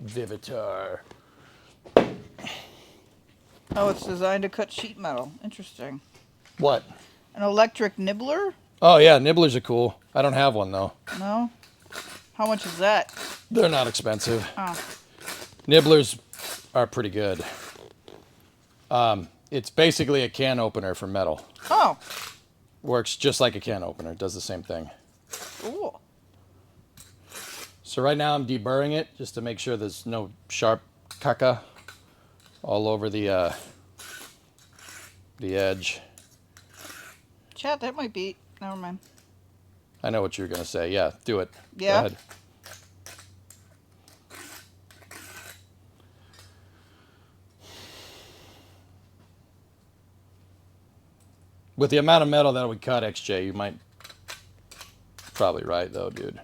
D: Vivitar.
E: Oh, it's designed to cut sheet metal. Interesting.
D: What?
E: An electric nibbler?
D: Oh yeah, nibblers are cool. I don't have one though.
E: No? How much is that?
D: They're not expensive.
E: Oh.
D: Nibblers are pretty good. It's basically a can opener for metal.
E: Oh.
D: Works just like a can opener. Does the same thing.
E: Cool.
D: So right now I'm deburring it just to make sure there's no sharp caca all over the edge.
E: Chat, that might be... Never mind.
D: I know what you're going to say. Yeah, do it.
E: Yeah?
D: Go ahead. With the amount of metal that we cut, XJ, you might... Probably right, though, dude.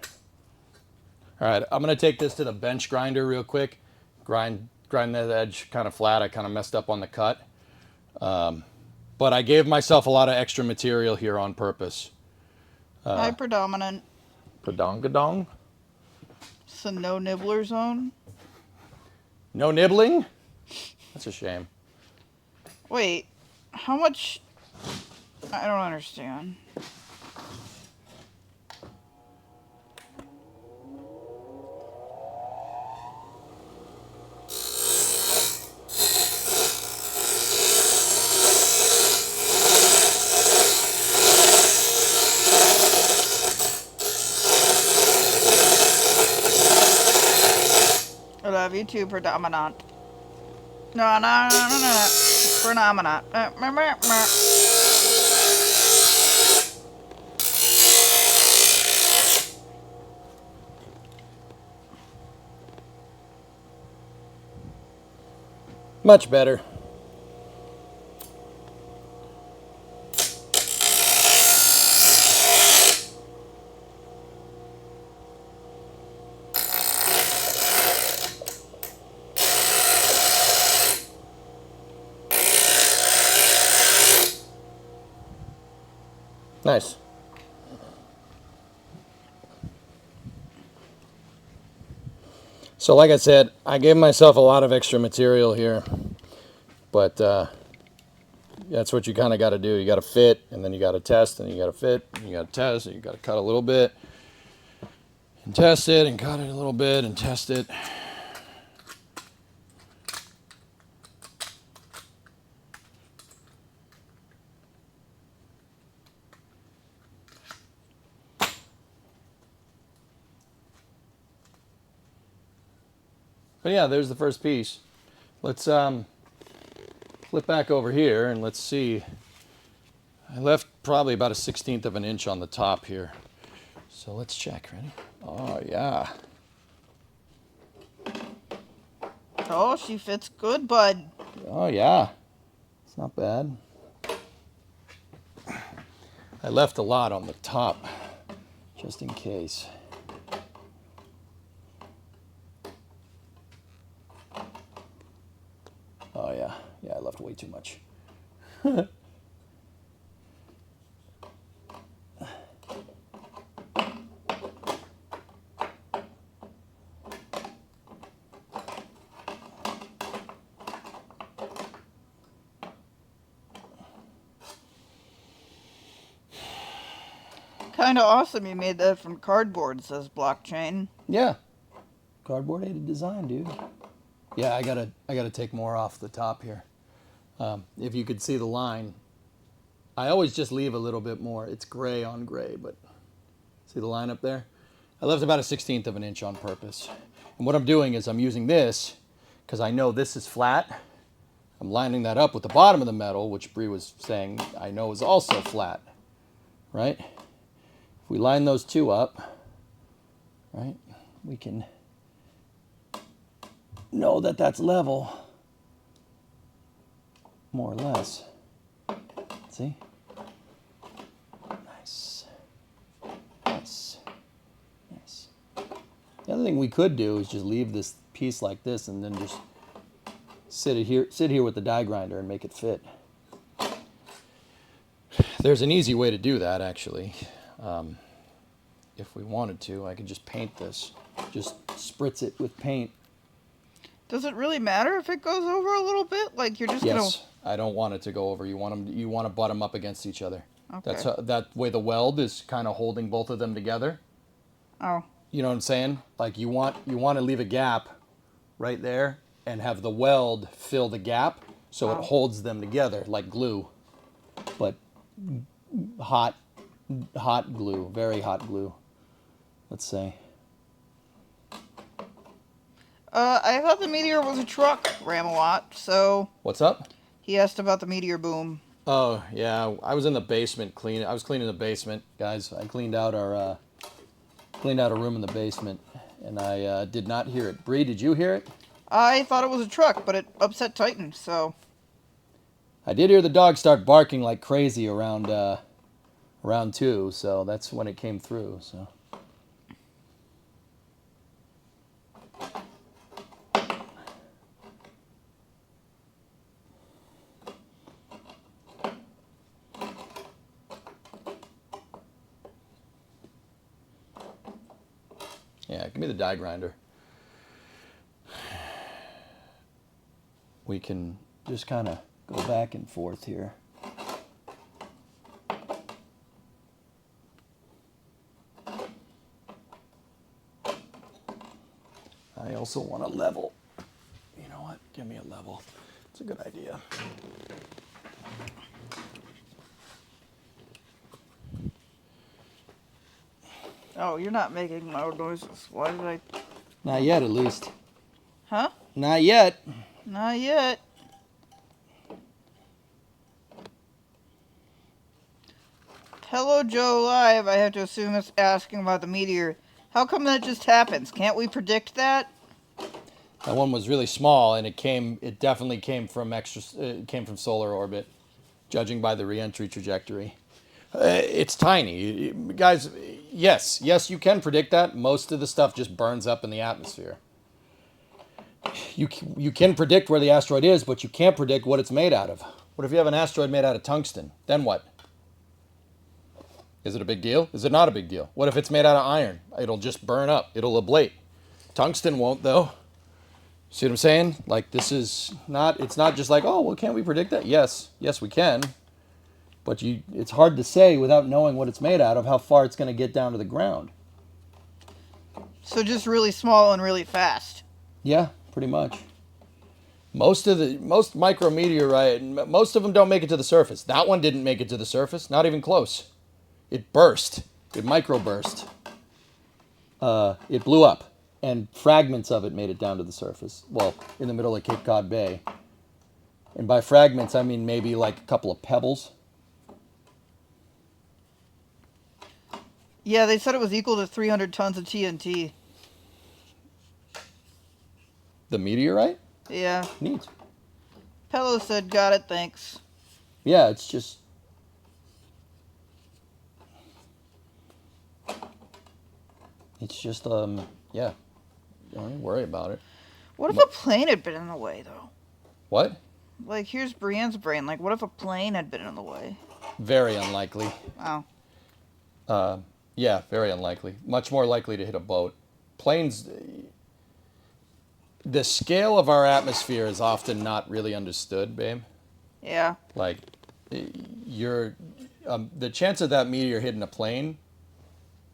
D: All right, I'm going to take this to the bench grinder real quick. Grind that edge kind of flat. I kind of messed up on the cut. But I gave myself a lot of extra material here on purpose.
E: High predominant.
D: Padongadong?
E: So no nibbler zone?
D: No nibbling? That's a shame.
E: Wait. How much... I don't understand. I love you too, predominant. No. Predominant.
D: Much better. Nice. So like I said, I gave myself a lot of extra material here, but that's what you kind of got to do. You got to fit, and then you got to test, and you got to fit, and you got to test, and you got to cut a little bit, and test it, and cut it a little bit, and test it. But yeah, there's the first piece. Let's flip back over here and let's see. I left probably about a 1/16 of an inch on the top here. So let's check. Ready? Oh yeah.
E: Oh, she fits good, bud.
D: Oh yeah. It's not bad. I left a lot on the top just in case. Oh yeah, I left way too much.
E: Kind of awesome you made that from cardboard, says blockchain.
D: Yeah, cardboard aided design, dude. Yeah, I gotta take more off the top here. If you could see the line, I always just leave a little bit more. It's gray on gray, but see the line up there? I left about a 1/16 of an inch on purpose. And what I'm doing is I'm using this because I know this is flat. I'm lining that up with the bottom of the metal, which Bree was saying I know is also flat, right? If we line those two up, right, we can know that that's level, more or less. See? Nice. Nice. Nice. The other thing we could do is just leave this piece like this and then just sit here with the die grinder and make it fit. There's an easy way to do that, actually. If we wanted to, I could just paint this. Just spritz it with paint.
E: Does it really matter if it goes over a little bit? Like you're just
D: Yes, I don't want it to go over. You want to butt them up against each other.
E: Okay.
D: That way the weld is kind of holding both of them together.
E: Oh.
D: You know what I'm saying? Like you want to leave a gap right there and have the weld fill the gap so it holds them together like glue, but hot glue, very hot glue. Let's say.
E: I thought the Meteor was a truck, Ram-a-Lot, so
D: What's up?
E: he asked about the Meteor boom.
D: Oh yeah, I was in the basement cleaning. I was cleaning the basement, guys. I cleaned out a room in the basement, and I did not hear it. Bree, did you hear it?
E: I thought it was a truck, but it upset Titan, so...
D: I did hear the dog start barking like crazy around 2, so that's when it came through. So. Yeah, give me the die grinder. We can just kind of go back and forth here. I also want a level. You know what? Give me a level. It's a good idea.
E: Oh, you're not making loud noises. Why did I...
D: Not yet, at least.
E: Huh?
D: Not yet.
E: Not yet. Hello, Joe Live. I have to assume it's asking about the meteor. How come that just happens? Can't we predict that?
D: That one was really small, and it definitely came from solar orbit, judging by the reentry trajectory. It's tiny. Guys, yes, you can predict that. Most of the stuff just burns up in the atmosphere. You can predict where the asteroid is, but you can't predict what it's made out of. What if you have an asteroid made out of tungsten? Then what? Is it a big deal? Is it not a big deal? What if it's made out of iron? It'll just burn up. It'll ablate. Tungsten won't, though. See what I'm saying? Like, it's not just like, oh, well, can't we predict that? Yes, we can. But it's hard to say without knowing what it's made out of how far it's going to get down to the ground.
E: So just really small and really fast.
D: Yeah, pretty much. Most micrometeorite, most of them don't make it to the surface. That one didn't make it to the surface, not even close. It burst. It microburst. It blew up, and fragments of it made it down to the surface. Well, in the middle of Cape Cod Bay. And by fragments, I mean maybe like a couple of pebbles.
E: Yeah, they said it was equal to 300 tons of TNT.
D: The meteorite?
E: Yeah.
D: Neat.
E: Pello said, got it, thanks.
D: Yeah, it's just... yeah. Don't worry about it.
E: What if a plane had been in the way, though?
D: What?
E: Like, here's Brienne's brain. Like, what if a plane had been in the way?
D: Very unlikely.
E: Wow.
D: Yeah, very unlikely. Much more likely to hit a boat. Planes... The scale of our atmosphere is often not really understood, babe.
E: Yeah.
D: Like, the chance of that meteor hitting a plane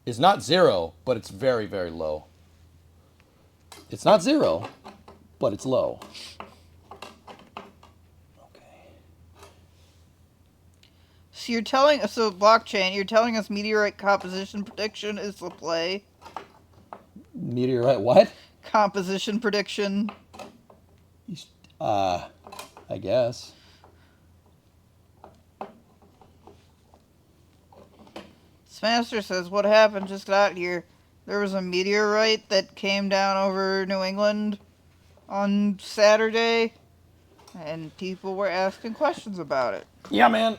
D: is not 0, but it's very, very low. It's not 0, but it's low. Okay.
E: So blockchain, you're telling us meteorite composition prediction is the play?
D: Meteorite what?
E: Composition prediction.
D: I guess.
E: Smaster says, what happened just got here? There was a meteorite that came down over New England on Saturday, and people were asking questions about it.
D: Yeah, man.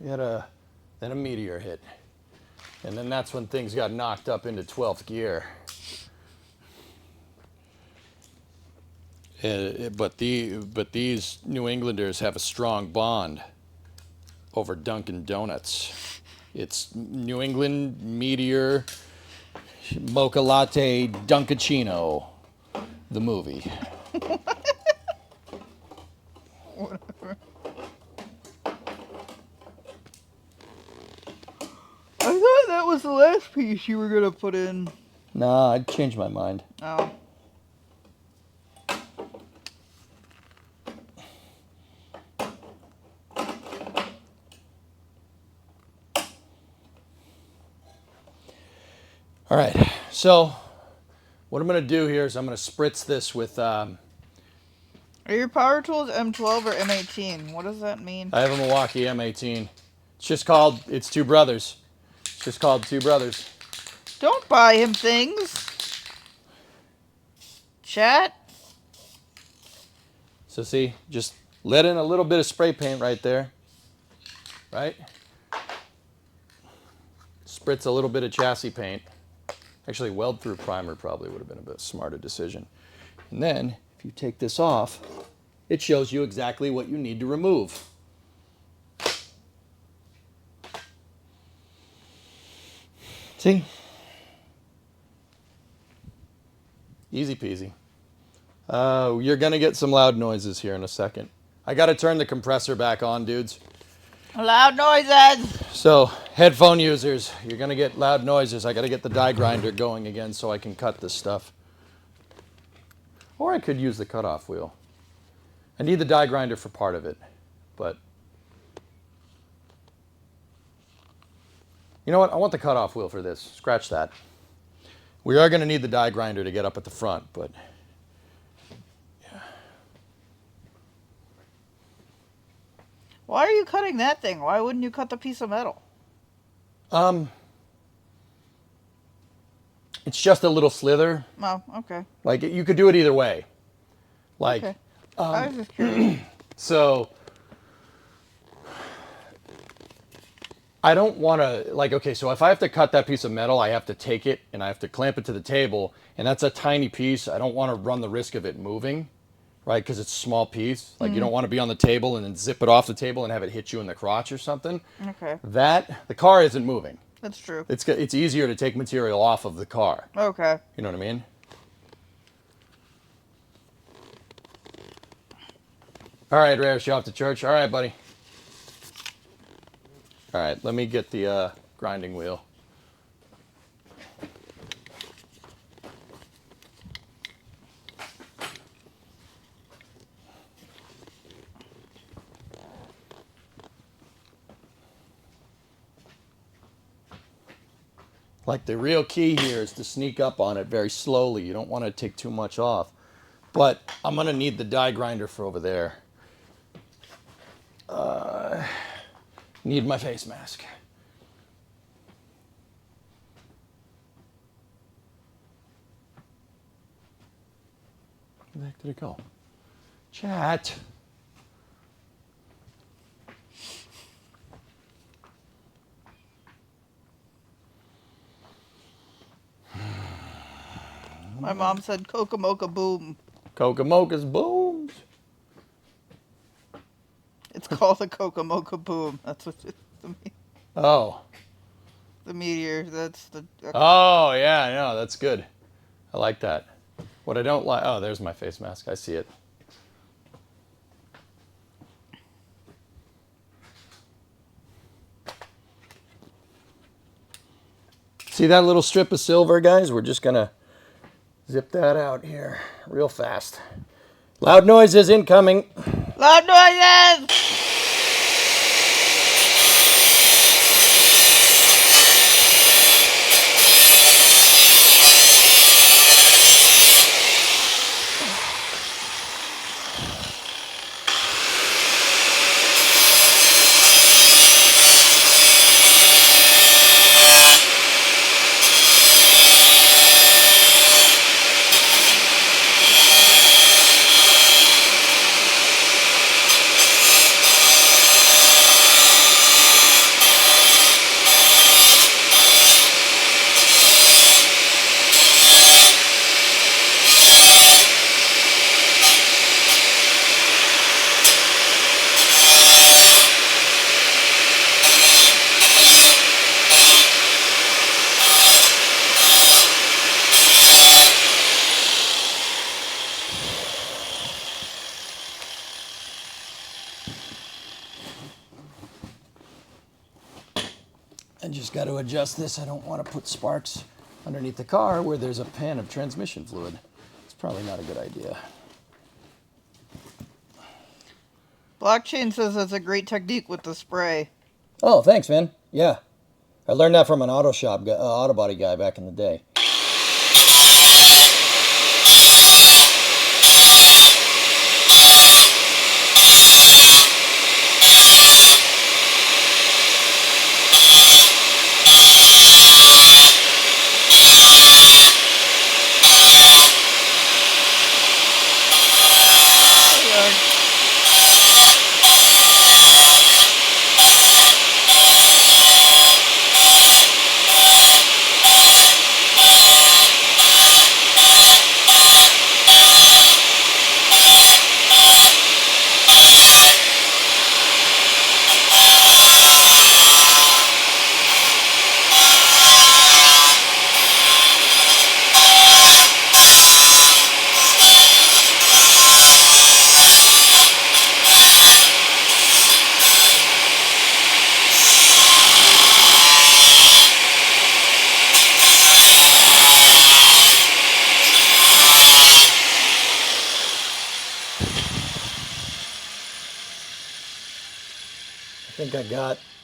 D: Then a meteor hit. And then that's when things got knocked up into 12th gear. But these New Englanders have a strong bond over Dunkin' Donuts. It's New England Meteor Mocha Latte Dunkachino, the movie.
E: Whatever. was the last piece you were gonna put in?
D: Nah, I'd change my mind.
E: Oh.
D: All right, so what I'm going to do here is I'm going to spritz this with,
E: Are your power tools M12 or M18? What does that mean?
D: I have a Milwaukee M18. It's just called, it's Two Brothers. It's just called Two Brothers.
E: Don't buy him things. Chat.
D: So see, just let in a little bit of spray paint right there, right? Spritz a little bit of chassis paint. Actually, weld-through primer probably would have been a bit smarter decision. And then, if you take this off, it shows you exactly what you need to remove. See? Easy peasy. You're going to get some loud noises here in a second. I got to turn the compressor back on, dudes.
E: Loud noises.
D: So, headphone users, you're going to get loud noises. I got to get the die grinder going again so I can cut this stuff. Or I could use the cutoff wheel. I need the die grinder for part of it, but you know what? I want the cutoff wheel for this. Scratch that. We are going to need the die grinder to get up at the front, but yeah.
E: Why are you cutting that thing? Why wouldn't you cut the piece of metal?
D: It's just a little slither.
E: Oh, okay.
D: Like, you could do it either way. Like,
E: Okay. I was just curious.
D: so I don't want to, like, okay, so if I have to cut that piece of metal, I have to take it and I have to clamp it to the table, and that's a tiny piece. I don't want to run the risk of it moving, right? Because it's a small piece. Like, you don't want to be on the table and then zip it off the table and have it hit you in the crotch or something.
E: Okay.
D: The car isn't moving.
E: That's true.
D: It's easier to take material off of the car.
E: Okay.
D: You know what I mean? All right, Rare, show off to church. All right, buddy. All right, let me get the grinding wheel. Like, the real key here is to sneak up on it very slowly. You don't want to take too much off. But I'm going to need the die grinder for over there. Need my face mask. Where the heck did it go? Chat.
E: My mom said Coca Mocha Boom.
D: Coca Mocha's booms.
E: It's called a Coca Mocha Boom. That's what
D: Oh.
E: the meteor. That's the.
D: Oh, yeah, I know. That's good. I like that. What I don't like... Oh, there's my face mask. I see it. See that little strip of silver, guys? We're just going to zip that out here real fast. Loud noises incoming.
E: Loud noises!
D: Just got to adjust this. I don't want to put sparks underneath the car where there's a pan of transmission fluid. It's probably not a good idea.
E: Blockchain says that's a great technique with the spray.
D: Oh, thanks, man. Yeah. I learned that from an auto shop, auto body guy back in the day.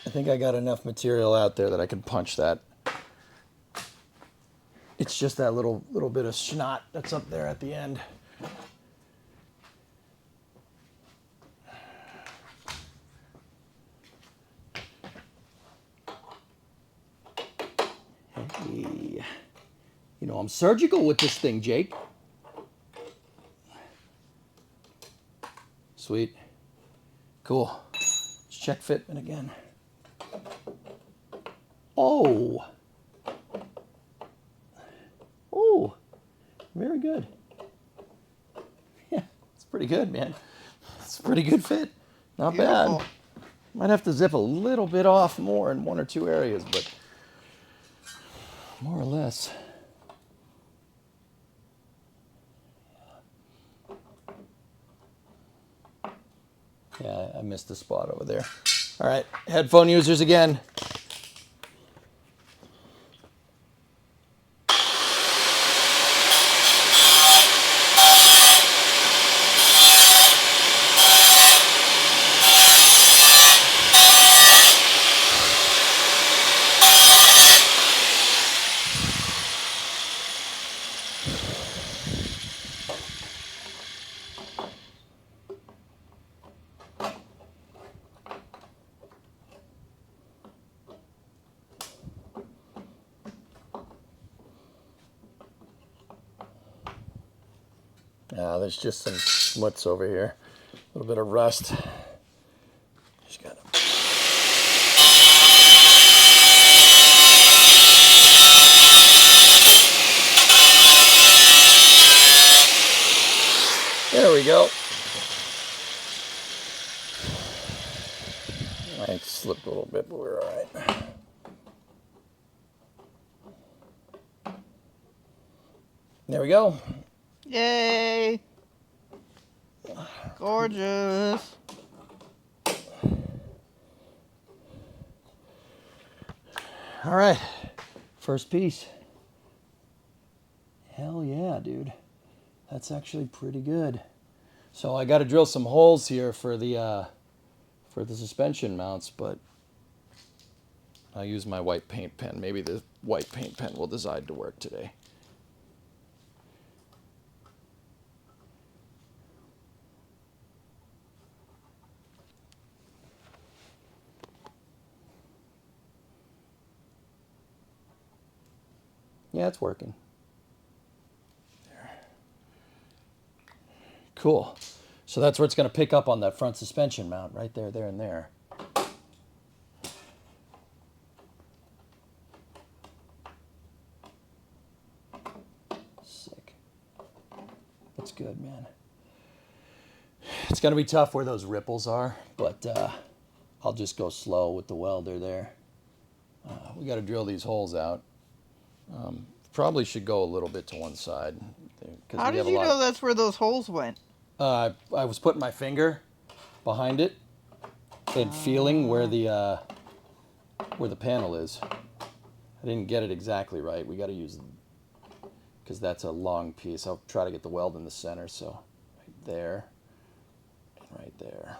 D: I think I got enough material out there that I can punch that. It's just that little bit of snot that's up there at the end. Hey. You know, I'm surgical with this thing, Jake. Sweet. Cool. Let's check fitment again. Oh. Oh. Very good. Yeah, it's pretty good, man. It's a pretty good fit. Not
E: Beautiful.
D: bad. Might have to zip a little bit off more in one or two areas, but more or less. Yeah, I missed a spot over there. All right, headphone users again. There's just some smuts over here. A little bit of rust. Just gotta... There we go. I slipped a little bit, but we're all right. There we go.
E: Yay! Gorgeous.
D: All right, first piece. Hell yeah, dude. That's actually pretty good. So I got to drill some holes here for the suspension mounts, but I'll use my white paint pen. Maybe the white paint pen will decide to work today. Yeah, it's working. There. Cool. So that's where it's going to pick up on that front suspension mount, right there, there, and there. Sick. That's good, man. It's going to be tough where those ripples are, but I'll just go slow with the welder there. We got to drill these holes out. Probably should go a little bit to one side.
E: How did you know that's where those holes went?
D: I was putting my finger behind it and feeling where the panel is. I didn't get it exactly right. We got to use, because that's a long piece. I'll try to get the weld in the center. So right there and right there.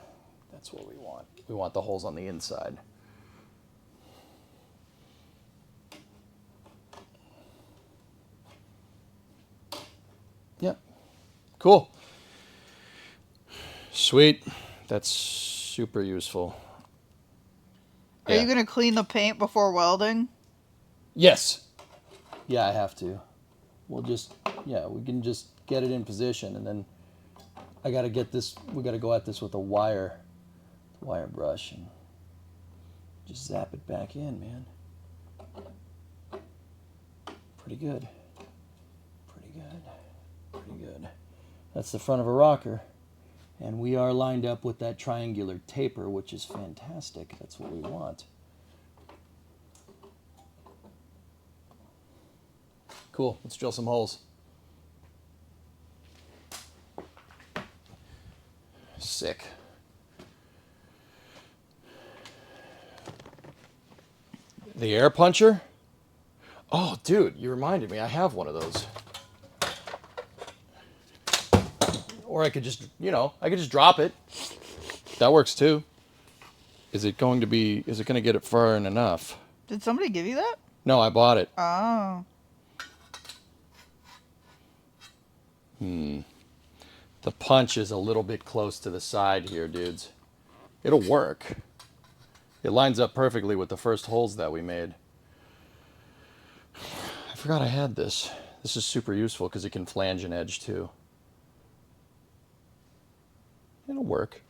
D: That's what we want. We want the holes on the inside. Yep. Cool. Sweet. That's super useful.
E: Are you going to clean the paint before welding?
D: Yes. Yeah, I have to. We'll just, yeah, we can just get it in position, and then I got to get this, we got to go at this with a wire brush and just zap it back in, man. Pretty good. Pretty good. Pretty good. That's the front of a rocker. And we are lined up with that triangular taper, which is fantastic. That's what we want. Cool. Let's drill some holes. Sick. The air puncher? Oh, dude, you reminded me. I have one of those. Or I could just, you know, I could just drop it. That works too. Is it going to get it far enough?
E: Did somebody give you that?
D: No, I bought it.
E: Oh.
D: The punch is a little bit close to the side here, dudes. It'll work. It lines up perfectly with the first holes that we made. I forgot I had this. This is super useful because it can flange an edge too. It'll work.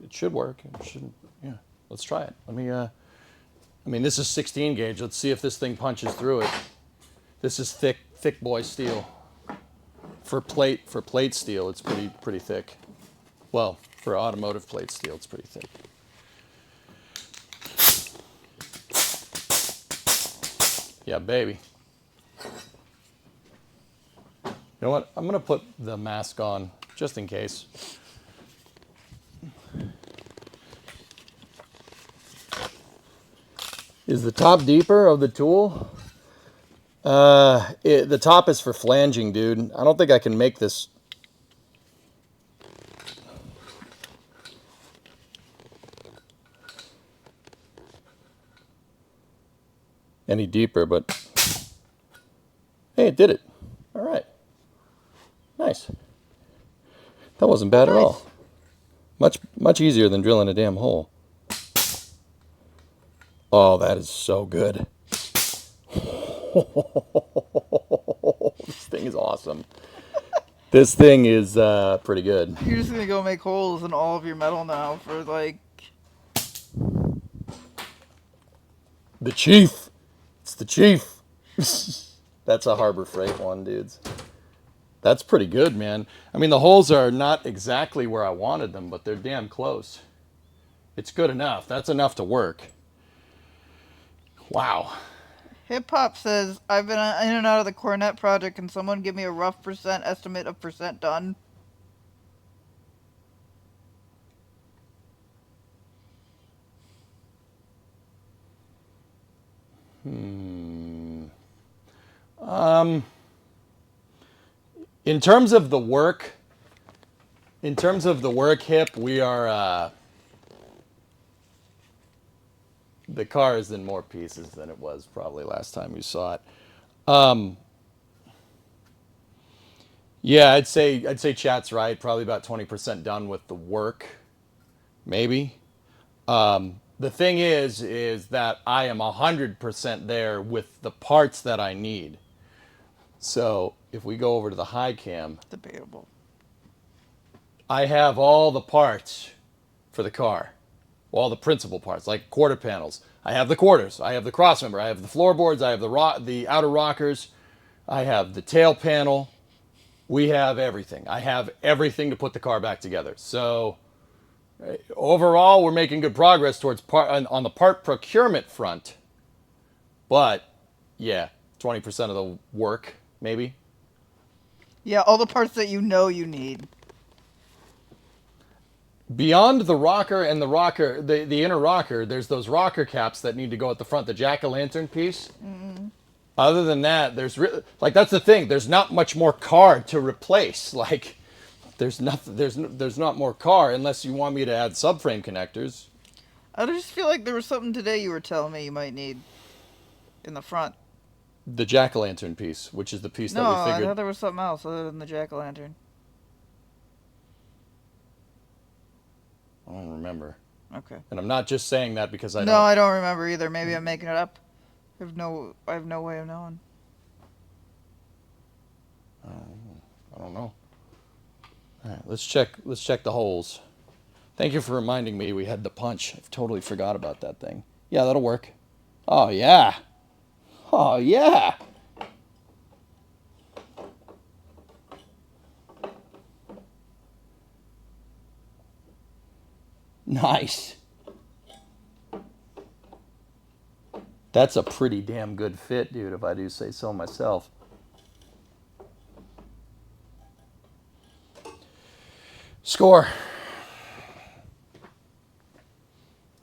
D: It should work. It shouldn't. Yeah. Let's try it. Let me. I mean, this is 16 gauge. Let's see if this thing punches through it. This is thick boy steel. For plate steel, it's pretty thick. Well, for automotive plate steel, it's pretty thick. Yeah, baby. You know what? I'm gonna put the mask on just in case. Is the top deeper of the tool? The top is for flanging, dude. I don't think I can make this. Any deeper, but hey, it did it. All right. Nice. That wasn't bad at all. Much easier than drilling a damn hole. Oh, that is so good. This thing is awesome. This thing is pretty good.
E: You're just going to go make holes in all of your metal now for like...
D: The Chief. It's the Chief. That's a Harbor Freight one, dudes. That's pretty good, man. I mean, the holes are not exactly where I wanted them, but they're damn close. It's good enough. That's enough to work. Wow.
E: Hip Hop says, I've been in and out of the Coronet project. Can someone give me a rough percent estimate of percent done?
D: In terms of the work, Hip, we are, the car is in more pieces than it was probably last time you saw it. Yeah, I'd say chat's right. Probably about 20% done with the work, maybe. The thing is that I am 100% there with the parts that I need. So if we go over to the high cam,
E: Debatable.
D: I have all the parts for the car, all the principal parts, like quarter panels. I have the quarters, I have the crossmember, I have the floorboards, I have the outer rockers, I have the tail panel. We have everything. I have everything to put the car back together. So overall, we're making good progress towards on the part procurement front. But yeah, 20% of the work, maybe.
E: Yeah, all the parts that you know you need.
D: Beyond the rocker and the inner rocker, there's those rocker caps that need to go at the front, the jack-o'-lantern piece. Other than that, there's like that's the thing. There's not much more car to replace. Like, there's nothing. There's not more car unless you want me to add subframe connectors.
E: I just feel like there was something today you were telling me you might need in the front.
D: The jack-o'-lantern piece, which is the piece
E: No,
D: that we
E: I
D: figured.
E: thought there was something else other than the jack-o'-lantern.
D: I don't remember.
E: Okay.
D: And I'm not just saying that because I
E: No,
D: don't.
E: I don't remember either. Maybe I'm making it up. I have no way of knowing.
D: I don't know. All right, let's check the holes. Thank you for reminding me we had the punch. I totally forgot about that thing. Yeah, that'll work. Oh yeah. Oh yeah. Nice. That's a pretty damn good fit, dude, if I do say so myself. Score.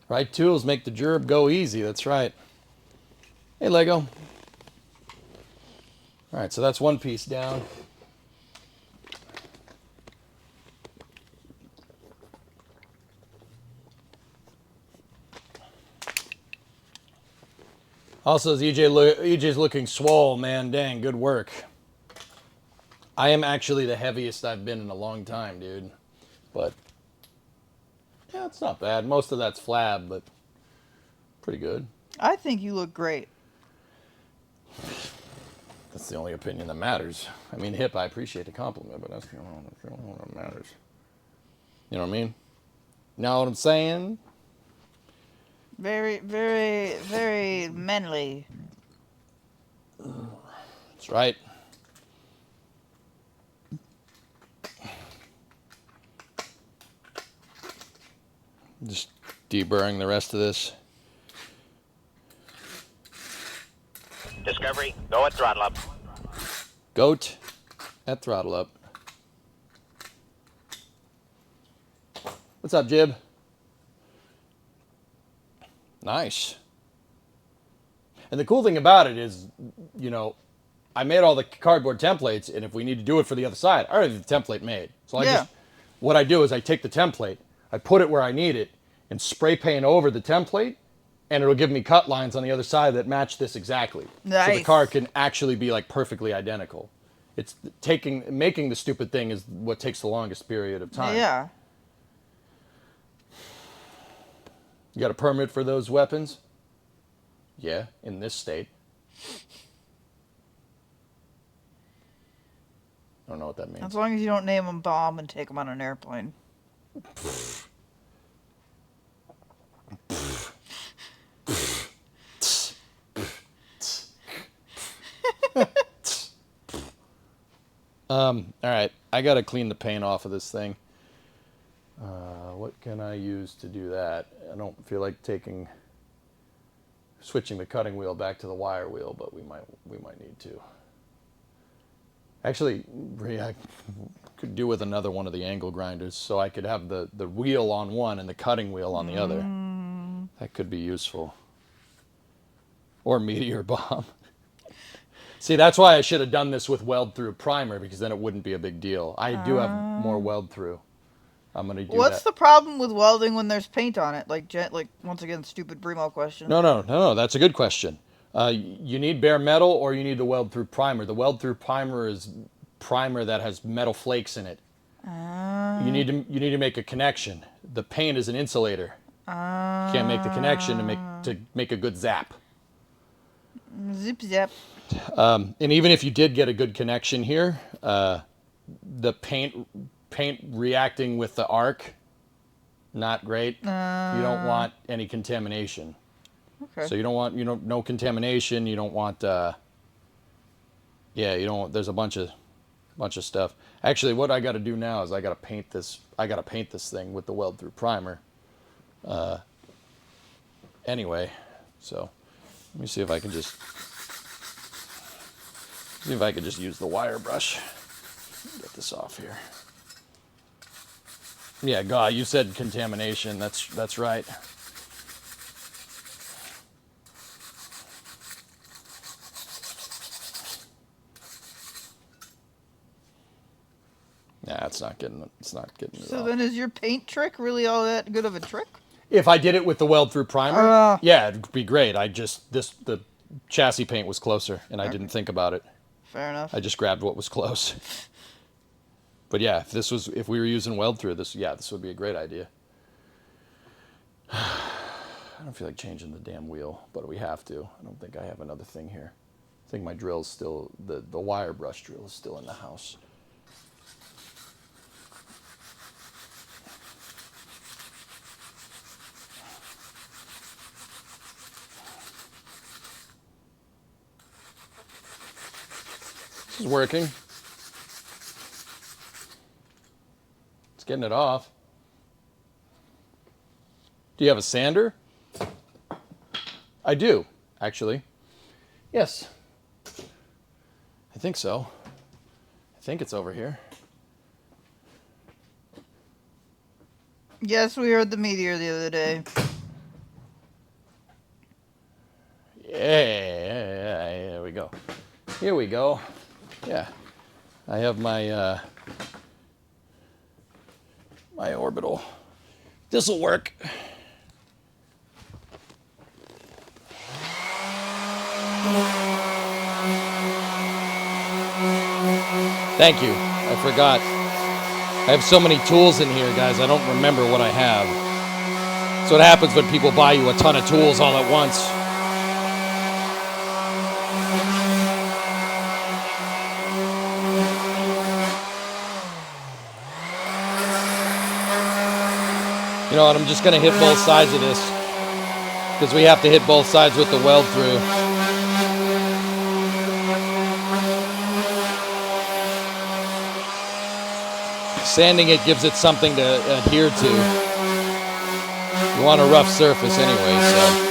D: Right tools make the gerb go easy. That's right. Hey, Lego. All right, so that's one piece down. Also, EJ's looking swole, man. Dang, good work. I am actually the heaviest I've been in a long time, dude. But, yeah, it's not bad. Most of that's flab, but pretty good.
E: I think you look great.
D: That's the only opinion that matters. I mean, hip, I appreciate the compliment, but that's the only one that matters. You know what I mean? Know what I'm saying?
E: Very, very, very manly.
D: That's right. Just deburring the rest of this.
B: Discovery, go at throttle up.
D: Goat at throttle up. What's up, Jib? Nice. And the cool thing about it is, you know, I made all the cardboard templates, and if we need to do it for the other side, I already have the template made. So what I do is I take the template, I put it where I need it, and spray paint over the template, and it'll give me cut lines on the other side that match this exactly.
E: Nice.
D: So the car can actually be like perfectly identical. It's making the stupid thing is what takes the longest period of time.
E: Yeah.
D: You got a permit for those weapons? Yeah, in this state. I don't know what that means.
E: As long as you don't name them bomb and take them on an airplane.
D: All right, I gotta clean the paint off of this thing. What can I use to do that? I don't feel like switching the cutting wheel back to the wire wheel, but we might need to. Actually, I could do with another one of the angle grinders, so I could have the wheel on one and the cutting wheel on the other. That could be useful. Or meteor bomb. See, that's why I should have done this with weld-through primer, because then it wouldn't be a big deal. I do have more weld-through. I'm going to do
E: What's
D: that.
E: the problem with welding when there's paint on it? Like once again, stupid Bremo question.
D: No, that's a good question. You need bare metal or you need the weld-through primer. The weld-through primer is primer that has metal flakes in it. You need to make a connection. The paint is an insulator. You can't make the connection to make a good zap.
E: Zip zap.
D: And even if you did get a good connection here, the paint reacting with the arc, not great. You don't want any contamination.
E: Okay.
D: So you don't want no contamination. You don't want there's a bunch of stuff. Actually, what I got to do now is I got to paint this thing with the weld through primer. Anyway, so let me see if I can just use the wire brush. Get this off here. Yeah, God, you said contamination. That's right. Nah, it's not getting it
E: So
D: off.
E: then, is your paint trick really all that good of a trick?
D: If I did it with the weld-through primer,
E: Uh.
D: yeah, it'd be great. The chassis paint was closer, and I didn't think about it.
E: Fair enough.
D: I just grabbed what was close. But yeah, if we were using weld-through, this would be a great idea. I don't feel like changing the damn wheel, but we have to. I don't think I have another thing here. I think my drill's still, the wire brush drill is still in the house. This is working. It's getting it off. Do you have a sander? I do, actually. Yes. I think so. I think it's over here.
E: Yes, we heard the meteor the other day.
D: Yeah, here we go. Here we go. Yeah. I have my my orbital. This'll work. Thank you. I forgot. I have so many tools in here, guys. I don't remember what I have. That's what happens when people buy you a ton of tools all at once. You know what? I'm just going to hit both sides of this because we have to hit both sides with the weld through. Sanding it gives it something to adhere to. You want a rough surface anyway, so.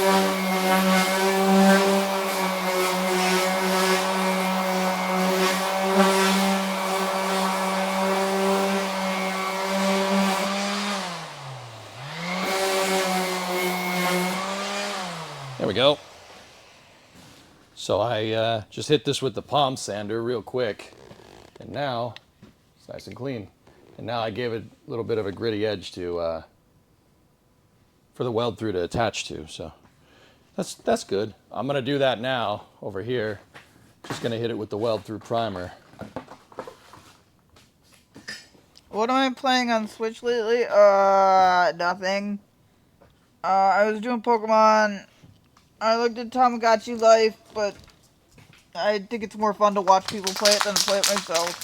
D: There we go. So I just hit this with the palm sander real quick, and now it's nice and clean. And now I gave it a little bit of a gritty edge to for the weld through to attach to. So that's good. I'm gonna do that now over here. Just gonna hit it with the weld through primer.
E: What am I playing on Switch lately? Nothing. I was doing Pokemon. I looked at Tamagotchi Life, but I think it's more fun to watch people play it than to play it myself.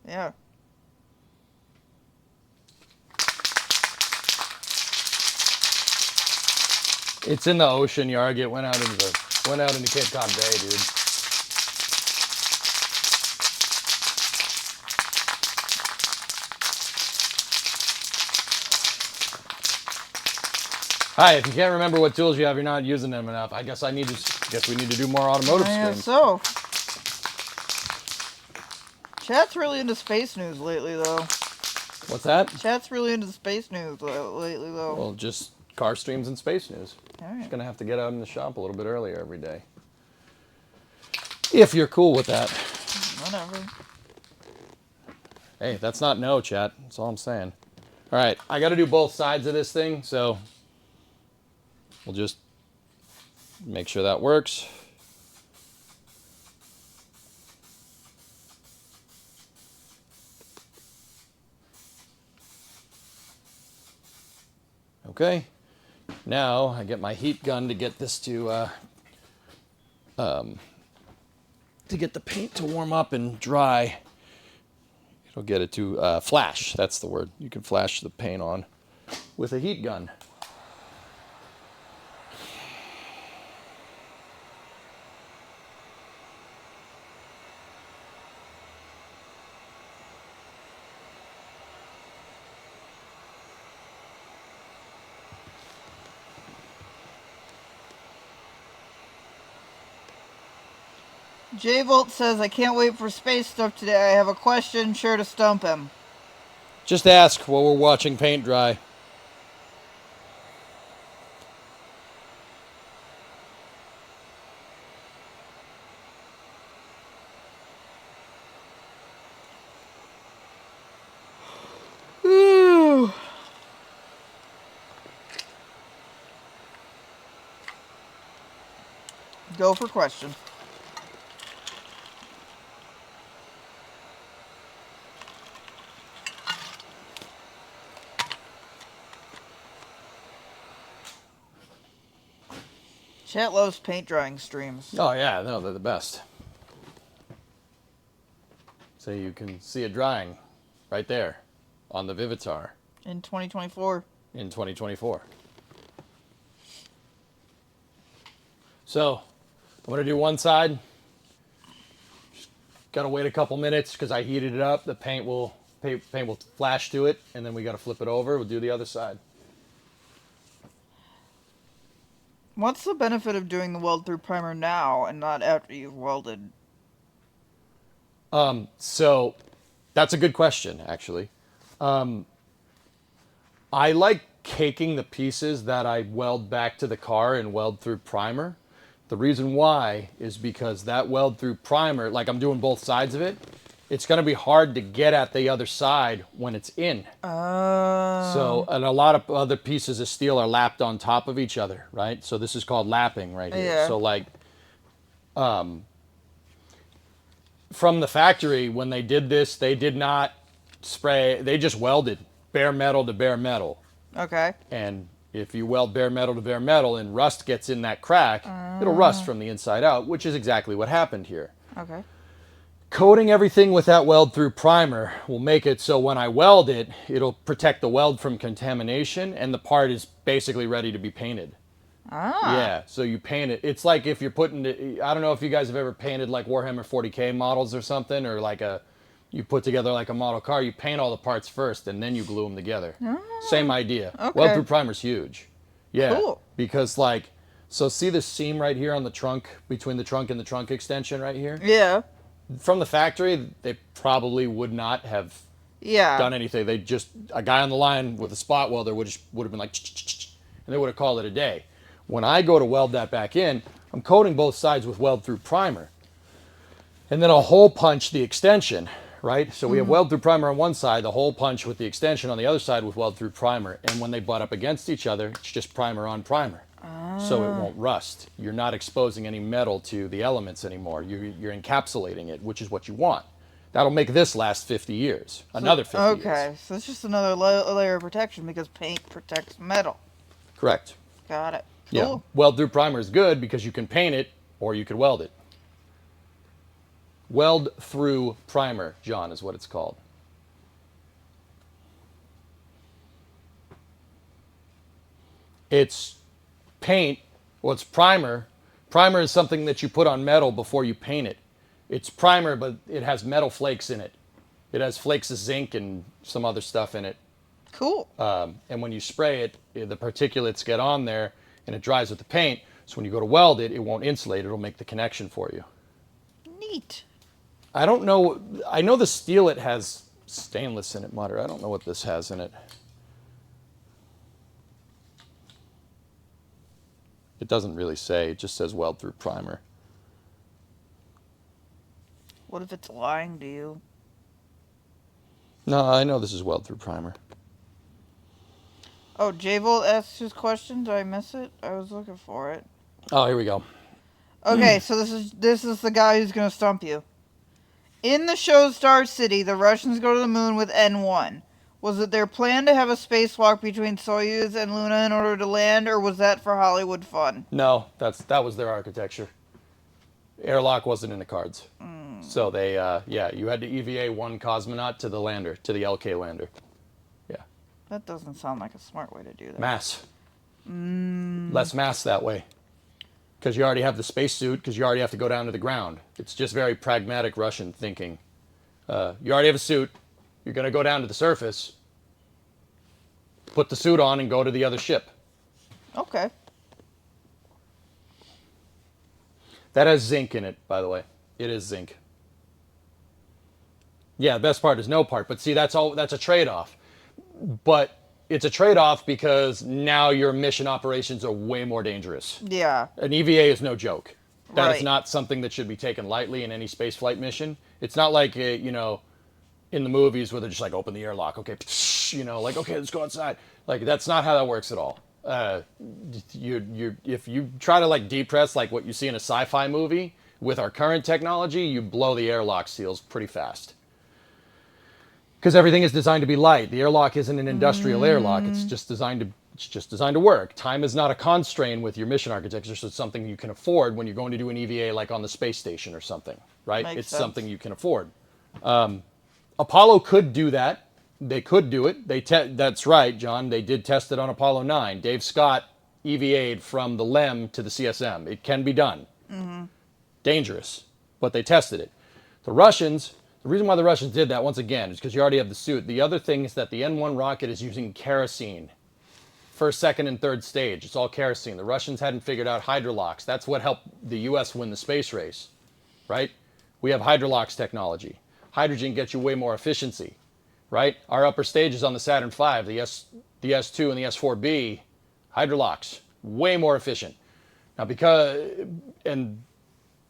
E: Yeah.
D: It's in the ocean, Yarg. It went out into Cape Cod Bay, dude. Hi, if you can't remember what tools you have, you're not using them enough. I guess we need to do more automotive streams.
E: So. Chat's really into space news lately, though.
D: What's that?
E: Chat's really into space news lately, though.
D: Well, just car streams and space news.
E: All right.
D: Just gonna have to get out in the shop a little bit earlier every day. If you're cool with that.
E: Whatever.
D: Hey, that's not no, chat. That's all I'm saying. All right, I got to do both sides of this thing, so we'll just make sure that works. Okay, now I get my heat gun to get this to get the paint to warm up and dry. It'll get it to flash. That's the word. You can flash the paint on with a heat gun.
E: J Volt says, I can't wait for space stuff today. I have a question, sure to stump him.
D: Just ask while we're watching paint dry.
E: Go for question. Chat loves paint drying streams.
D: Oh yeah, no, they're the best. So you can see it drying right there on the Vivitar
E: In 2024.
D: in 2024. So I'm gonna do one side. Just gotta wait a couple minutes because I heated it up. The paint will flash to it, and then we gotta flip it over. We'll do the other side.
E: What's the benefit of doing the weld through primer now and not after you've welded?
D: So that's a good question, actually. I like caking the pieces that I weld back to the car and weld through primer. The reason why is because that weld through primer, like I'm doing both sides of it, it's going to be hard to get at the other side when it's in. So, and a lot of other pieces of steel are lapped on top of each other, right? So this is called lapping right here.
E: Yeah.
D: So like, from the factory, when they did this, they did not spray, they just welded bare metal to bare metal.
E: Okay.
D: And if you weld bare metal to bare metal and rust gets in that crack, it'll rust from the inside out, which is exactly what happened here.
E: Okay.
D: Coating everything with that weld through primer will make it so when I weld it, it'll protect the weld from contamination, and the part is basically ready to be painted. Yeah, so you paint it. It's like if you're putting it, I don't know if you guys have ever painted like Warhammer 40K models or something, or like you put together like a model car, you paint all the parts first and then you glue them together. Same idea.
E: Okay.
D: Weld through primer's huge. Yeah.
E: Cool.
D: Because like, so see this seam right here on the trunk, between the trunk and the trunk extension right here?
E: Yeah.
D: From the factory, they probably would not have
E: Yeah.
D: done anything. They just, a guy on the line with a spot welder would have been like, and they would have called it a day. When I go to weld that back in, I'm coating both sides with weld through primer. And then I'll hole punch the extension, right? So we have weld through primer on one side, the hole punch with the extension on the other side with weld through primer. And when they butt up against each other, it's just primer on primer. So it won't rust. You're not exposing any metal to the elements anymore. You're encapsulating it, which is what you want. That'll make this last 50 years, another 50 years.
E: Okay, so it's just another layer of protection because paint protects metal.
D: Correct.
E: Got it.
D: Yeah.
E: Cool.
D: Weld through primer is good because you can paint it or you could weld it. Weld through primer, John, is what it's called. It's paint, well, it's primer. Primer is something that you put on metal before you paint it. It's primer, but it has metal flakes in it. It has flakes of zinc and some other stuff in it.
E: Cool.
D: And when you spray it, the particulates get on there and it dries with the paint. So when you go to weld it, it won't insulate. It'll make the connection for you.
E: Neat.
D: I don't know. I know the steel, it has stainless in it, Mutter. I don't know what this has in it. It doesn't really say. It just says weld through primer.
E: What if it's lying to you?
D: No, I know this is weld through primer.
E: Oh, J-Volt asked his question. Did I miss it? I was looking for it.
D: Oh, here we go.
E: Okay, so this is the guy who's gonna stump you. In the show Star City, the Russians go to the moon with N1. Was it their plan to have a spacewalk between Soyuz and Luna in order to land, or was that for Hollywood fun?
D: No, that was their architecture. Airlock wasn't in the cards. So they, yeah, you had to EVA one cosmonaut to the lander, to the LK lander. Yeah.
E: That doesn't sound like a smart way to do that.
D: Mass. Less mass that way. Because you already have the spacesuit, because you already have to go down to the ground. It's just very pragmatic Russian thinking. You already have a suit. You're going to go down to the surface, put the suit on, and go to the other ship.
E: Okay.
D: That has zinc in it, by the way. It is zinc. Yeah, the best part is no part. But see, that's a trade-off. But it's a trade-off because now your mission operations are way more dangerous.
E: Yeah.
D: An EVA is no joke. That is
E: Right.
D: not something that should be taken lightly in any space flight mission. It's not like, you know, in the movies where they're just like, open the airlock, okay, you know, like, okay, let's go outside. Like, that's not how that works at all. If you try to like depress like what you see in a sci-fi movie with our current technology, you blow the airlock seals pretty fast. Because everything is designed to be light. The airlock isn't an industrial airlock. It's just designed to work. Time is not a constraint with your mission architecture, so it's something you can afford when you're going to do an EVA like on the space station or something, right?
E: Makes
D: It's
E: sense.
D: something you can afford. Apollo could do that. They could do it. That's right, John. They did test it on Apollo 9. Dave Scott EVA'd from the LEM to the CSM. It can be done. Dangerous, but they tested it. The reason why the Russians did that, once again, is because you already have the suit. The other thing is that the N1 rocket is using kerosene. First, second, and third stage. It's all kerosene. The Russians hadn't figured out hydrolocks. That's what helped the U.S. win the space race, right? We have hydrolocks technology. Hydrogen gets you way more efficiency, right? Our upper stages on the Saturn V, the S2 and the S4B, hydrolocks, way more efficient. Now,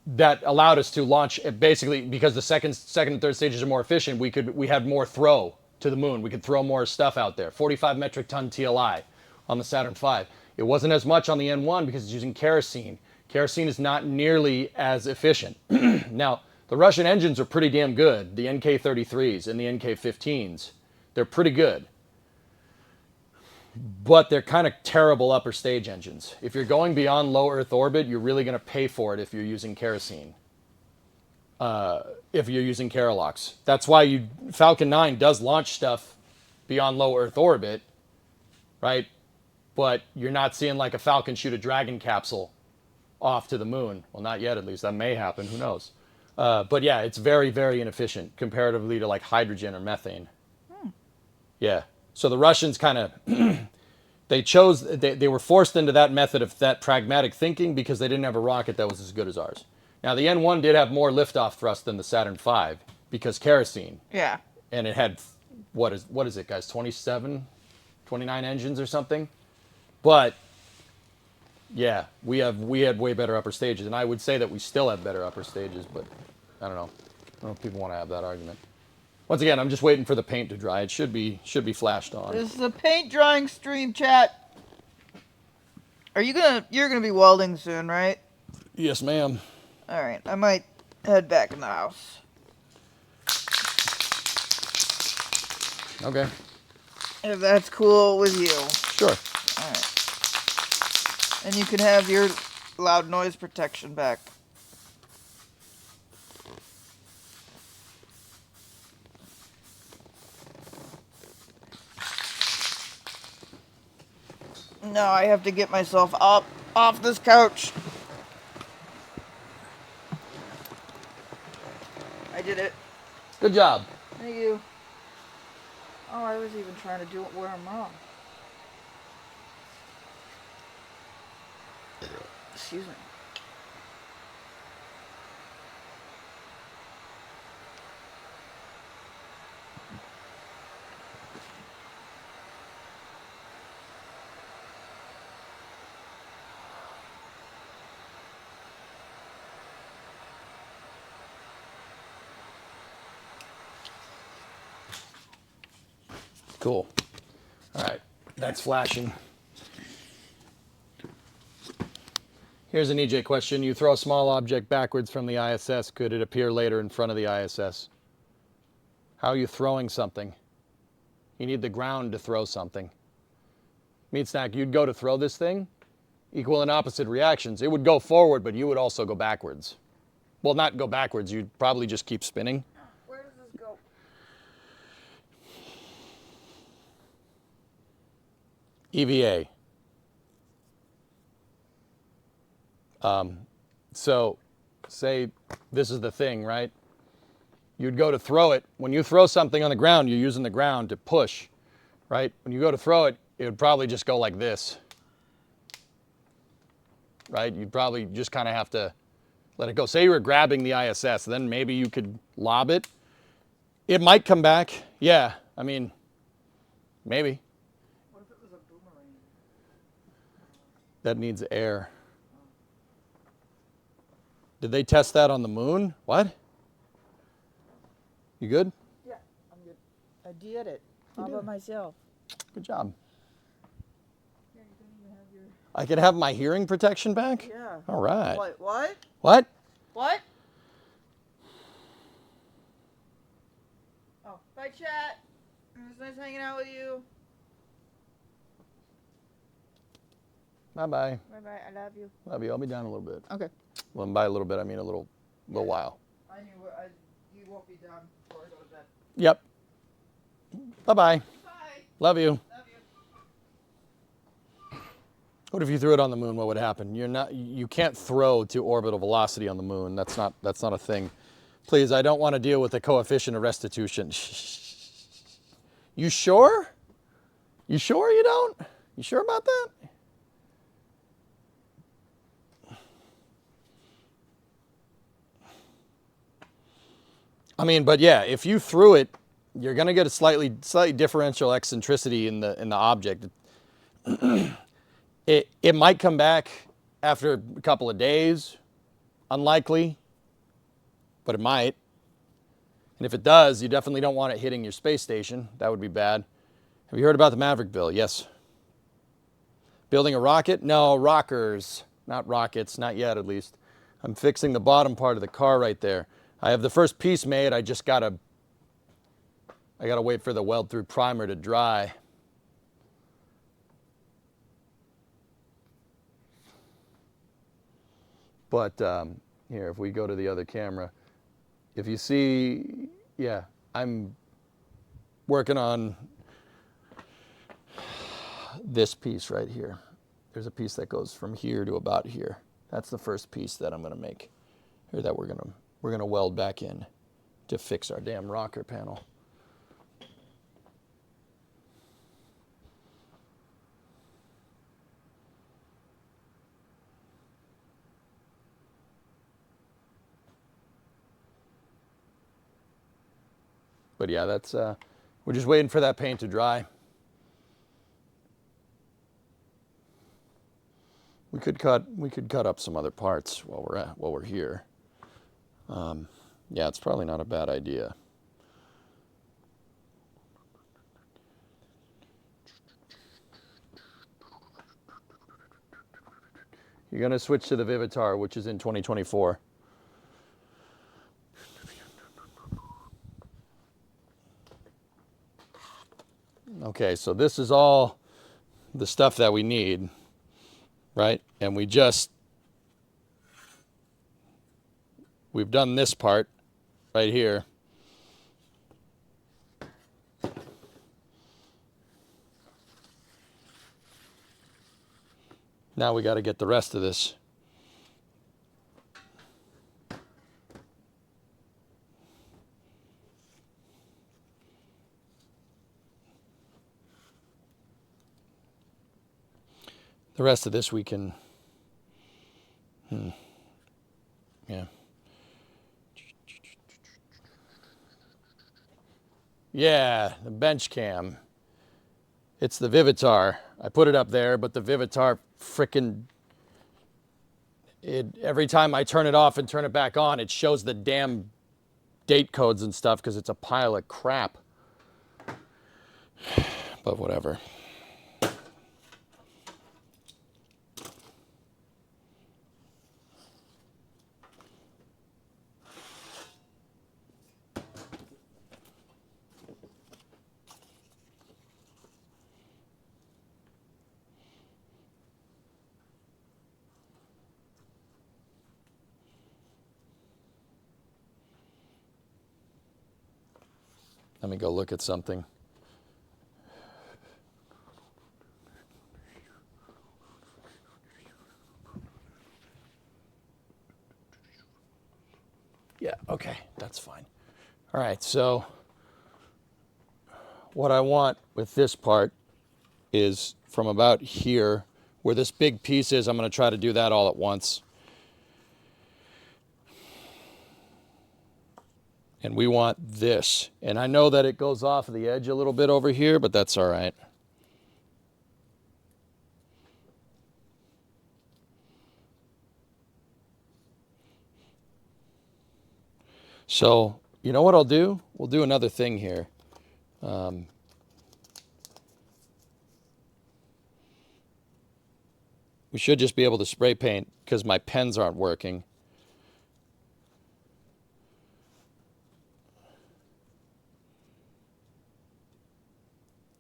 D: that allowed us to launch basically because the second and third stages are more efficient. We had more throw to the moon. We could throw more stuff out there. 45 metric ton TLI on the Saturn V. It wasn't as much on the N1 because it's using kerosene. Kerosene is not nearly as efficient. Now, the Russian engines are pretty damn good. The NK-33s and the NK-15s, they're pretty good. But they're kind of terrible upper stage engines. If you're going beyond low Earth orbit, you're really going to pay for it if you're using kerosene. If you're using Kerolox. That's why Falcon 9 does launch stuff beyond low Earth orbit, right? But you're not seeing like a Falcon shoot a Dragon capsule off to the moon. Well, not yet, at least. That may happen. Who knows? But yeah, it's very, very inefficient comparatively to like hydrogen or methane. Yeah. So the Russians kind of, they were forced into that method of that pragmatic thinking because they didn't have a rocket that was as good as ours. Now, the N1 did have more liftoff thrust than the Saturn V because kerosene.
E: Yeah.
D: And it had, what is it, guys, 29 engines or something? But, yeah, we had way better upper stages. And I would say that we still have better upper stages, but I don't know. I don't know if people want to have that argument. Once again, I'm just waiting for the paint to dry. It should be flashed on.
E: This is a paint drying stream, chat. You're gonna be welding soon, right?
D: Yes, ma'am.
E: All right, I might head back in the house.
D: Okay.
E: If that's cool with you.
D: Sure.
E: All right. And you can have your loud noise protection back. No, I have to get myself up off this couch. I did it.
D: Good job.
E: Thank you. Oh, I was even trying to do it where I'm wrong. Excuse me.
D: Cool. All right. That's flashing. Here's an EJ question. You throw a small object backwards from the ISS. Could it appear later in front of the ISS? How are you throwing something? You need the ground to throw something. Meat Snack, you'd go to throw this thing. Equal and opposite reactions. It would go forward, but you would also go backwards. Well, not go backwards. You'd probably just keep spinning.
E: Where does this go?
D: EVA. So, say this is the thing, right? You'd go to throw it. When you throw something on the ground, you're using the ground to push, right? When you go to throw it, it would probably just go like this, right? You'd probably just kind of have to Let it go. Say you were grabbing the ISS, then maybe you could lob it. It might come back. Yeah, I mean, maybe.
E: What if it was a boomerang?
D: That needs air. Did they test that on the moon? What? You good?
E: Yeah, I'm good. I did it all by myself.
D: Good job.
E: Yeah, you don't even have your.
D: I could have my hearing protection back?
E: Yeah.
D: All right.
E: What? What?
D: What?
E: What? Oh, bye, chat. It was nice hanging out with you.
D: Bye-bye.
E: Bye bye. I love you.
D: Love you. I'll be down in a little bit.
E: Okay.
D: Well, by a little bit, I mean a little while.
E: I knew you won't be done before I go to bed.
D: Yep. Bye-bye.
E: Bye.
D: Love you.
E: Love you.
D: What if you threw it on the moon? What would happen? You can't throw to orbital velocity on the moon. That's not a thing. Please, I don't want to deal with the coefficient of restitution. You sure? You sure you don't? You sure about that? I mean, but yeah, if you threw it, you're going to get a slightly differential eccentricity in the object. It might come back after a couple of days. Unlikely, but it might. And if it does, you definitely don't want it hitting your space station. That would be bad. Have you heard about the Maverick bill? Yes. Building a rocket? No, rockers, not rockets, not yet at least. I'm fixing the bottom part of the car right there. I have the first piece made. I just gotta wait for the weld through primer to dry. But here, if we go to the other camera, if you see, yeah, I'm working on this piece right here. There's a piece that goes from here to about here. That's the first piece that I'm gonna make, or that we're gonna weld back in to fix our damn rocker panel. But yeah, that's we're just waiting for that paint to dry. We could cut up some other parts while we're here. Yeah, it's probably not a bad idea. You're gonna switch to the Vivitar, which is in 2024. Okay, so this is all the stuff that we need, right? And we've done this part right here. Now we got to get the rest of this. The rest of this we can, yeah. Yeah, the bench cam. It's the Vivitar. I put it up there, but the Vivitar frickin', every time I turn it off and turn it back on, it shows the damn date codes and stuff because it's a pile of crap. But whatever. Let me go look at something. Yeah, okay, that's fine. All right, so what I want with this part is from about here, where this big piece is, I'm going to try to do that all at once. And we want this. And I know that it goes off the edge a little bit over here, but that's all right. So, you know what I'll do? We'll do another thing here. We should just be able to spray paint because my pens aren't working.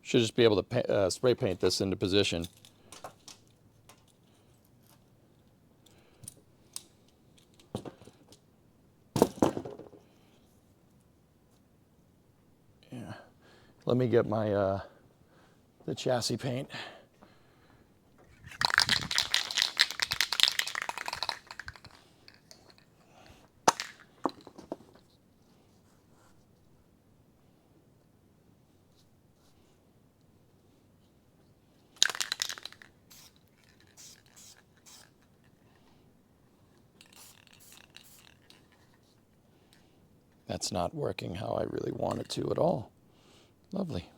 D: Should just be able to spray paint this into position. Yeah. Let me get my the chassis paint. That's not working how I really want it to at all. Lovely.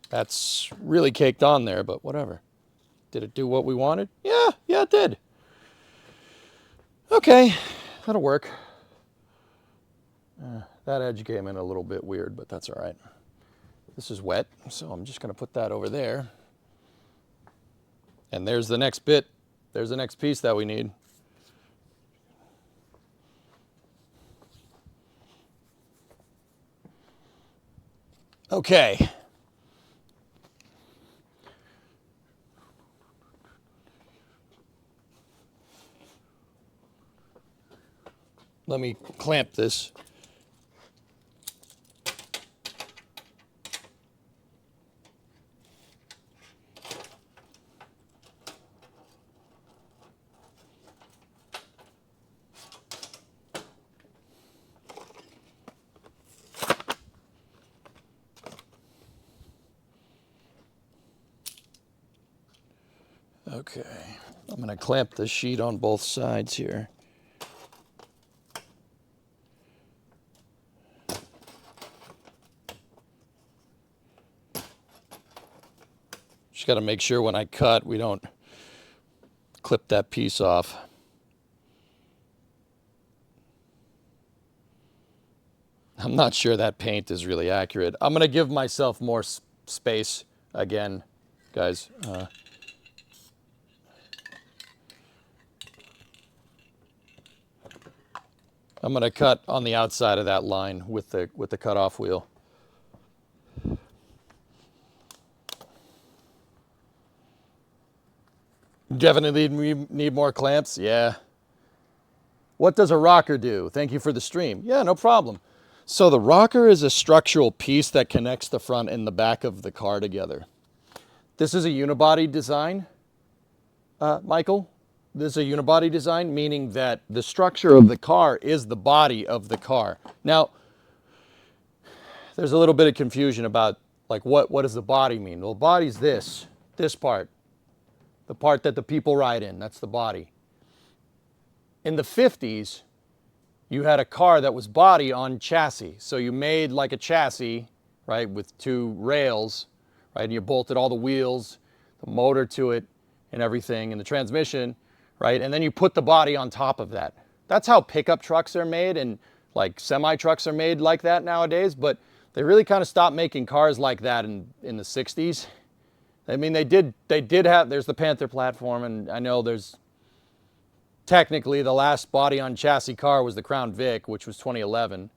D: That's really caked on there, but whatever. Did it do what we wanted? Yeah, it did. Okay, that'll work. That edge came in a little bit weird, but that's all right. This is wet, so I'm just going to put that over there. And there's the next bit. There's the next piece that we need. Okay. Let me clamp this. Okay, I'm going to clamp the sheet on both sides here. Just got to make sure when I cut, we don't clip that piece off. I'm not sure that paint is really accurate. I'm going to give myself more space again, guys. I'm going to cut on the outside of that line with the cutoff wheel. Definitely need more clamps. Yeah. What does a rocker do? Thank you for the stream. Yeah, no problem. So the rocker is a structural piece that connects the front and the back of the car together. This is a unibody design, Michael. This is a unibody design, meaning that the structure of the car is the body of the car. Now, there's a little bit of confusion about like what does the body mean? Well, the body's this part. The part that the people ride in, that's the body. In the 50s, you had a car that was body on chassis. So you made like a chassis, right, with two rails, right, and you bolted all the wheels, the motor to it, and everything, and the transmission, right, and then you put the body on top of that. That's how pickup trucks are made, and like semi-trucks are made like that nowadays, but they really kind of stopped making cars like that in the 60s. I mean, they did have, there's the Panther platform, and I know there's, technically the last body on chassis car was the Crown Vic, which was 2011.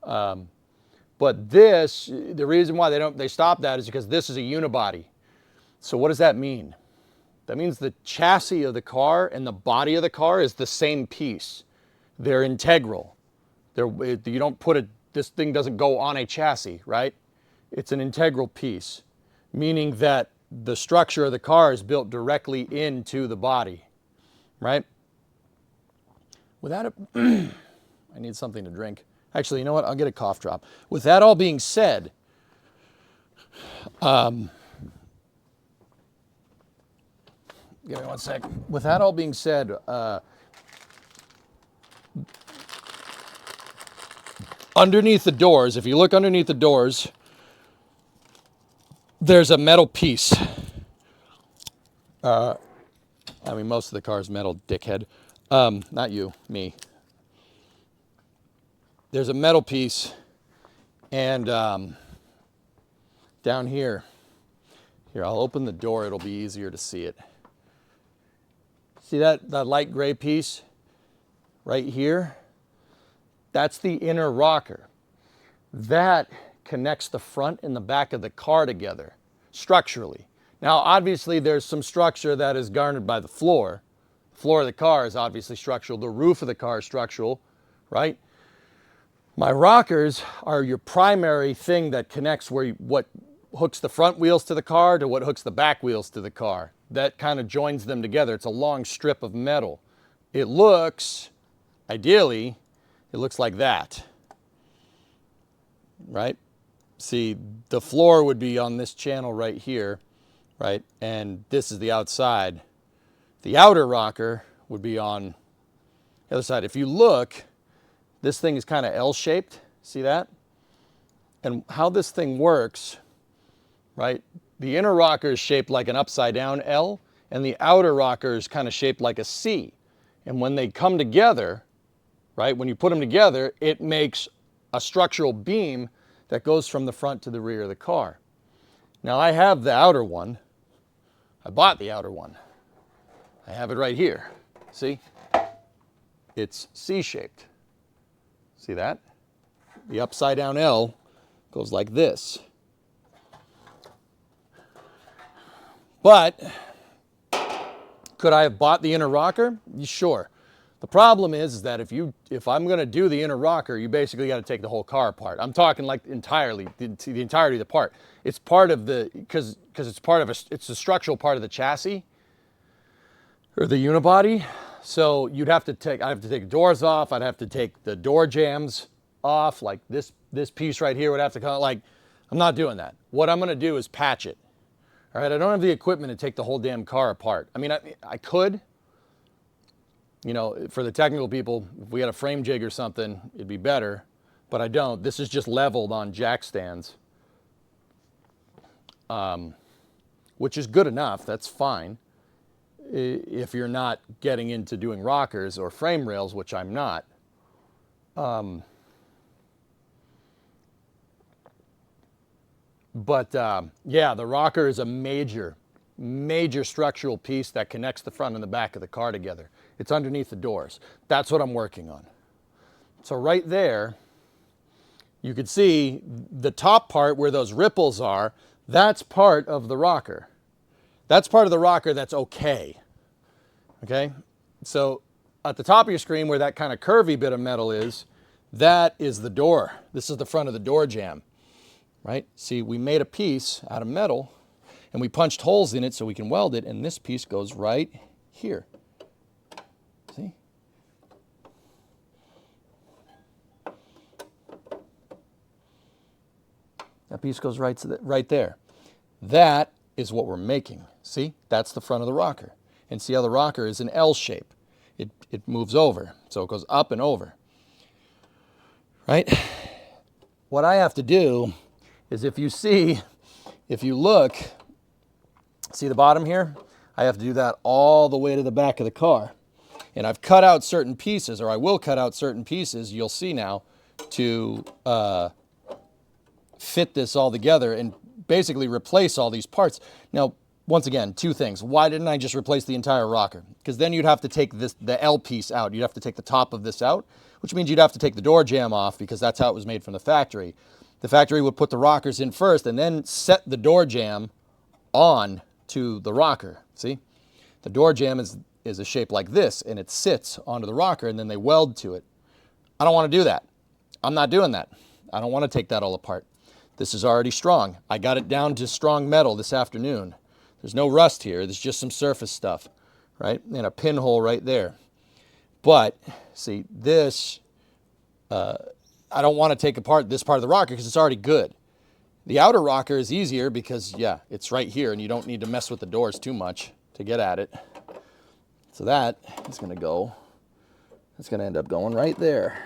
D: But this, the reason why they stopped that is because this is a unibody. So what does that mean? That means the chassis of the car and the body of the car is the same piece. They're integral. You don't put this thing doesn't go on a chassis, right? It's an integral piece, meaning that the structure of the car is built directly into the body, right? Without it, I need something to drink. Actually, you know what? I'll get a cough drop. With that all being said, give me one sec. With that all being said, underneath the doors, if you look underneath the doors, there's a metal piece. I mean, most of the car is metal, dickhead. Not you, me. There's a metal piece, and down here, I'll open the door, it'll be easier to see it. See that light gray piece right here? That's the inner rocker. That connects the front and the back of the car together structurally. Now, obviously, there's some structure that is garnered by the floor. The floor of the car is obviously structural. The roof of the car is structural, right? My rockers are your primary thing that connects what hooks the front wheels to the car to what hooks the back wheels to the car. That kind of joins them together. It's a long strip of metal. It looks, ideally, it looks like that, right? See, the floor would be on this channel right here, right? And this is the outside. The outer rocker would be on the other side. If you look, this thing is kind of L-shaped, see that? And how this thing works, right? The inner rocker is shaped like an upside down L, and the outer rocker is kind of shaped like a C. And when they come together, right, when you put them together, it makes a structural beam that goes from the front to the rear of the car. Now I have the outer one. I bought the outer one. I have it right here. See? It's C-shaped. See that? The upside down L goes like this. But could I have bought the inner rocker? Sure. The problem is that if I'm going to do the inner rocker, you basically got to take the whole car apart. I'm talking like entirely, the entirety of the part. It's part of the, because it's part of it's a structural part of the chassis or the unibody. So I'd have to take doors off. I'd have to take the door jambs off. Like this piece right here would have to come, like, I'm not doing that. What I'm going to do is patch it. All right. I don't have the equipment to take the whole damn car apart. I mean, I could. You know, for the technical people, if we had a frame jig or something, it'd be better, but I don't. This is just leveled on jack stands, which is good enough. That's fine if you're not getting into doing rockers or frame rails, which I'm not. Yeah, the rocker is a major structural piece that connects the front and the back of the car together. It's underneath the doors. That's what I'm working on. So right there, you can see the top part where those ripples are, that's part of the rocker. That's part of the rocker that's okay. Okay? So at the top of your screen where that kind of curvy bit of metal is, that is the door. This is the front of the door jamb, right? See, we made a piece out of metal and we punched holes in it so we can weld it, and this piece goes right here. See? That piece goes right there. That is what we're making. See? That's the front of the rocker. And see how the rocker is an L shape. It moves over, so it goes up and over. Right? What I have to do is if you look, see the bottom here? I have to do that all the way to the back of the car. And I've cut out certain pieces, or I will cut out certain pieces, you'll see now, to fit this all together and basically replace all these parts. Now, once again, two things. Why didn't I just replace the entire rocker? Because then you'd have to take the L piece out. You'd have to take the top of this out, which means you'd have to take the door jamb off because that's how it was made from the factory. The factory would put the rockers in first and then set the door jamb on to the rocker. See? The door jamb is a shape like this, and it sits onto the rocker, and then they weld to it. I don't want to do that. I'm not doing that. I don't want to take that all apart. This is already strong. I got it down to strong metal this afternoon. There's no rust here. There's just some surface stuff, right? And a pinhole right there. But see, this, I don't want to take apart this part of the rocker because it's already good. The outer rocker is easier because, yeah, it's right here and you don't need to mess with the doors too much to get at it. So that is going to go, it's going to end up going right there.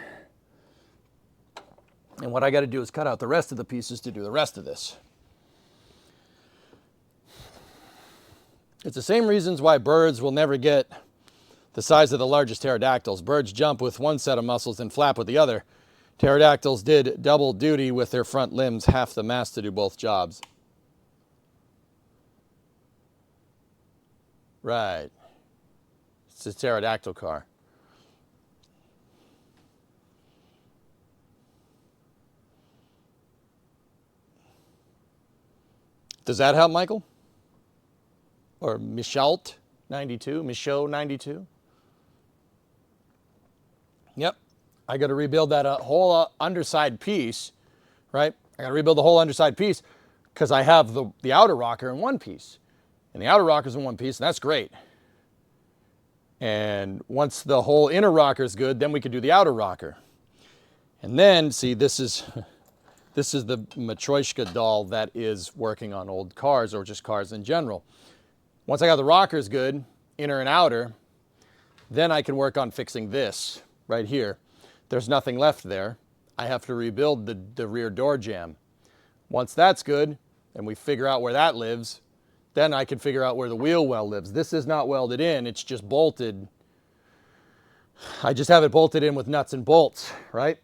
D: And what I got to do is cut out the rest of the pieces to do the rest of this. It's the same reasons why birds will never get the size of the largest pterodactyls. Birds jump with one set of muscles and flap with the other. Pterodactyls did double duty with their front limbs, half the mass to do both jobs. Right. It's a pterodactyl car. Does that help, Michael? Or Michault 92, Michaud 92? Yep. I got to rebuild that whole underside piece, right? I got to rebuild the whole underside piece because I have the outer rocker in one piece. And the outer rocker's in one piece, and that's great. And once the whole inner rocker is good, then we could do the outer rocker. And then, see, this is the Matryoshka doll that is working on old cars or just cars in general. Once I got the rockers good, inner and outer, then I can work on fixing this right here. There's nothing left there. I have to rebuild the rear door jamb. Once that's good, and we figure out where that lives, then I can figure out where the wheel well lives. This is not welded in, it's just bolted. I just have it bolted in with nuts and bolts, right?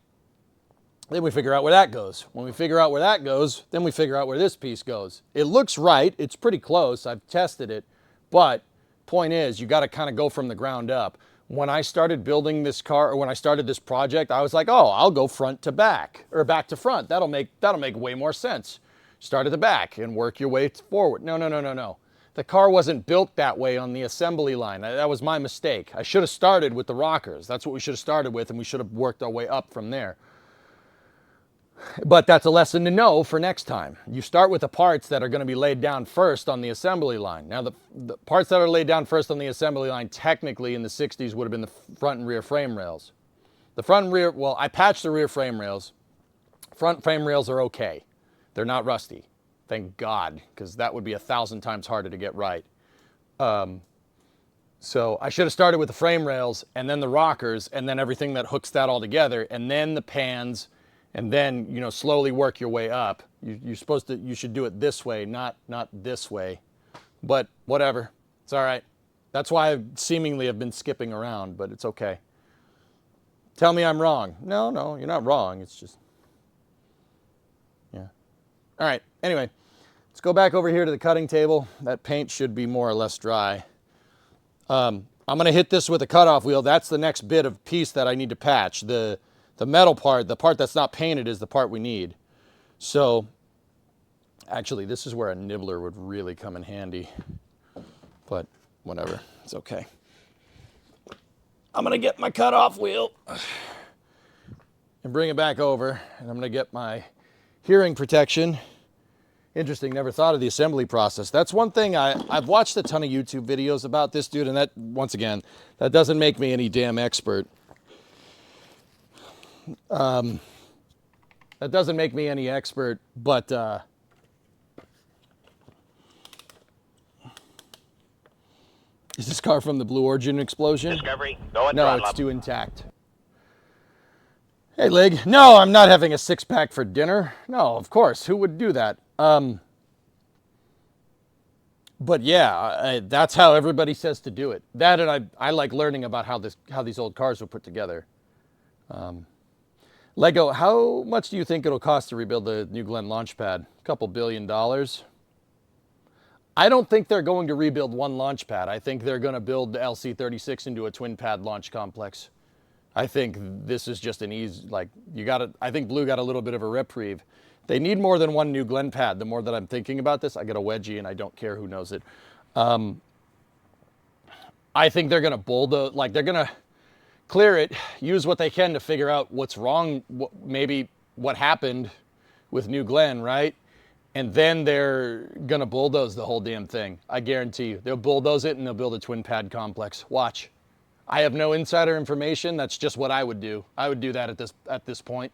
D: Then we figure out where that goes. When we figure out where that goes, then we figure out where this piece goes. It looks right, it's pretty close, I've tested it, but point is, you gotta kind of go from the ground up. When I started building this car, or when I started this project, I was like, oh, I'll go front to back, or back to front. That'll make way more sense. Start at the back and work your way forward. No. The car wasn't built that way on the assembly line. That was my mistake. I should have started with the rockers. That's what we should have started with, and we should have worked our way up from there. But that's a lesson to know for next time. You start with the parts that are going to be laid down first on the assembly line. Now, the parts that are laid down first on the assembly line, technically in the 60s, would have been the front and rear frame rails. The front and rear, well, I patched the rear frame rails. Front frame rails are okay. They're not rusty. Thank God, because that would be 1,000 times harder to get right. So I should have started with the frame rails, and then the rockers, and then everything that hooks that all together, and then the pans, and then, you know, slowly work your way up. You should do it this way, not this way. But whatever, it's all right. That's why I seemingly have been skipping around, but it's okay. Tell me I'm wrong. No, you're not wrong. It's just, yeah. All right, anyway, let's go back over here to the cutting table. That paint should be more or less dry. I'm gonna hit this with a cutoff wheel. That's the next bit of piece that I need to patch. The metal part, the part that's not painted, is the part we need. So, actually, this is where a nibbler would really come in handy. But whatever, it's okay. I'm gonna get my cutoff wheel and bring it back over, and I'm gonna get my hearing protection. Interesting, never thought of the assembly process. That's one thing, I've watched a ton of YouTube videos about this dude, and that, once again, that doesn't make me any damn expert. That doesn't make me any expert, but is this car from the Blue Origin explosion?
B: Discovery, go at
D: No,
B: throttle
D: it's
B: up.
D: too intact. Hey, Lig. No, I'm not having a six-pack for dinner. No, of course. Who would do that? But yeah, that's how everybody says to do it. That, and I like learning about how these old cars were put together. Lego, how much do you think it'll cost to rebuild the New Glenn launch pad? A couple $1 billion. I don't think they're going to rebuild one launch pad. I think they're going to build the LC-36 into a twin pad launch complex. I think this is just an easy, like, I think Blue got a little bit of a reprieve. They need more than one New Glenn pad. The more that I'm thinking about this, I get a wedgie and I don't care who knows it. I think they're going to bulldoze, like, they're going to clear it, use what they can to figure out what's wrong, maybe what happened with New Glenn, right? And then they're gonna bulldoze the whole damn thing. I guarantee you. They'll bulldoze it and they'll build a twin pad complex. Watch. I have no insider information. That's just what I would do. I would do that at this point,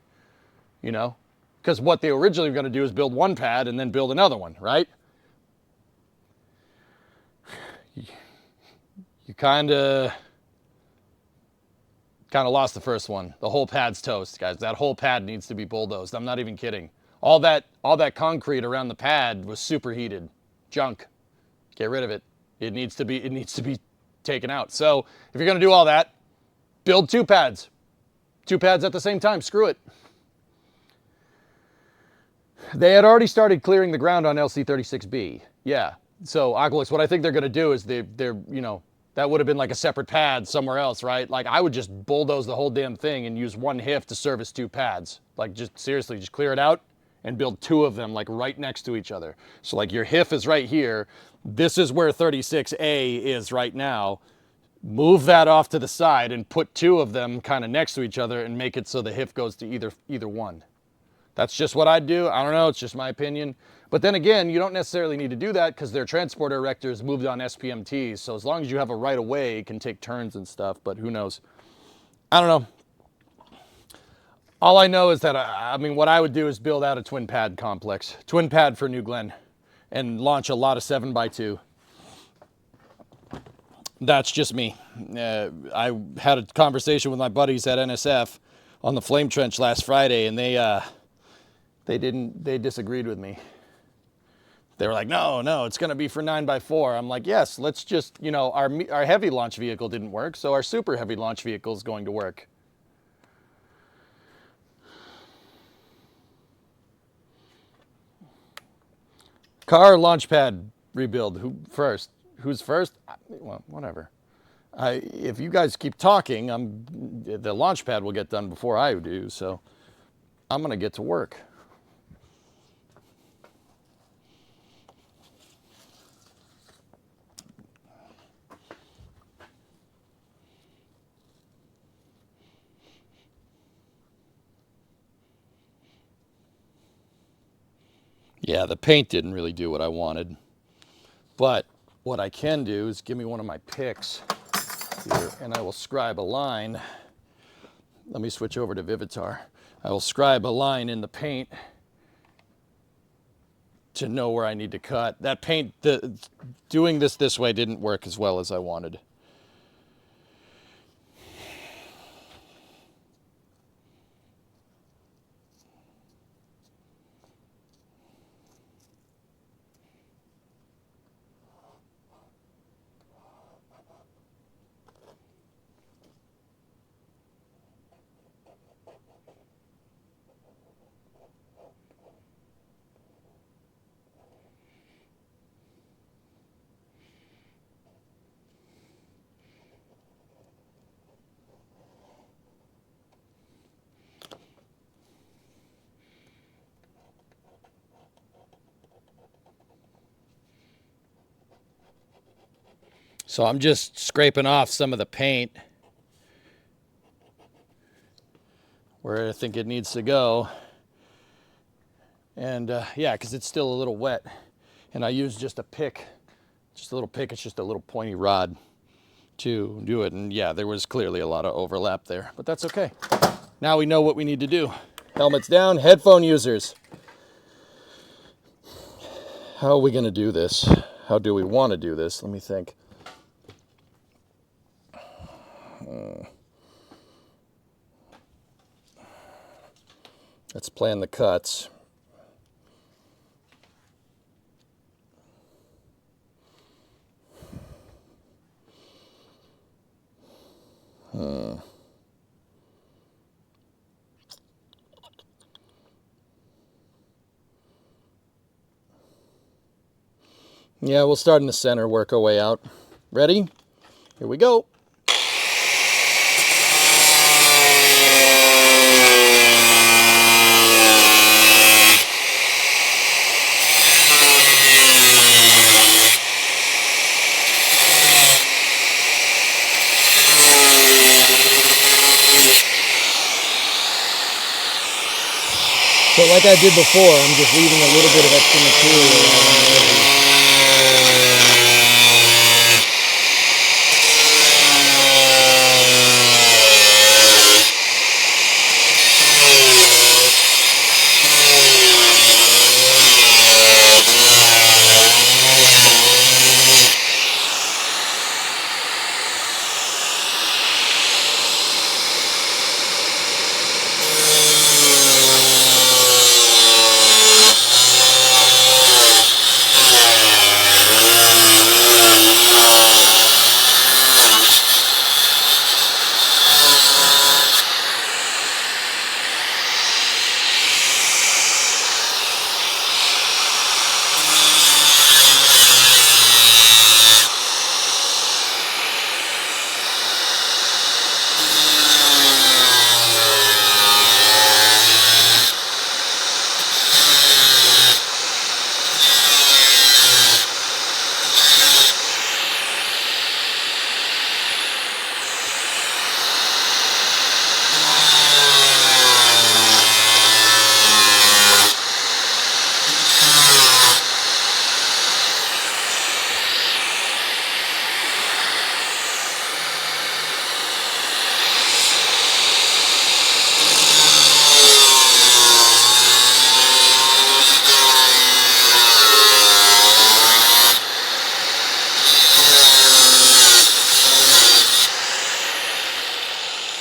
D: you know, because what they originally were going to do is build one pad and then build another one, right? You kind of lost the first one. The whole pad's toast, guys. That whole pad needs to be bulldozed. I'm not even kidding. All that concrete around the pad was superheated, junk. Get rid of it. It needs to be taken out. So if you're going to do all that, build two pads. Two pads at the same time. Screw it. They had already started clearing the ground on LC36B. Yeah. So Aqualix, what I think they're going to do is they're you know, that would have been like a separate pad somewhere else, right? Like I would just bulldoze the whole damn thing and use one HIF to service two pads. Like just seriously, just clear it out and build two of them like right next to each other. So like your HIF is right here. This is where 36A is right now. Move that off to the side and put two of them kind of next to each other and make it so the HIF goes to either one. That's just what I'd do. I don't know, it's just my opinion. But then again, you don't necessarily need to do that because their transporter erectors moved on SPMTs. So as long as you have a right of way, it can take turns and stuff, but who knows? I don't know. All I know is that, I mean, what I would do is build out a twin pad complex. Twin pad for New Glenn and launch a lot of 7x2. That's just me. I had a conversation with my buddies at NSF on the Flame Trench last Friday, and they disagreed with me. They were like, no, it's going to be for 9x4. I'm like, yes, let's just, you know, our heavy launch vehicle didn't work, so our super heavy launch vehicle is going to work. Car launch pad rebuild. Who's first? Well, whatever. If you guys keep talking, the launch pad will get done before I do, so I'm going to get to work. Yeah, the paint didn't really do what I wanted. But what I can do is give me one of my picks here, and I will scribe a line. Let me switch over to Vivitar. I will scribe a line in the paint to know where I need to cut. That paint, doing this way didn't work as well as I wanted. So I'm just scraping off some of the paint where I think it needs to go. And yeah, because it's still a little wet. And I use just a pick, just a little pick. It's just a little pointy rod to do it. And yeah, there was clearly a lot of overlap there, but that's okay. Now we know what we need to do. Helmets down, headphone users. How are we going to do this? How do we want to do this? Let me think. Let's plan the cuts. Yeah, we'll start in the center, work our way out. Ready? Here we go. So like I did before, I'm just leaving a little bit of extra material out on the edges.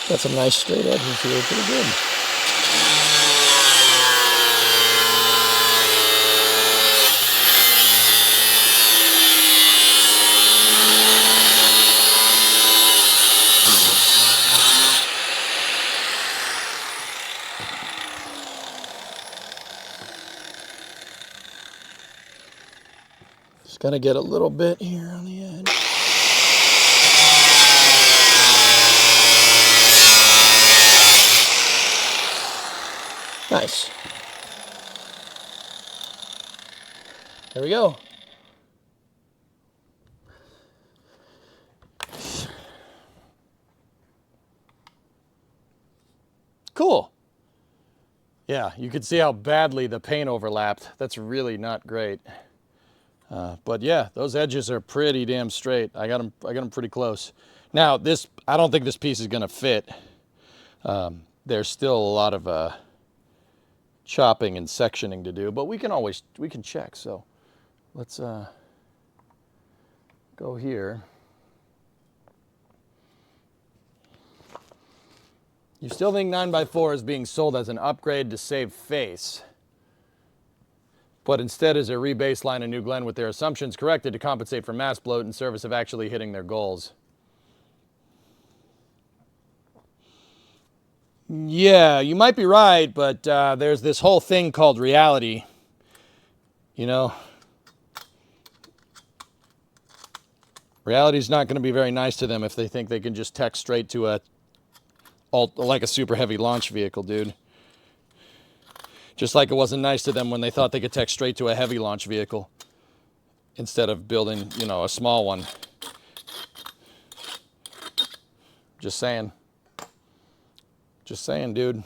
D: Got some nice straight edges here, pretty good. Just gotta get a little bit here on the edge. Nice. There we go. Cool. Yeah, you can see how badly the paint overlapped. That's really not great. But yeah, those edges are pretty damn straight. I got them pretty close. Now this, I don't think this piece is gonna fit. There's still a lot of chopping and sectioning to do, but we can check. So let's go here. You still think 9x4 is being sold as an upgrade to save face, but instead is a rebaseline a New Glenn with their assumptions corrected to compensate for mass bloat in service of actually hitting their goals. Yeah, you might be right, but there's this whole thing called reality. You know, reality's not going to be very nice to them if they think they can just text straight to like a super heavy launch vehicle, dude. Just like it wasn't nice to them when they thought they could text straight to a heavy launch vehicle instead of building, you know, a small one. Just saying. Just saying, dude.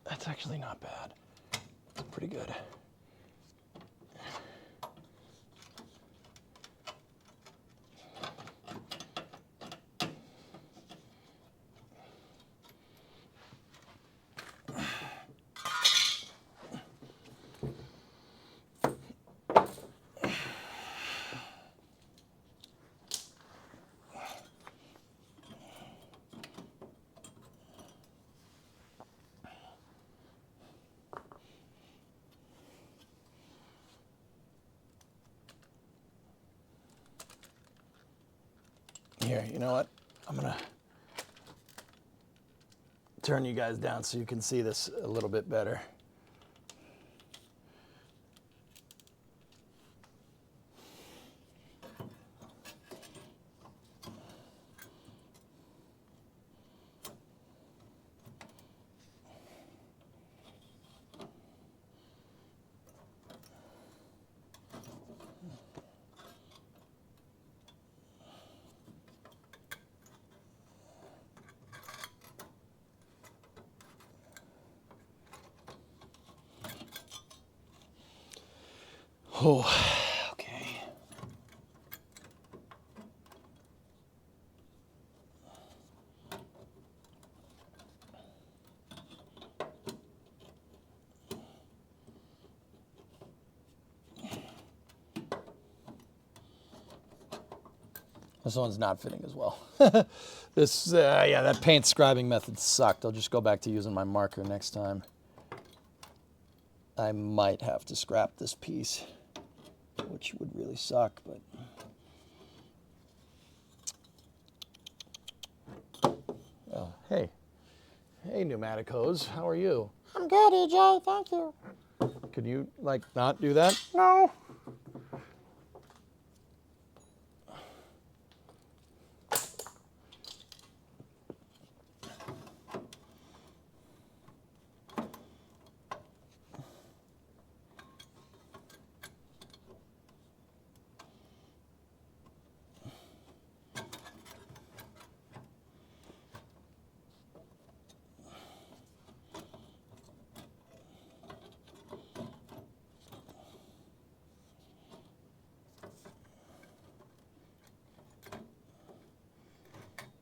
D: That's actually not bad. It's pretty good. Here, you know what? I'm gonna turn you guys down so you can see this a little bit better. Oh, okay. This one's not fitting as well. This, yeah, that paint scribing method sucked. I'll just go back to using my marker next time. I might have to scrap this piece, which would really suck, but... Oh, hey. Hey, pneumatic hose. How are you? I'm good, EJ. Thank you. Could you, like, not do that? No.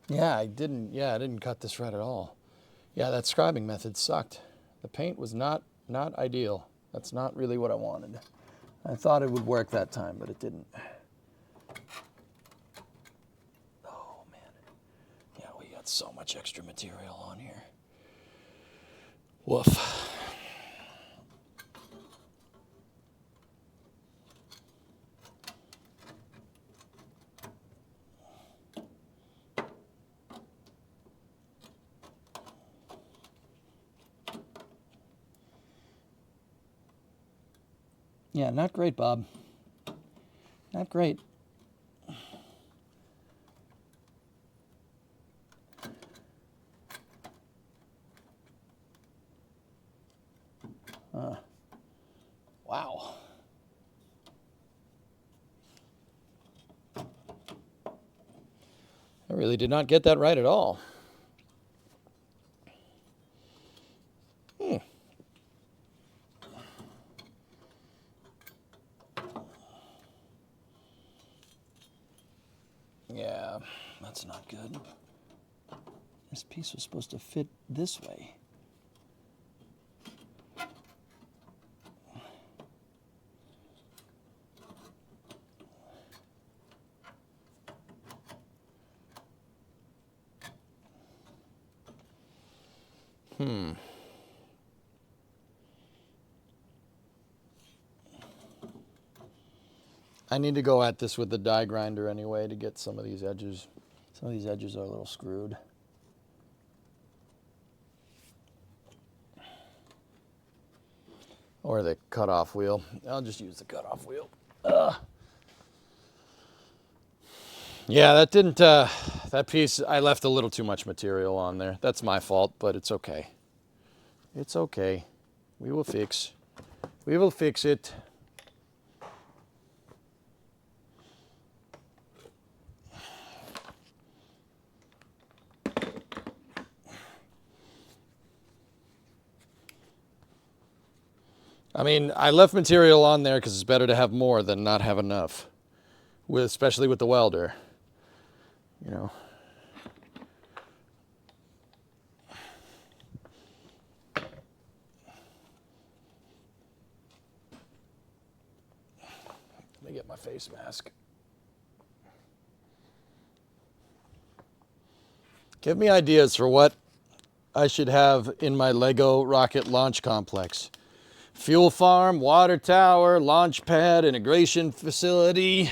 D: Yeah, I didn't cut this right at all. Yeah, that scribing method sucked. The paint was not ideal. That's not really what I wanted. I thought it would work that time, but it didn't. Oh, man. Yeah, we got so much extra material on here. Woof. Yeah, not great, Bob. Not great. Wow. I really did not get that right at all. Yeah, that's not good. This piece was supposed to fit this way. I need to go at this with the die grinder anyway to get some of these edges. Some of these edges are a little screwed. Or the cutoff wheel. I'll just use the cutoff wheel. Yeah, that didn't, that piece, I left a little too much material on there. That's my fault, but it's okay. It's okay. We will fix. We will fix it. I mean, I left material on there because it's better to have more than not have enough, especially with the welder, you know. Let me get my face mask. Give me ideas for what I should have in my Lego rocket launch complex. Fuel farm, water tower, launch pad, integration facility.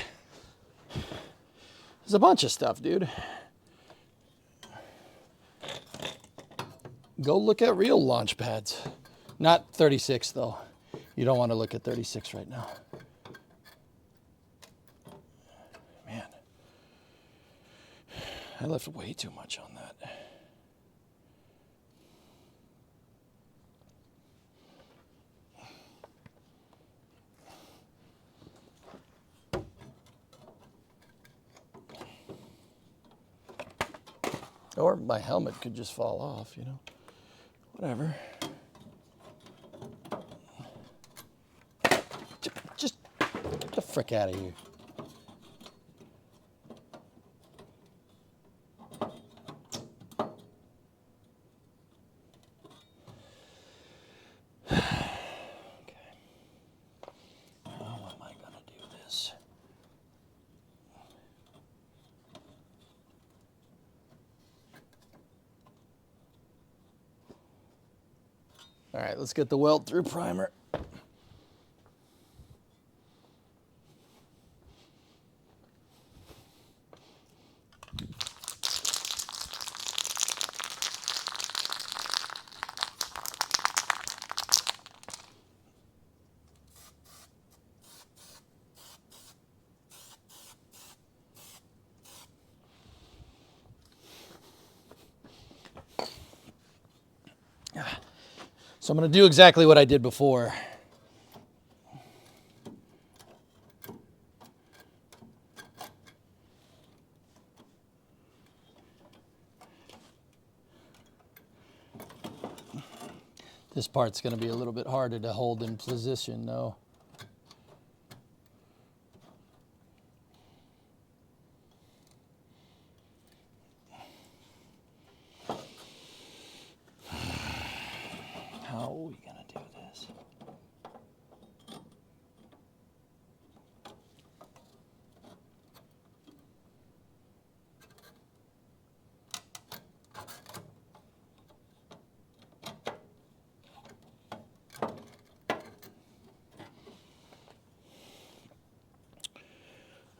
D: There's a bunch of stuff, dude. Go look at real launch pads. Not 36, though. You don't want to look at 36 right now. Man. I left way too much on that. Or my helmet could just fall off, you know. Whatever. Just get the frick out of here. Okay. How am I gonna do this? All right, let's get the weld through primer. So I'm going to do exactly what I did before. This part's going to be a little bit harder to hold in position, though.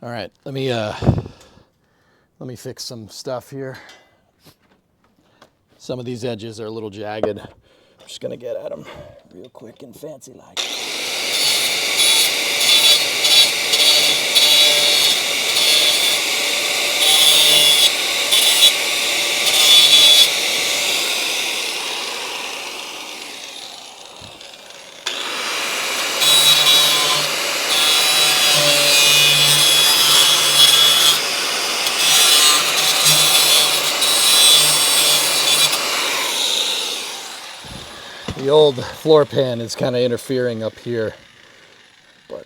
D: All right, let me fix some stuff here. Some of these edges are a little jagged. I'm just gonna get at them real quick and fancy like. The old floor pan is kind of interfering up here, but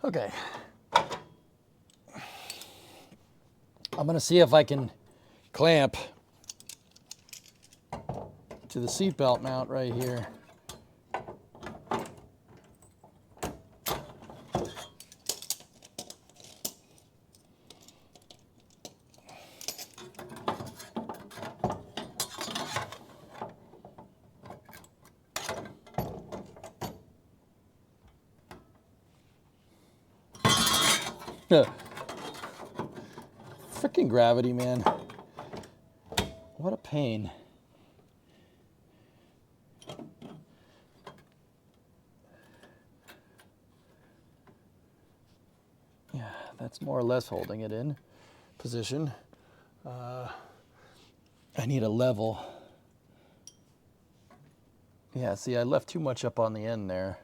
D: okay. I'm gonna see if I can clamp to the seatbelt mount right here. Freaking gravity, man. What a pain. Yeah, that's more or less holding it in position. I need a level. Yeah, see, I left too much up on the end there.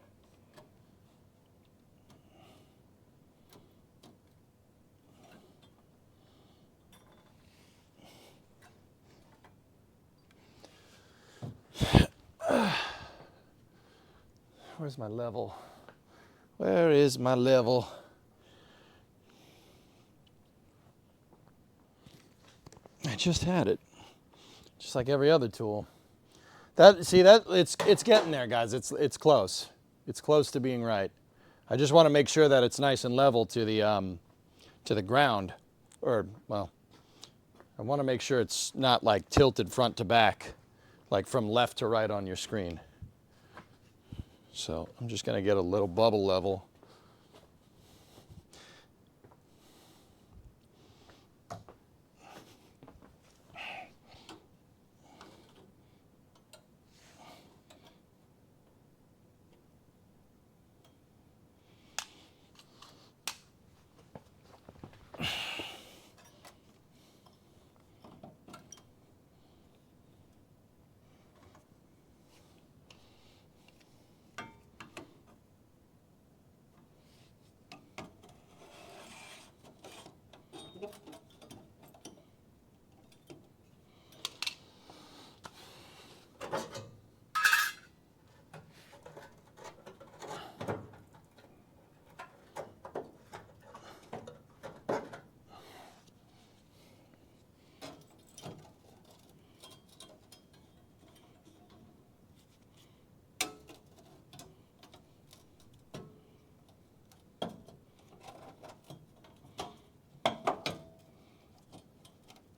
D: Where's my level? Where is my level? I just had it. Just like every other tool. It's getting there, guys. It's close. It's close to being right. I just want to make sure that it's nice and level to the ground. Or, well, I want to make sure it's not like tilted front to back, like from left to right on your screen. So I'm just going to get a little bubble level.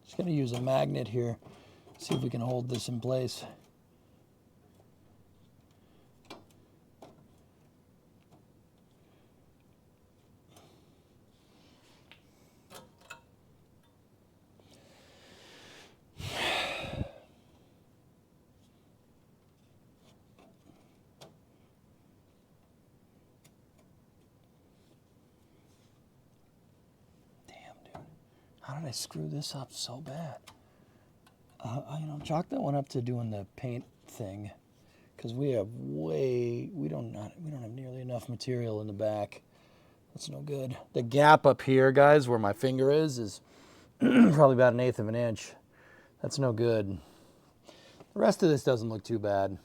D: Just going to use a magnet here, see if we can hold this in place. How did I screw this up so bad? Chalk that one up to doing the paint thing, because we don't have nearly enough material in the back. That's no good. The gap up here, guys, where my finger is probably about 1/8 of an inch. That's no good. The rest of this doesn't look too bad.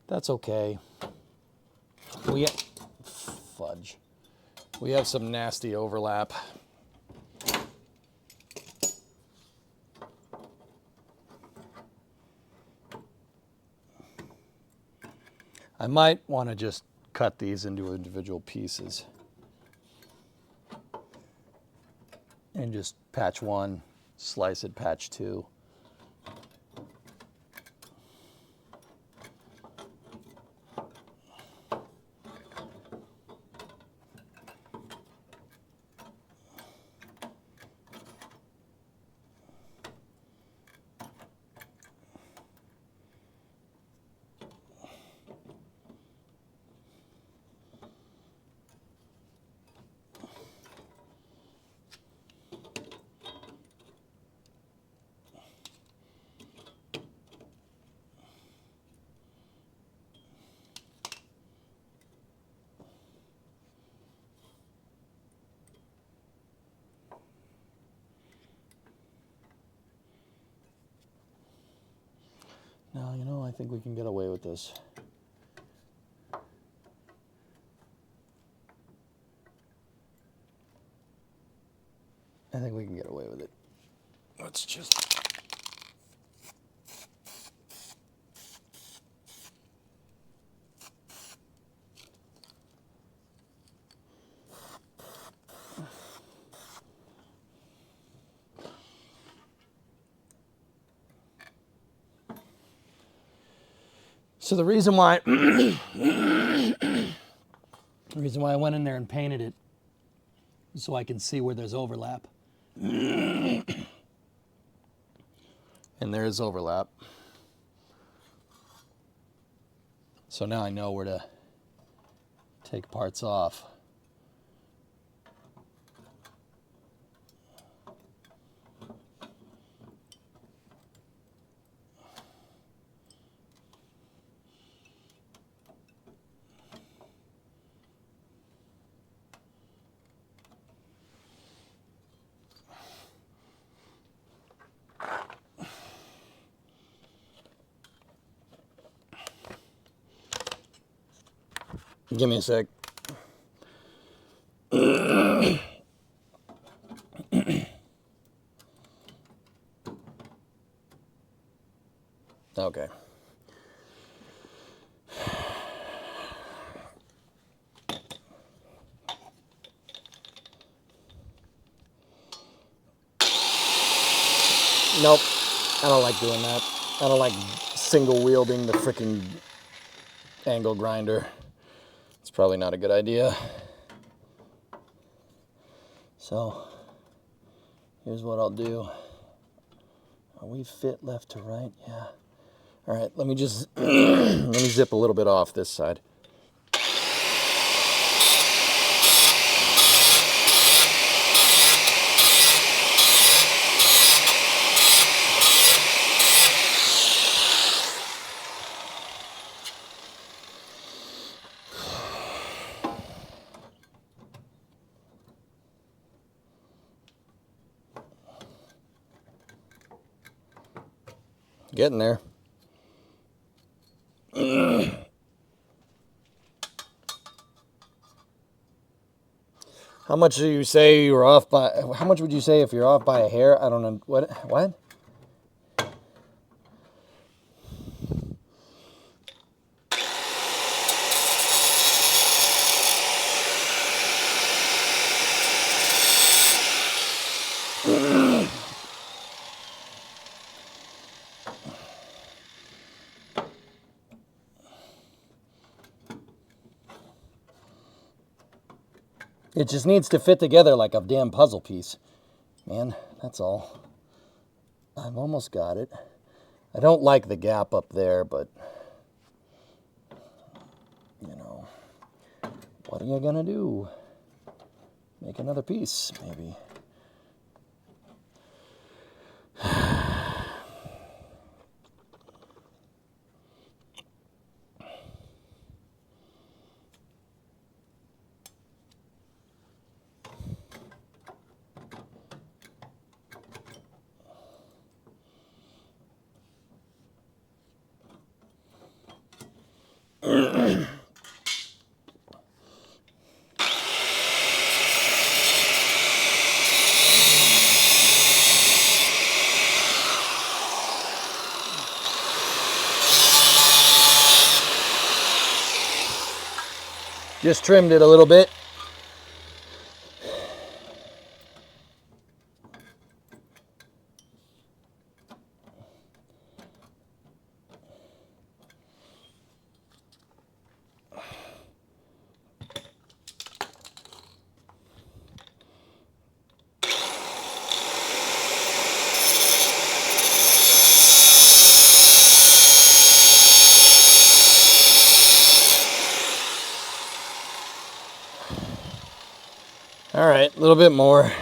D: That's okay. Fudge. We have some nasty overlap. I might want to just cut these into individual pieces and just patch one, slice it, patch two. Now, you know, I think we can get away with this. I think we can get away with it. Let's just... So the reason why I went in there and painted it is so I can see where there's overlap. And there is overlap. So now I know where to take parts off. Give me a sec. Okay. Nope. I don't like doing that. I don't like single wielding the frickin' angle grinder. It's probably not a good idea. So, here's what I'll do. Are we fit left to right? Yeah. All right, let me just, let me zip a little bit off this side. Getting there. How much do you say you're off by? How much would you say if you're off by a hair? I don't know. What? It just needs to fit together like a damn puzzle piece. Man, that's all. I've almost got it. I don't like the gap up there, but, you know, what are you gonna do? Make another piece, maybe. Just trimmed it a little bit. All right, a little bit more.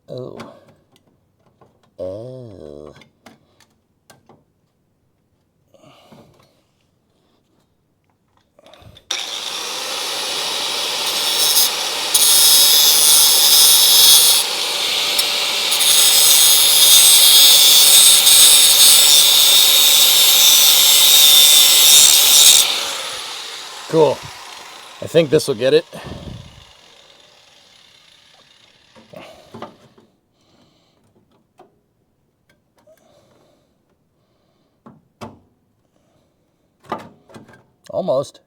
D: Oh. Oh. Cool. I think this will get it. Almost.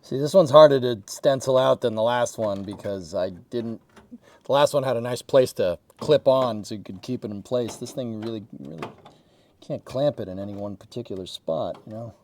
D: See, this one's harder to stencil out than the last one because the last one had a nice place to clip on so you could keep it in place. This thing really can't clamp it in any one particular spot, you know?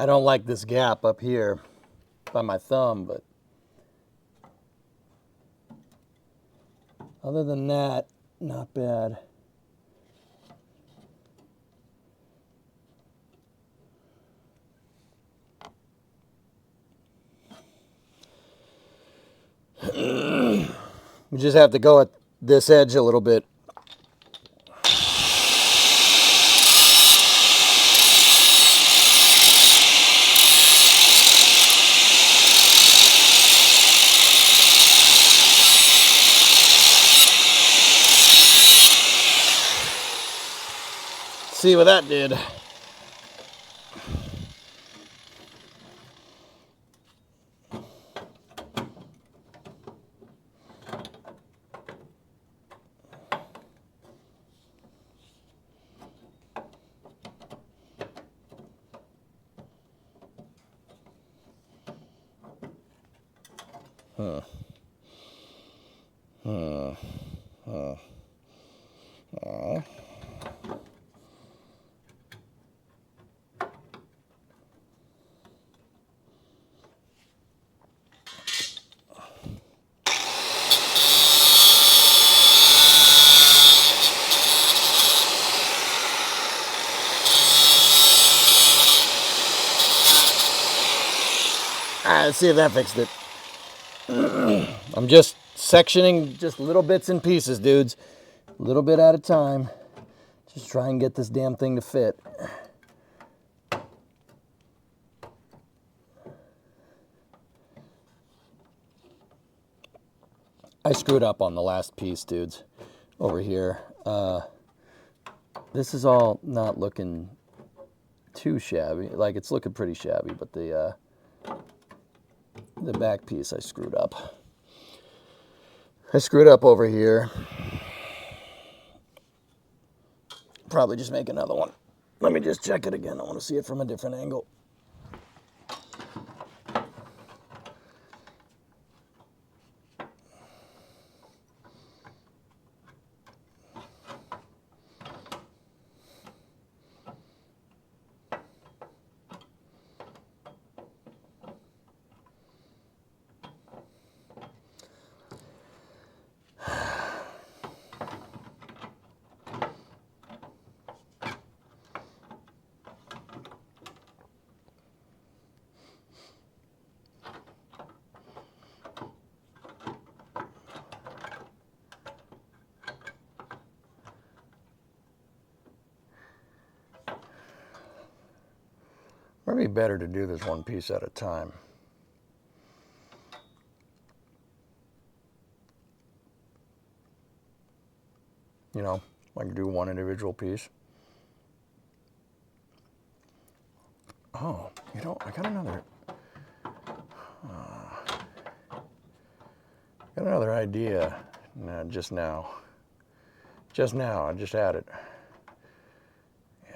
D: I don't like this gap up here by my thumb, but other than that, not bad. We just have to go at this edge a little bit. See what that did. Alright, let's see if that fixed it. I'm just sectioning just little bits and pieces, dudes. A little bit at a time. Just try and get this damn thing to fit. I screwed up on the last piece, dudes, over here. This is all not looking too shabby. Like, it's looking pretty shabby, but the back piece I screwed up. I screwed up over here. Probably just make another one. Let me just check it again. I want to see it from a different angle. Probably better to do this one piece at a time. You know, I can do one individual piece. Oh, you know, I got another idea. No, just now. Just now, I just had it.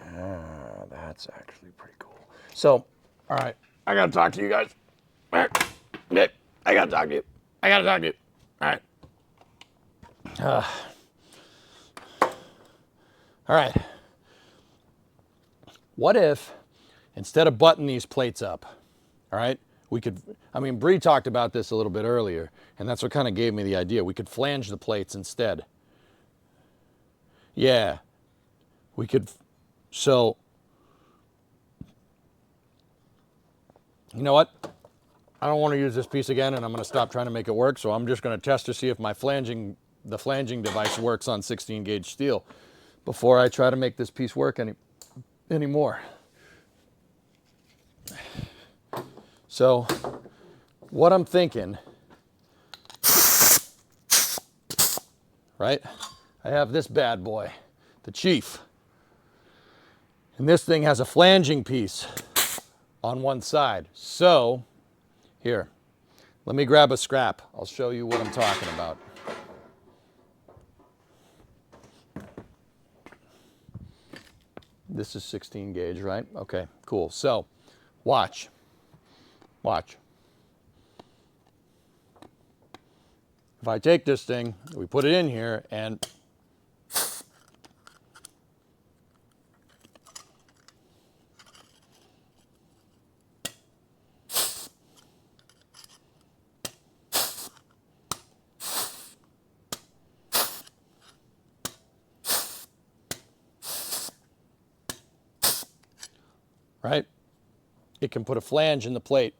D: Yeah, that's actually pretty cool. So, all right, I gotta talk to you guys. All right, Nick, I gotta talk to you. I gotta talk to you. All right. All right. What if, instead of buttoning these plates up, all right, we could, I mean, Bree talked about this a little bit earlier, and that's what kind of gave me the idea. We could flange the plates instead. Yeah, we could, so, you know what? I don't want to use this piece again, and I'm going to stop trying to make it work, so I'm just going to test to see if the flanging device works on 16 gauge steel before I try to make this piece work anymore. So, what I'm thinking, right? I have this bad boy, the Chief. And this thing has a flanging piece on one side. So, here, let me grab a scrap. I'll show you what I'm talking about. This is 16 gauge, right? Okay, cool. So, watch. Watch. If I take this thing, we put it in here, and right? It can put a flange in the plate.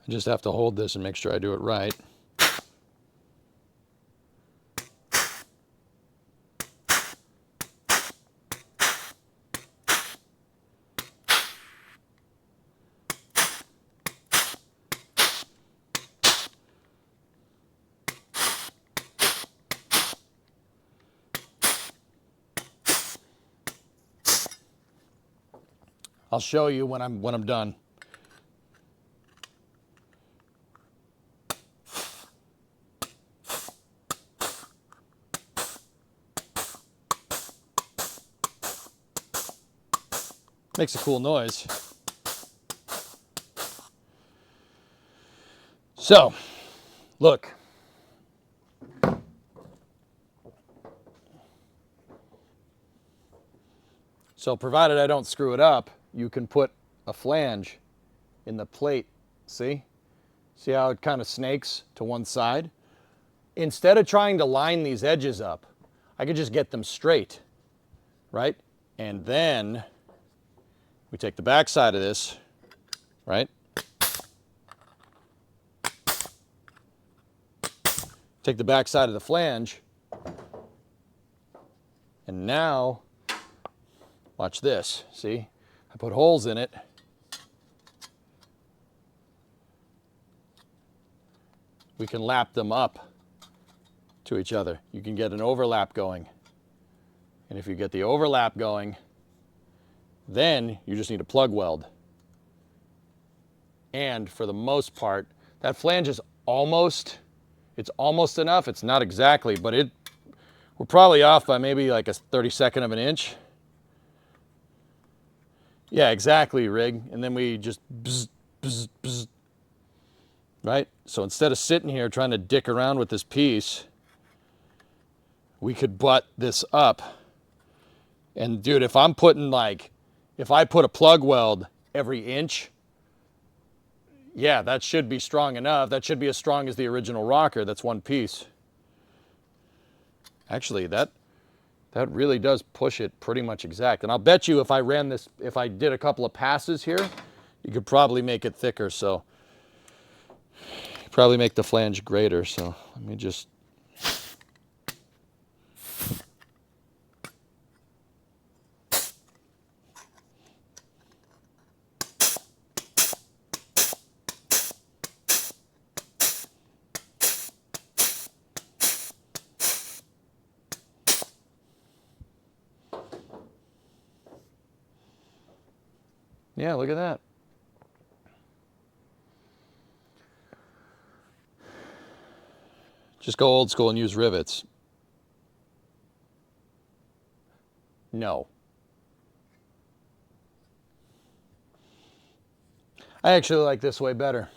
D: I just have to hold this and make sure I do it right. I'll show you when I'm done. Makes a cool noise. So, look. So provided I don't screw it up, you can put a flange in the plate. See? See how it kind of snakes to one side? Instead of trying to line these edges up, I could just get them straight, right? And then we take the back side of this, right? Take the back side of the flange, and now, watch this, see? I put holes in it, we can lap them up to each other. You can get an overlap going. And if you get the overlap going, then you just need a plug weld. And for the most part, that flange is almost, it's almost enough. It's not exactly, but we're probably off by maybe like a 32nd of an inch. Yeah, exactly, Rig. And then we just bzz, bzz, bzz. Right? So instead of sitting here trying to dick around with this piece, we could butt this up. And dude, if I'm putting if I put a plug weld every inch, yeah, that should be strong enough. That should be as strong as the original rocker. That's one piece. Actually, that really does push it pretty much exact. And I'll bet you if I ran this, if I did a couple of passes here, you could probably make it thicker. So probably make the flange greater. So let me just. Yeah, look at that. Just go old school and use rivets. No. I actually like this way better.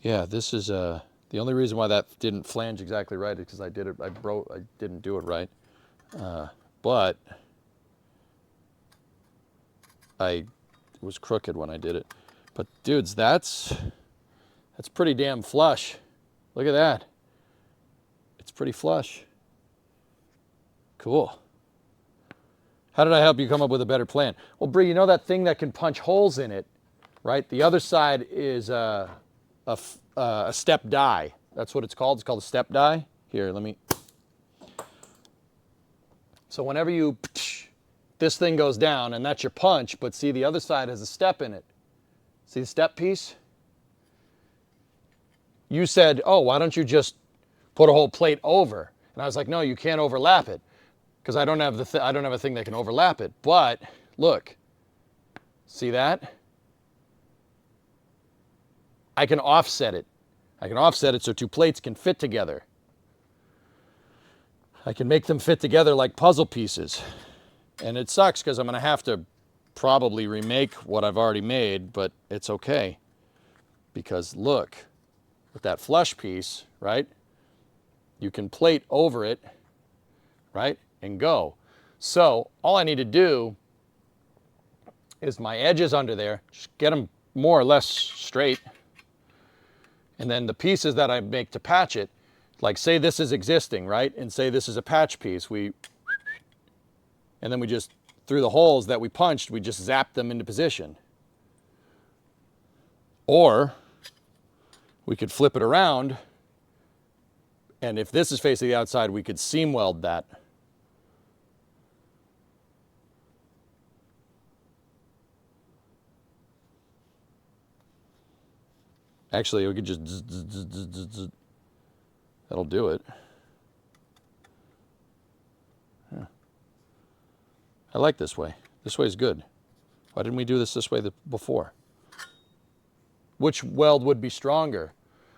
D: Yeah, this is the only reason why that didn't flange exactly right is because I didn't do it right. But I was crooked when I did it. But dudes, that's pretty damn flush. Look at that. It's pretty flush. Cool. How did I help you come up with a better plan? Well, Bree, you know that thing that can punch holes in it, right? The other side is a step die. That's what it's called. It's called a step die. Here, let me. So whenever you, this thing goes down, and that's your punch, but see the other side has a step in it. See the step piece? You said, oh, why don't you just put a whole plate over? And I was like, no, you can't overlap it because I don't have a thing that can overlap it. But look, see that? I can offset it. I can offset it so two plates can fit together. I can make them fit together like puzzle pieces. And it sucks because I'm going to have to probably remake what I've already made, but it's okay. Because look, with that flush piece, right? You can plate over it, right? And go. So all I need to do is my edges under there, just get them more or less straight. And then the pieces that I make to patch it, like say this is existing, right? And say this is a patch piece. And then we just, through the holes that we punched, we just zap them into position. Or we could flip it around, and if this is facing the outside, we could seam weld that. Actually, we could just, that'll do it. Yeah. I like this way. This way is good. Why didn't we do this way before? Which weld would be stronger?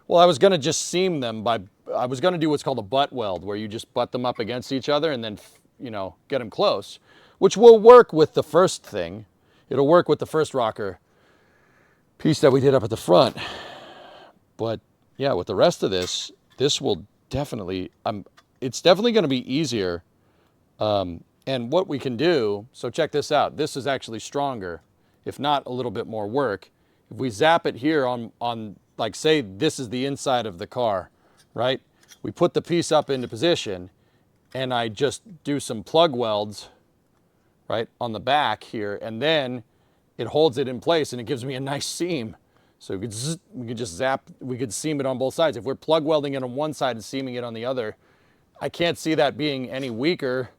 D: Well, I was going to just seam them I was going to do what's called a butt weld, where you just butt them up against each other and then, get them close, which will work with the first thing. It'll work with the first rocker piece that we did up at the front. But yeah, with the rest of this will definitely, it's definitely going to be easier. And what we can do, so check this out. This is actually stronger, if not a little bit more work. If we zap it here on like say this is the inside of the car, right? We put the piece up into position and I just do some plug welds, right, on the back here, and then it holds it in place and it gives me a nice seam. So we could just zap, we could seam it on both sides. If we're plug welding it on one side and seaming it on the other, I can't see that being any weaker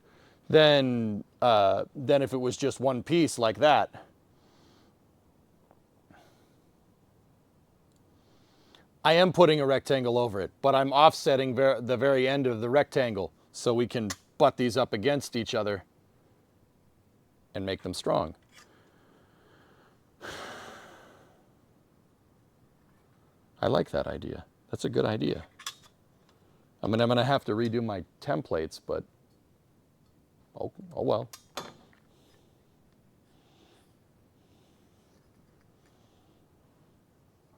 D: than if it was just one piece like that. I am putting a rectangle over it, but I'm offsetting the very end of the rectangle so we can butt these up against each other and make them strong. I like that idea. That's a good idea. I mean, I'm going to have to redo my templates, but oh well.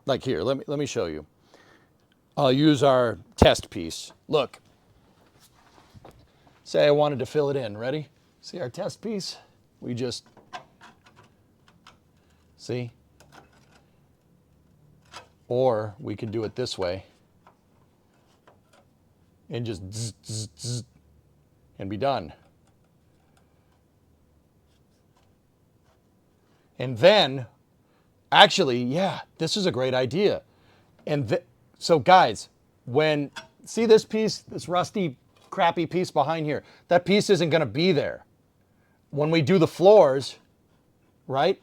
D: Like here, let me show you. I'll use our test piece. Look, say I wanted to fill it in. Ready? See our test piece? We just, see? Or we could do it this way and just zzz, zzz, zzz, and be done. And then, actually, yeah, this is a great idea. And so guys, see this piece, this rusty, crappy piece behind here, that piece isn't gonna be there. When we do the floors, right,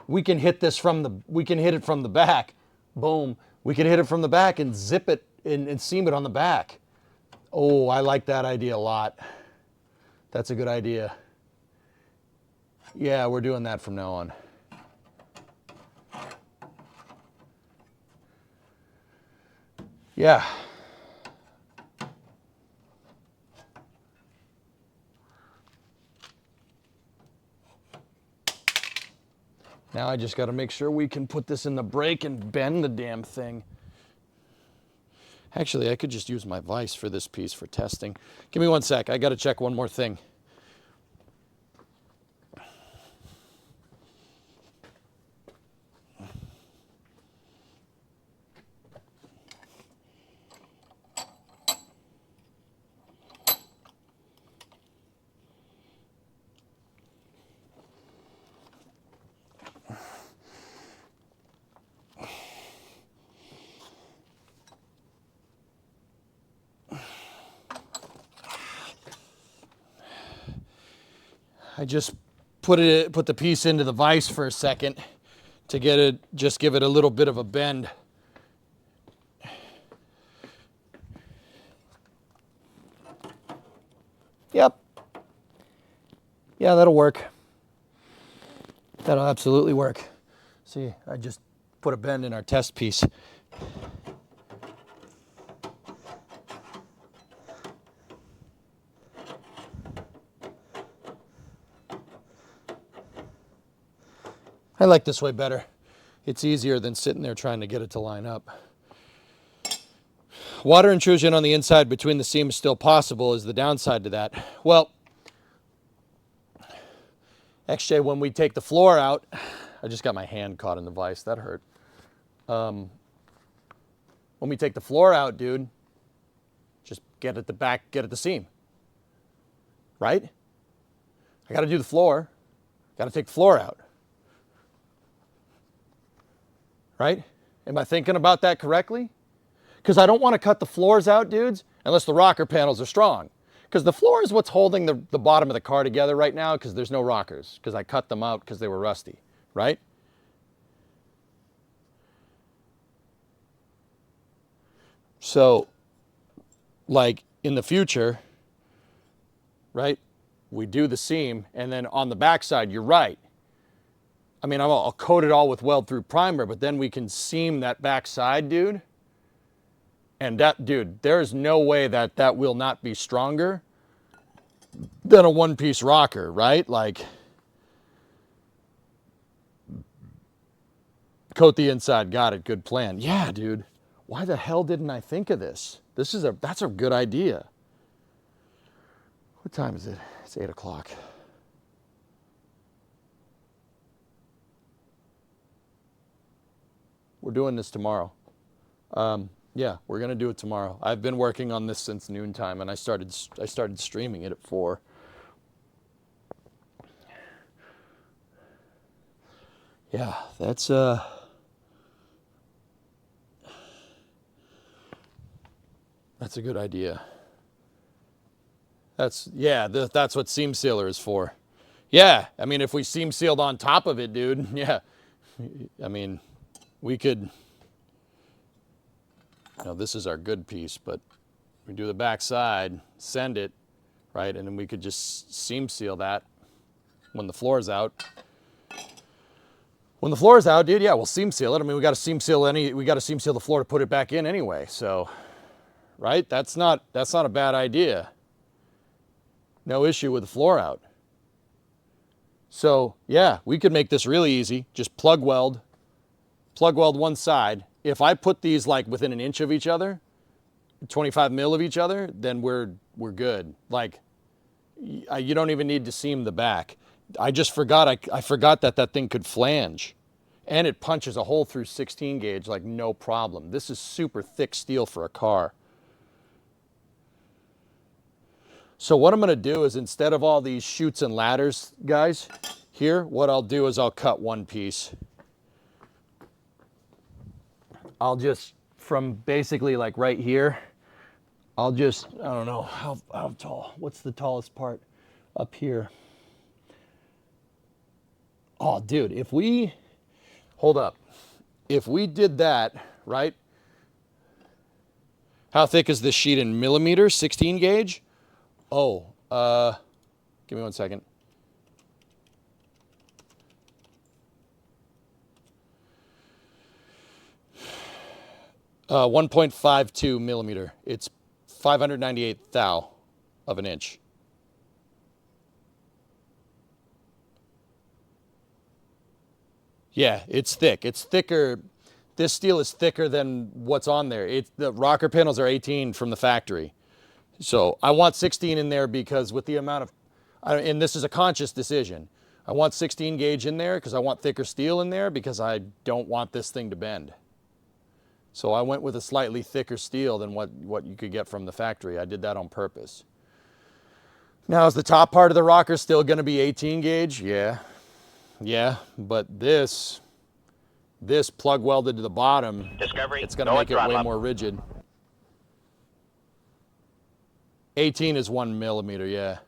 D: we can hit it from the back, boom. We can hit it from the back and zip it and seam it on the back. Oh, I like that idea a lot. That's a good idea. Yeah, we're doing that from now on. Yeah. Now I just got to make sure we can put this in the brake and bend the damn thing. Actually, I could just use my vise for this piece for testing. Give me one sec. I got to check one more thing. I just put the piece into the vise for a second to get it, just give it a little bit of a bend. Yep. Yeah, that'll work. That'll absolutely work. See, I just put a bend in our test piece. I like this way better. It's easier than sitting there trying to get it to line up. Water intrusion on the inside between the seams still possible is the downside to that. Well, XJ, when we take the floor out, I just got my hand caught in the vise. That hurt. When we take the floor out, dude, just get at the back, get at the seam. Right? I got to do the floor. Got to take the floor out. Right? Am I thinking about that correctly? Because I don't want to cut the floors out, dudes, unless the rocker panels are strong. Because the floor is what's holding the bottom of the car together right now, because there's no rockers, because I cut them out because they were rusty, right? So, like in the future, right, we do the seam, and then on the backside, you're right. I mean, I'll coat it all with weld-through primer, but then we can seam that backside, dude. And that, dude, there's no way that that will not be stronger than a one-piece rocker, right? Like, coat the inside, got it, good plan. Yeah, dude, why the hell didn't I think of this? That's a good idea. What time is it? It's 8 o'clock. We're doing this tomorrow. Yeah, we're gonna do it tomorrow. I've been working on this since noontime, and I started streaming it at 4. Yeah, that's a good idea. That's what seam sealer is for. Yeah, I mean, if we seam sealed on top of it, dude, yeah, I mean, we could Now this is our good piece, but we do the back side, send it, right? And then we could just seam seal that when the floor is out. When the floor is out, dude, yeah, we'll seam seal it. I mean, we got to seam seal the floor to put it back in anyway. So, right? That's not a bad idea. No issue with the floor out. So, yeah, we could make this really easy. Just plug weld one side. If I put these like within an inch of each other, 25 mil of each other, then we're good. Like, you don't even need to seam the back. I just forgot, I forgot that thing could flange. And it punches a hole through 16 gauge like no problem. This is super thick steel for a car. So what I'm gonna do is, instead of all these chutes and ladders, guys, here, what I'll do is I'll cut one piece. I'll just, from basically like right here, I'll just, I don't know, how tall? What's the tallest part? Up here. Oh, dude, if we, hold up. If we did that, right? How thick is this sheet in millimeters, 16 gauge? Oh, give me 1 second. Uh, 1.52 millimeter. It's 598 thou of an inch. Yeah, it's thick. It's thicker. This steel is thicker than what's on there. The rocker panels are 18 from the factory. So I want 16 in there because with the amount of, and this is a conscious decision, I want 16 gauge in there because I want thicker steel in there because I don't want this thing to bend. So I went with a slightly thicker steel than what you could get from the factory. I did that on purpose. Now, is the top part of the rocker still going to be 18 gauge? Yeah. Yeah, but this plug welded to the bottom,
B: Discovery,
D: it's going to
B: go
D: make
B: at
D: it
B: throttle
D: way
B: up.
D: more rigid. 18 is 1 millimeter, yeah.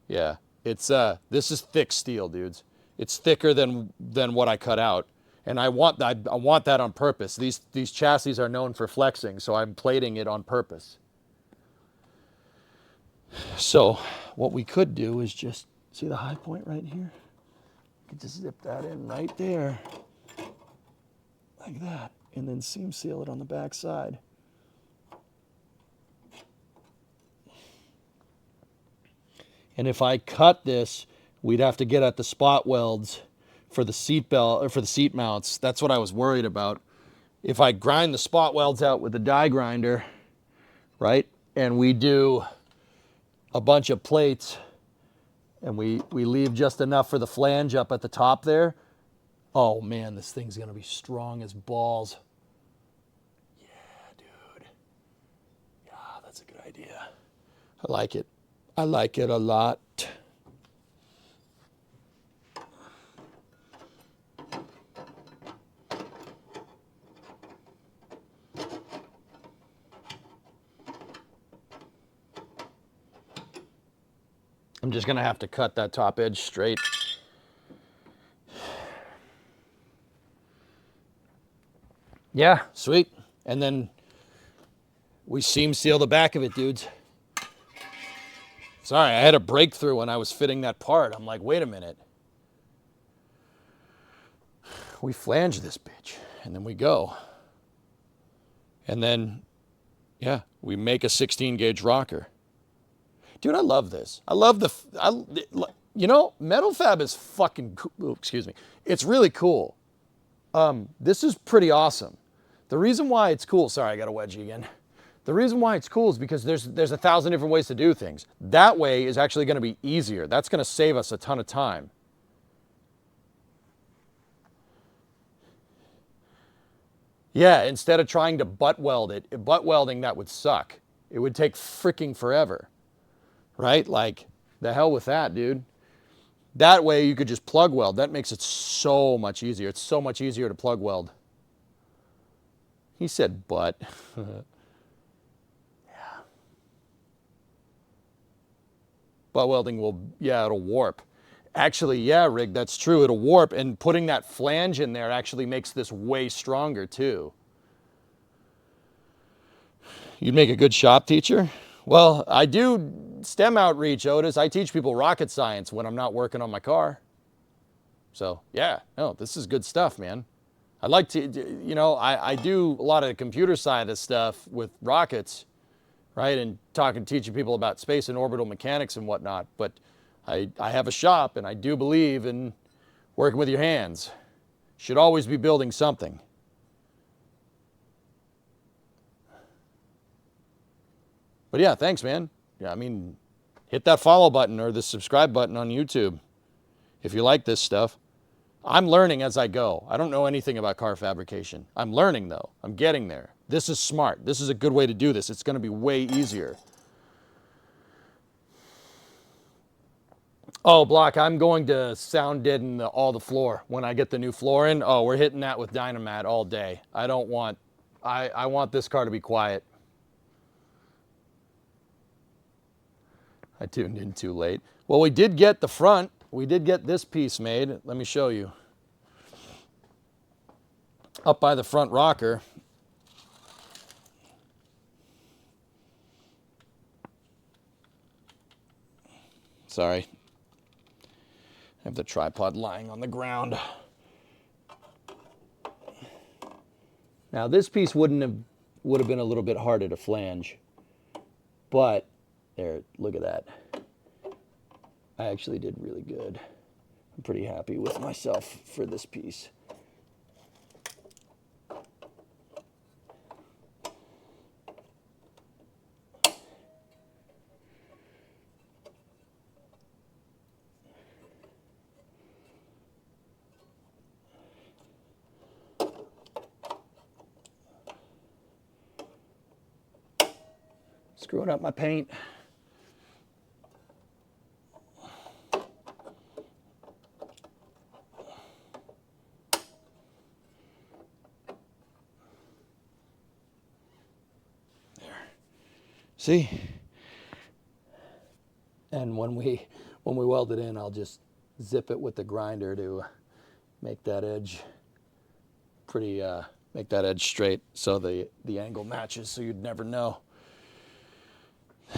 D: Yeah, it's this is thick steel, dudes. It's thicker than what I cut out, and I want that on purpose. These chassis are known for flexing, so I'm plating it on purpose. So what we could do is just see the high point right here. We could just zip that in right there, like that, and then seam seal it on the back side. And if I cut this, we'd have to get at the spot welds for the seat belt or for the seat mounts. That's what I was worried about. If I grind the spot welds out with a die grinder, right, and we do a bunch of plates and we leave just enough for the flange up at the top there, oh man, this thing's gonna be strong as balls. Yeah, dude. Yeah, that's a good idea. I like it. I like it a lot. I'm just gonna have to cut that top edge straight. Yeah, sweet. And then we seam seal the back of it, dudes. Sorry, I had a breakthrough when I was fitting that part. I'm like, wait a minute. We flange this bitch, and then we go. And then, yeah, we make a 16 gauge rocker. Dude, I love this. I love you know, metal fab is fucking cool. Excuse me. It's really cool. This is pretty awesome. The reason why it's cool, sorry, I got a wedgie again. The reason why it's cool is because there's 1,000 different ways to do things. That way is actually going to be easier. That's going to save us a ton of time. Yeah, instead of trying to butt weld it, butt welding, that would suck. It would take freaking forever, right? Like, the hell with that, dude. That way you could just plug weld. That makes it so much easier. It's so much easier to plug weld. He said butt. Butt welding will, yeah, it'll warp. Actually, yeah, Rig, that's true. It'll warp, and putting that flange in there actually makes this way stronger too. You'd make a good shop teacher? Well, I do STEM outreach, Otis. I teach people rocket science when I'm not working on my car. So, yeah, no, this is good stuff, man. I'd like to, you know, I do a lot of the computer side of stuff with rockets, right? And teaching people about space and orbital mechanics and whatnot. But I have a shop, and I do believe in working with your hands. Should always be building something. But yeah, thanks, man. Yeah, I mean, hit that follow button or the subscribe button on YouTube if you like this stuff. I'm learning as I go. I don't know anything about car fabrication. I'm learning, though. I'm getting there. This is smart. This is a good way to do this. It's going to be way easier. Oh, Block, I'm going to sound deaden all the floor when I get the new floor in. Oh, we're hitting that with Dynamat all day. I want this car to be quiet. I tuned in too late. Well, we did get the front. We did get this piece made. Let me show you. Up by the front rocker. Sorry. I have the tripod lying on the ground. Now this piece would have been a little bit harder to flange. But there, look at that. I actually did really good. I'm pretty happy with myself for this piece. Screwing up my paint. See? And when we weld it in, I'll just zip it with the grinder to make that edge make that edge straight so the angle matches, so you'd never know.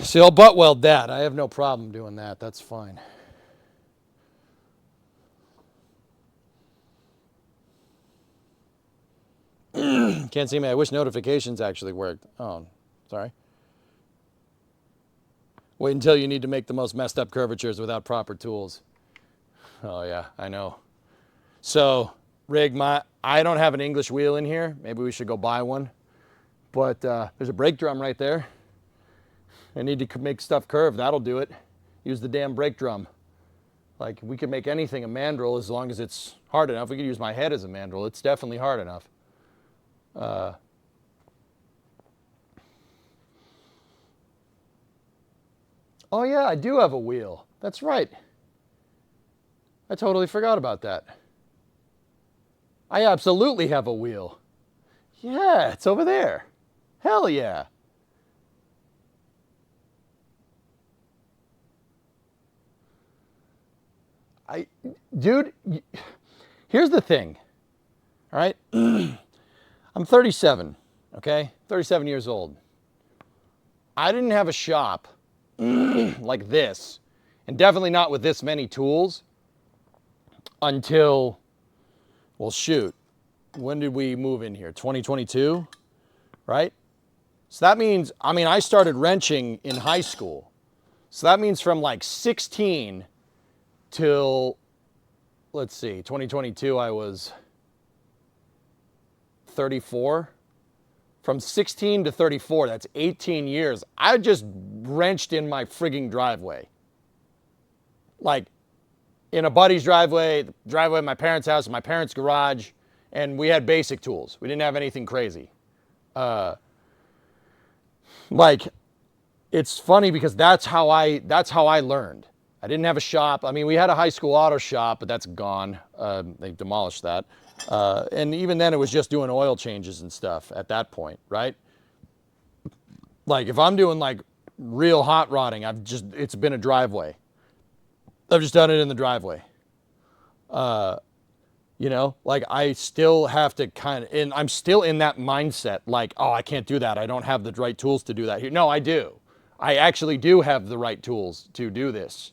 D: See, I'll butt weld that. I have no problem doing that. That's fine. Can't see me. I wish notifications actually worked. Oh, sorry. Wait until you need to make the most messed up curvatures without proper tools. Oh yeah, I know. So, Rig, I don't have an English wheel in here. Maybe we should go buy one. But there's a brake drum right there. I need to make stuff curve. That'll do it. Use the damn brake drum. Like, we could make anything a mandrel as long as it's hard enough. We could use my head as a mandrel. It's definitely hard enough. Oh yeah, I do have a wheel. That's right. I totally forgot about that. I absolutely have a wheel. Yeah, it's over there. Hell yeah. Dude, here's the thing, all right? I'm 37, okay? 37 years old. I didn't have a shop like this, and definitely not with this many tools until, well, shoot, when did we move in here? 2022, right? So that means, I mean, I started wrenching in high school. So that means from like 16 till, let's see, 2022, I was 34. From 16 to 34, that's 18 years. I just wrenched in my frigging driveway. Like, in a buddy's driveway, the driveway of my parents' house, my parents' garage, and we had basic tools. We didn't have anything crazy. Like, it's funny because that's how I learned. I didn't have a shop. I mean, we had a high school auto shop, but that's gone. They demolished that. And even then, it was just doing oil changes and stuff at that point, right? Like, if I'm doing, like, real hot rodding, it's been a driveway. I've just done it in the driveway. You know, like I still have to kind of, and I'm still in that mindset, like, oh, I can't do that. I don't have the right tools to do that here. No, I do. I actually do have the right tools to do this.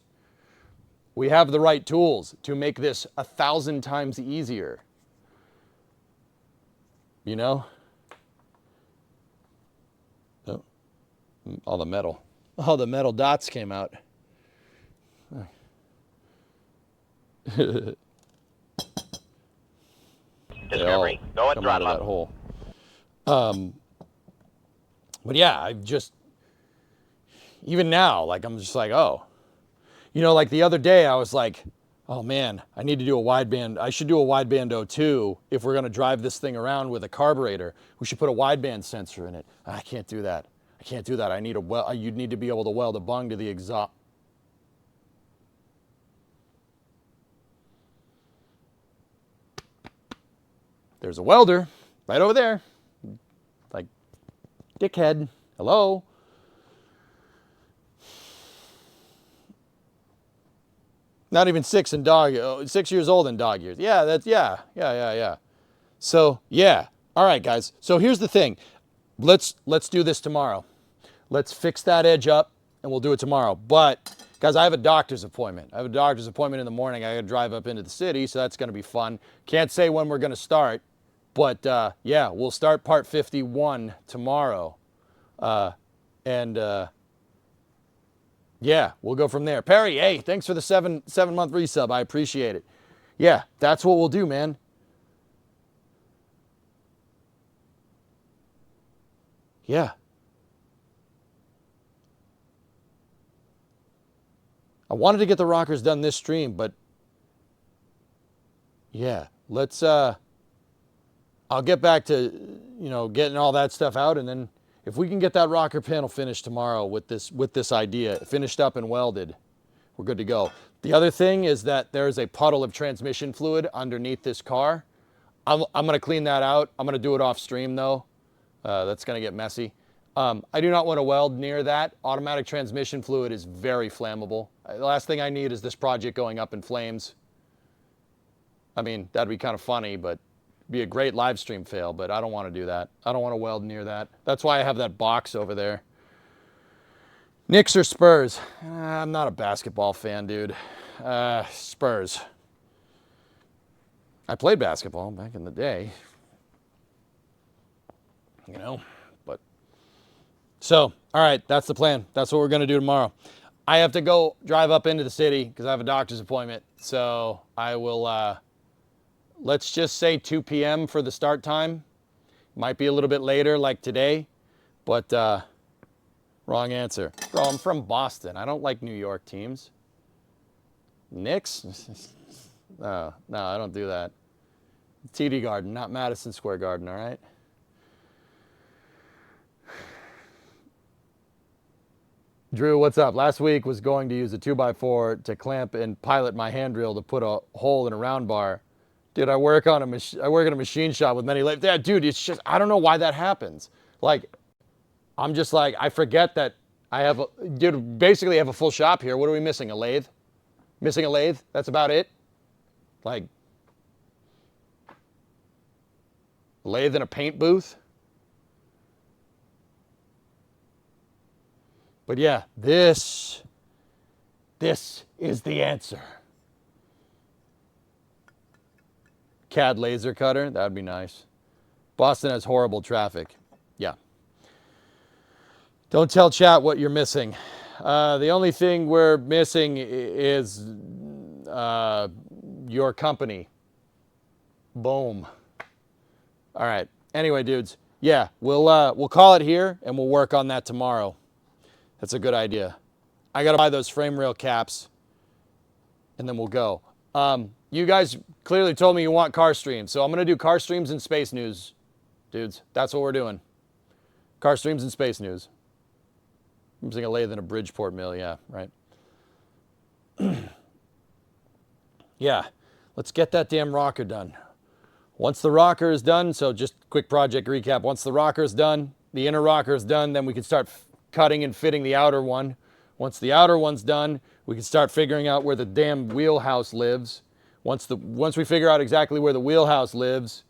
D: We have the right tools to make this 1,000 times easier. You know? Oh, all the metal dots came out.
B: Discovery, go at
D: Come out
B: throttle
D: of that
B: up.
D: hole. But yeah, I just, even now, like I'm just like, oh, you know, like the other day I was like, oh man, I need to do a wideband. I should do a wideband O2 if we're going to drive this thing around with a carburetor. We should put a wideband sensor in it. I can't do that. I can't do that. I need a well. You'd need to be able to weld a bung to the exhaust. There's a welder right over there. Like, dickhead. Hello. Not even 6 years old in dog years. Yeah, yeah. So yeah. All right, guys. So here's the thing. Let's do this tomorrow. Let's fix that edge up and we'll do it tomorrow. But guys, I have a doctor's appointment. I have a doctor's appointment in the morning. I got to drive up into the city, so that's going to be fun. Can't say when we're going to start. But yeah, we'll start part 51 tomorrow. Yeah, we'll go from there. Perry, hey, thanks for the seven-month resub. I appreciate it. Yeah, that's what we'll do, man. Yeah. I wanted to get the rockers done this stream, but yeah, let's I'll get back to, you know, getting all that stuff out, and then if we can get that rocker panel finished tomorrow with this idea, finished up and welded, we're good to go. The other thing is that there's a puddle of transmission fluid underneath this car. I'm going to clean that out. I'm going to do it off stream though. That's going to get messy. I do not want to weld near that. Automatic transmission fluid is very flammable. The last thing I need is this project going up in flames. I mean, that'd be kind of funny, but be a great live stream fail, but I don't want to do that. I don't want to weld near that. That's why I have that box over there. Knicks or Spurs? I'm not a basketball fan, dude. Spurs. I played basketball back in the day. You know, but. So, all right, that's the plan. That's what we're going to do tomorrow. I have to go drive up into the city because I have a doctor's appointment. So I will, let's just say 2 p.m. for the start time. Might be a little bit later like today, but wrong answer. Bro, I'm from Boston. I don't like New York teams. Knicks? No, I don't do that. TD Garden, not Madison Square Garden, all right? Drew, what's up? Last week was going to use a 2x4 to clamp and pilot my hand drill to put a hole in a round bar. Dude, I work in a machine shop with many lathes. Yeah, dude, it's just, I don't know why that happens. Like, I'm just like, I forget that I have basically have a full shop here. What are we missing? A lathe? Missing a lathe? That's about it? Like, a lathe in a paint booth? But yeah, this is the answer. CAD laser cutter, that would be nice. Boston has horrible traffic. Yeah. Don't tell chat what you're missing. The only thing we're missing is your company. Boom. All right. Anyway, dudes, yeah, we'll call it here and we'll work on that tomorrow. That's a good idea. I gotta buy those frame rail caps and then we'll go. You guys clearly told me you want car streams, so I'm gonna do car streams and space news, dudes. That's what we're doing. Car streams and space news. I'm using a lathe in a Bridgeport mill, yeah, right. Yeah, let's get that damn rocker done. Once the rocker is done, so just quick project recap. Once the rocker is done, the inner rocker is done, then we can start cutting and fitting the outer one. Once the outer one's done, we can start figuring out where the damn wheelhouse lives. Once we figure out exactly where the wheelhouse lives,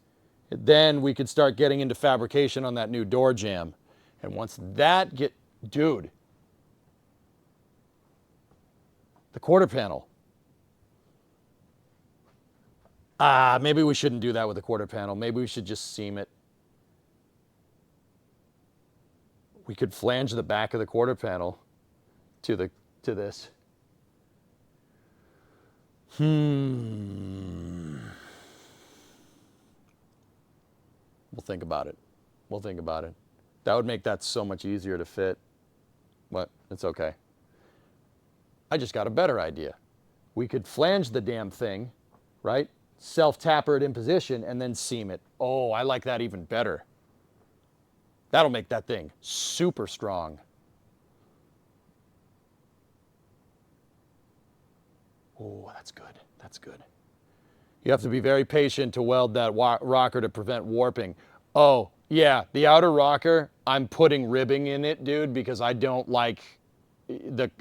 D: then we could start getting into fabrication on that new door jamb. And once that dude, the quarter panel. Maybe we shouldn't do that with the quarter panel. Maybe we should just seam it. We could flange the back of the quarter panel to this. We'll think about it. We'll think about it. That would make that so much easier to fit. But it's okay. I just got a better idea. We could flange the damn thing, right? Self-tapper it in position and then seam it. Oh, I like that even better. That'll make that thing super strong. Oh, that's good. That's good. You have to be very patient to weld that rocker to prevent warping. Oh, yeah, the outer rocker, I'm putting ribbing in it, dude, because I don't like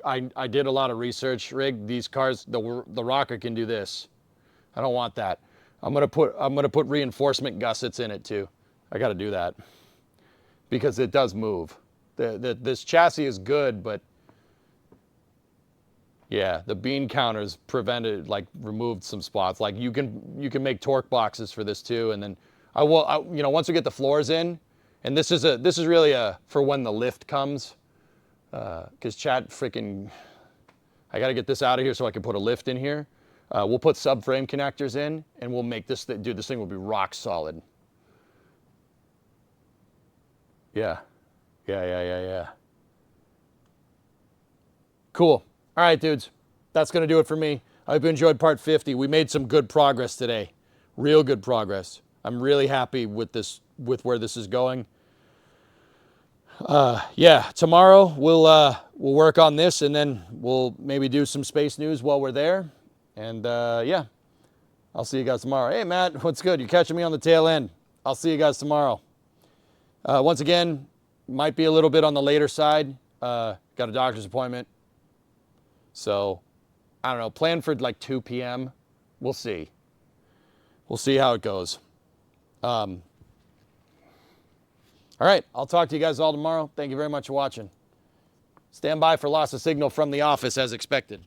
D: I did a lot of research, Rig. These cars, the rocker can do this. I don't want that. I'm gonna put reinforcement gussets in it too. I got to do that because it does move. This chassis is good, but yeah, the bean counters removed some spots. Like you can make torque boxes for this too, and then once we get the floors in, and this is really for when the lift comes, because Chad I got to get this out of here so I can put a lift in here. We'll put subframe connectors in, and we'll make this thing, dude, this thing will be rock solid. Yeah. Cool. All right, dudes. That's going to do it for me. I hope you enjoyed part 50. We made some good progress today. Real good progress. I'm really happy with where this is going. Tomorrow we'll work on this, and then we'll maybe do some space news while we're there. And I'll see you guys tomorrow. Hey, Matt, what's good? You're catching me on the tail end. I'll see you guys tomorrow. Once again, might be a little bit on the later side. Got a doctor's appointment. So, I don't know, plan for like 2 p.m. We'll see. We'll see how it goes. All right, I'll talk to you guys all tomorrow. Thank you very much for watching. Stand by for loss of signal from the office as expected.